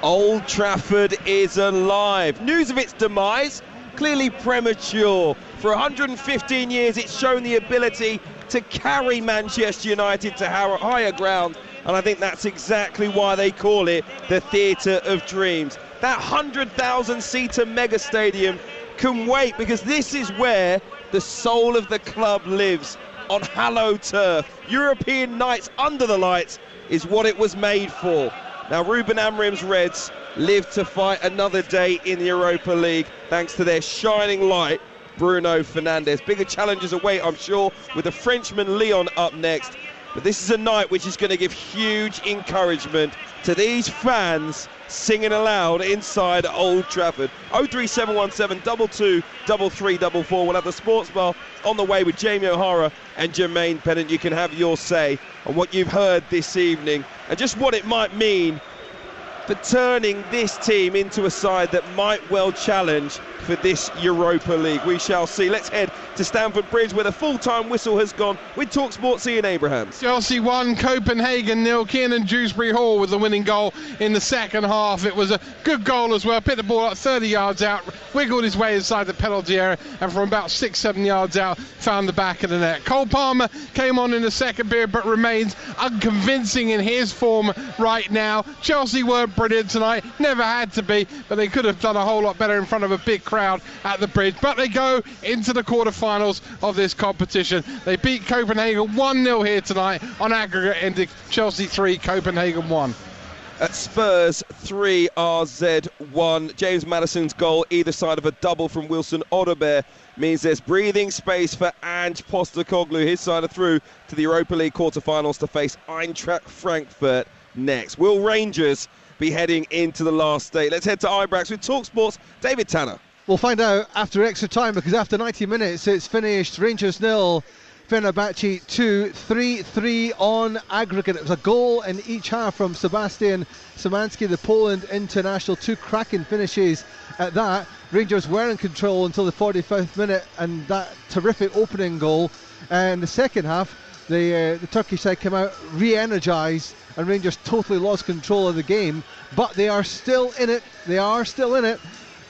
Old Trafford is alive. News of its demise, clearly premature. For 115 years it's shown the ability to carry Manchester United to higher ground, and I think that's exactly why they call it the Theatre of Dreams. That 100,000-seater mega stadium can wait, because this is where the soul of the club lives, on hallowed turf. European nights under the lights is what it was made for. Now Ruben Amorim's Reds live to fight another day in the Europa League thanks to their shining light, Bruno Fernandes. Bigger challenges await, I'm sure, with the Frenchman Lyon up next. But this is a night which is going to give huge encouragement to these fans singing aloud inside Old Trafford. 03717 22 3344. We'll have the sports bar on the way with Jamie O'Hara and Jermaine Pennant. You can have your say on what you've heard this evening and just what it might mean for turning this team into a side that might well challenge for this Europa League. We shall see. Let's head to Stamford Bridge where the full-time whistle has gone with TalkSport's Ian Abrahams. Chelsea 1, Copenhagen 0. Kiernan Dewsbury Hall with the winning goal in the second half. It was a good goal as well. Picked the ball up 30 yards out, wiggled his way inside the penalty area, and from about 6-7 yards out found the back of the net. Cole Palmer came on in the second period but remains unconvincing in his form right now. Chelsea weren't brilliant tonight, never had to be, but they could have done a whole lot better in front of a big crowd at the Bridge. But they go into the quarterfinals of this competition. They beat Copenhagen 1-0 here tonight on aggregate, ending Chelsea 3, Copenhagen 1. At Spurs 3, RZ 1. James Maddison's goal either side of a double from Wilson Odobert means there's breathing space for Ange Postecoglou. His side are through to the Europa League quarterfinals to face Eintracht Frankfurt next. Will Rangers be heading into the last stage? Let's head to Ibrox with TalkSport's David Tanner. We'll find out after extra time, because after 90 minutes it's finished. Rangers 0, Fenerbahce 2, 3-3 on aggregate. It was a goal in each half from Sebastian Szymanski, the Poland international. 2 cracking finishes at that. Rangers were in control until the 45th minute and that terrific opening goal. And the second half, the Turkish side came out re-energised, and Rangers totally lost control of the game. But they are still in it. They are still in it.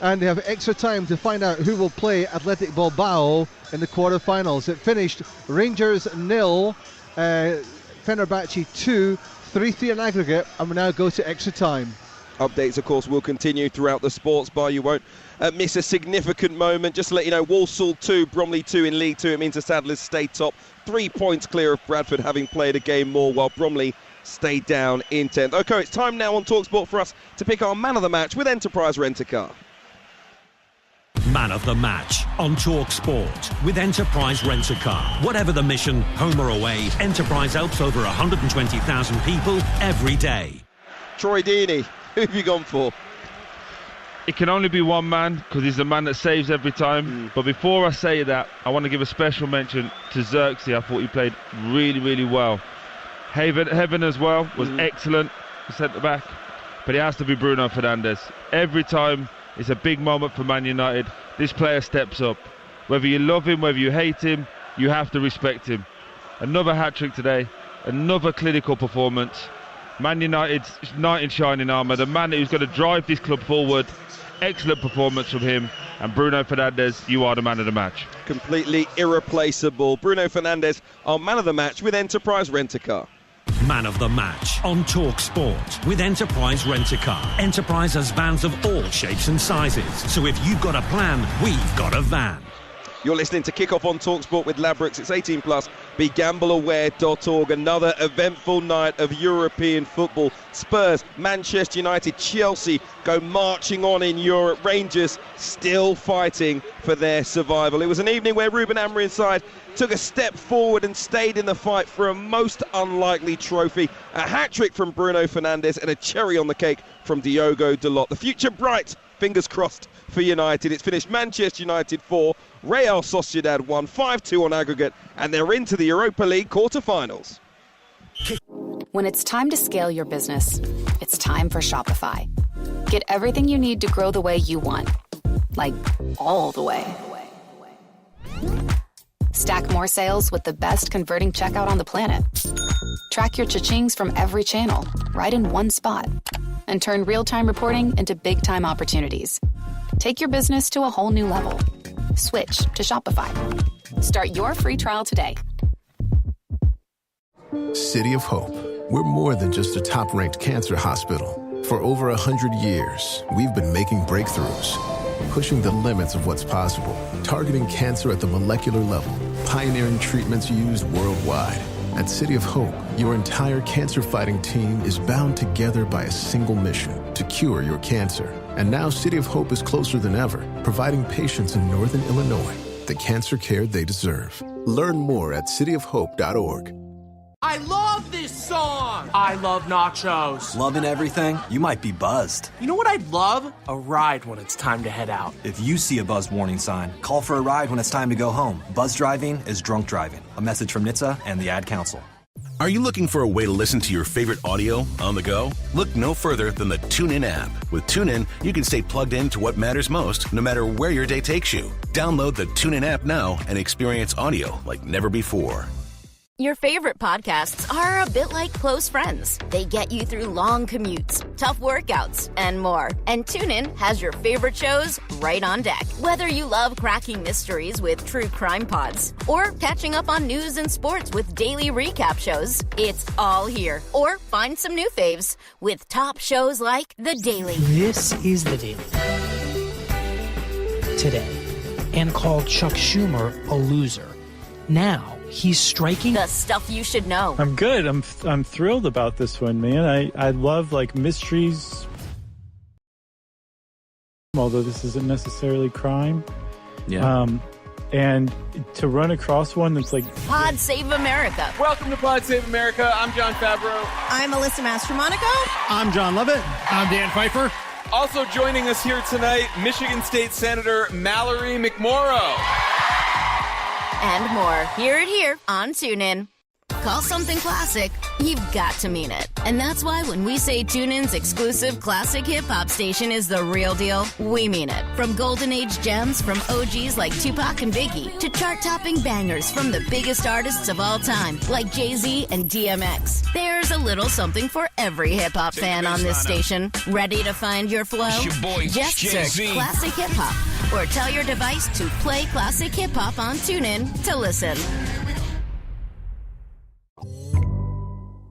And they have extra time to find out who will play Athletic Bilbao in the quarterfinals. It finished Rangers 0, Fenerbahce 2, 3-3 on aggregate, and we now go to extra time. Updates, of course, will continue throughout the sports bar. You won't miss a significant moment. Just to let you know, Walsall 2, Bromley 2 in League 2. It means the Saddlers stay top, 3 points clear of Bradford, having played a game more, while Bromley stay down in 10th. OK, it's time now on TalkSport for us to pick our man of the match with Enterprise Rent-A-Car. Man of the match on TalkSport with Enterprise Rent-A-Car. Whatever the mission, home or away, Enterprise helps over 120,000 people every day. Troy Deeney, who have you gone for? It can only be one man, because he's the man that saves every time. But before I say that, I want to give a special mention to Xerxes. I thought he played really, really well. Heaven as well was excellent, centre-back. But it has to be Bruno Fernandes. Every time it's a big moment for Man United. This player steps up. Whether you love him, whether you hate him, you have to respect him. Another hat-trick today, another clinical performance. Man United's knight in shining armour, the man who's going to drive this club forward. Excellent performance from him. And Bruno Fernandes, you are the man of the match. Completely irreplaceable. Bruno Fernandes, our man of the match with Enterprise Rent-A-Car. Man of the match on TalkSport with Enterprise Rent-A-Car. Enterprise has vans of all shapes and sizes. So if you've got a plan, we've got a van. You're listening to Kickoff on TalkSport with Ladbrokes. It's 18 plus. BeGambleAware.org. Another eventful night of European football. Spurs, Manchester United, Chelsea go marching on in Europe. Rangers still fighting for their survival. It was an evening where Ruben Amorim's side took a step forward and stayed in the fight for a most unlikely trophy. A hat-trick from Bruno Fernandes and a cherry on the cake from Diogo Dalot. The future bright, fingers crossed, for United. It's finished Manchester United 4, Real Sociedad 1, 5-2 on aggregate, and they're into the Europa League quarter-finals. When it's time to scale your business, it's time for Shopify. Get everything you need to grow the way you want. Like, all the way. Stack more sales with the best converting checkout on the planet. Track your cha-chings from every channel, right in one spot. And turn real-time reporting into big-time opportunities. Take your business to a whole new level. Switch to Shopify. Start your free trial today. City of Hope. We're more than just a top-ranked cancer hospital. For over 100 years, we've been making breakthroughs, pushing the limits of what's possible, targeting cancer at the molecular level, pioneering treatments used worldwide. At City of Hope, your entire cancer-fighting team is bound together by a single mission: to cure your cancer. And now City of Hope is closer than ever, providing patients in Northern Illinois the cancer care they deserve. Learn more at cityofhope.org. I love this song! I love nachos. Loving everything? You might be buzzed. You know what I'd love? A ride when it's time to head out. If you see a buzzed warning sign, call for a ride when it's time to go home. Buzz driving is drunk driving. A message from NHTSA and the Ad Council. Are you looking for a way to listen to your favorite audio on the go? Look no further than the TuneIn app. With TuneIn, you can stay plugged in to what matters most, no matter where your day takes you. Download the TuneIn app now and experience audio like never before. Your favorite podcasts are a bit like close friends. They get you through long commutes, tough workouts, and more. And TuneIn has your favorite shows right on deck. Whether you love cracking mysteries with true crime pods or catching up on news and sports with daily recap shows, it's all here. Or find some new faves with top shows like The Daily. This is The Daily. Today. And called Chuck Schumer a loser. Now, he's striking the stuff you should know. I'm good. I'm thrilled about this one, man. I love like mysteries, although this isn't necessarily crime. Yeah. And to run across one that's like Pod Save America. Welcome to Pod Save America. I'm John Favreau. I'm Alyssa Mastromonaco. I'm John Lovett. I'm Dan Pfeiffer. Also joining us here tonight, Michigan State Senator Mallory McMorrow. And more. Hear it here on TuneIn. Call something classic, you've got to mean it. And that's why when we say TuneIn's exclusive classic hip-hop station is the real deal, we mean it. From golden age gems from OGs like Tupac and Biggie to chart-topping bangers from the biggest artists of all time like Jay-Z and DMX. There's a little something for every hip-hop fan on this station. Ready to find your flow? It's your boy, just Jay-Z. search Classic Hip-Hop or tell your device to play Classic Hip-Hop on TuneIn to listen.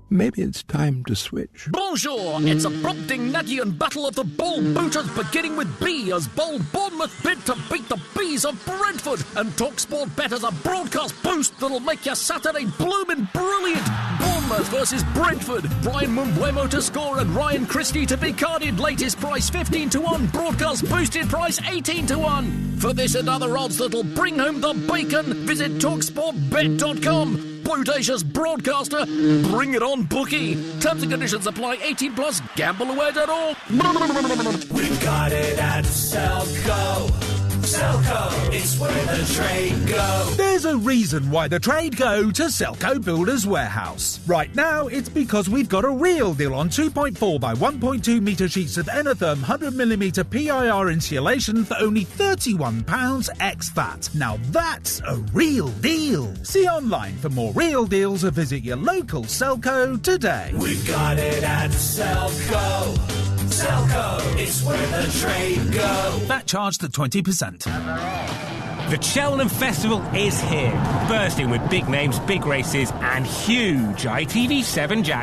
Maybe it's time to switch. Bonjour! It's a prompting Nadian battle of the ball booters beginning with B as bold Bournemouth bid to beat the Bees of Brentford. And TalkSport bet as a broadcast boost that'll make your Saturday bloomin' brilliant. Bournemouth versus Brentford. Brian Mbeumo to score and Ryan Christie to be carded. Latest price 15-1. Broadcast boosted price 18-1. For this and other odds that'll bring home the bacon, visit TalkSportBet.com. Bodacious broadcaster, bring it on, bookie. Terms and conditions apply. 18 plus. GambleAware.org. We've got it at Selco. Selco, it's where the trade go. There's a reason why the trade go to Selco Builders Warehouse. Right now, it's because we've got a real deal on 2.4 by 1.2 metre sheets of Enotherm 100mm PIR insulation for only £31 ex-VAT. Now that's a real deal. See online for more real deals or visit your local Selco today. We've got it at Selco. Selco, it's where the trade go. That charged at 20%. The Cheltenham Festival is here, bursting with big names, big races and huge ITV7 jackpots.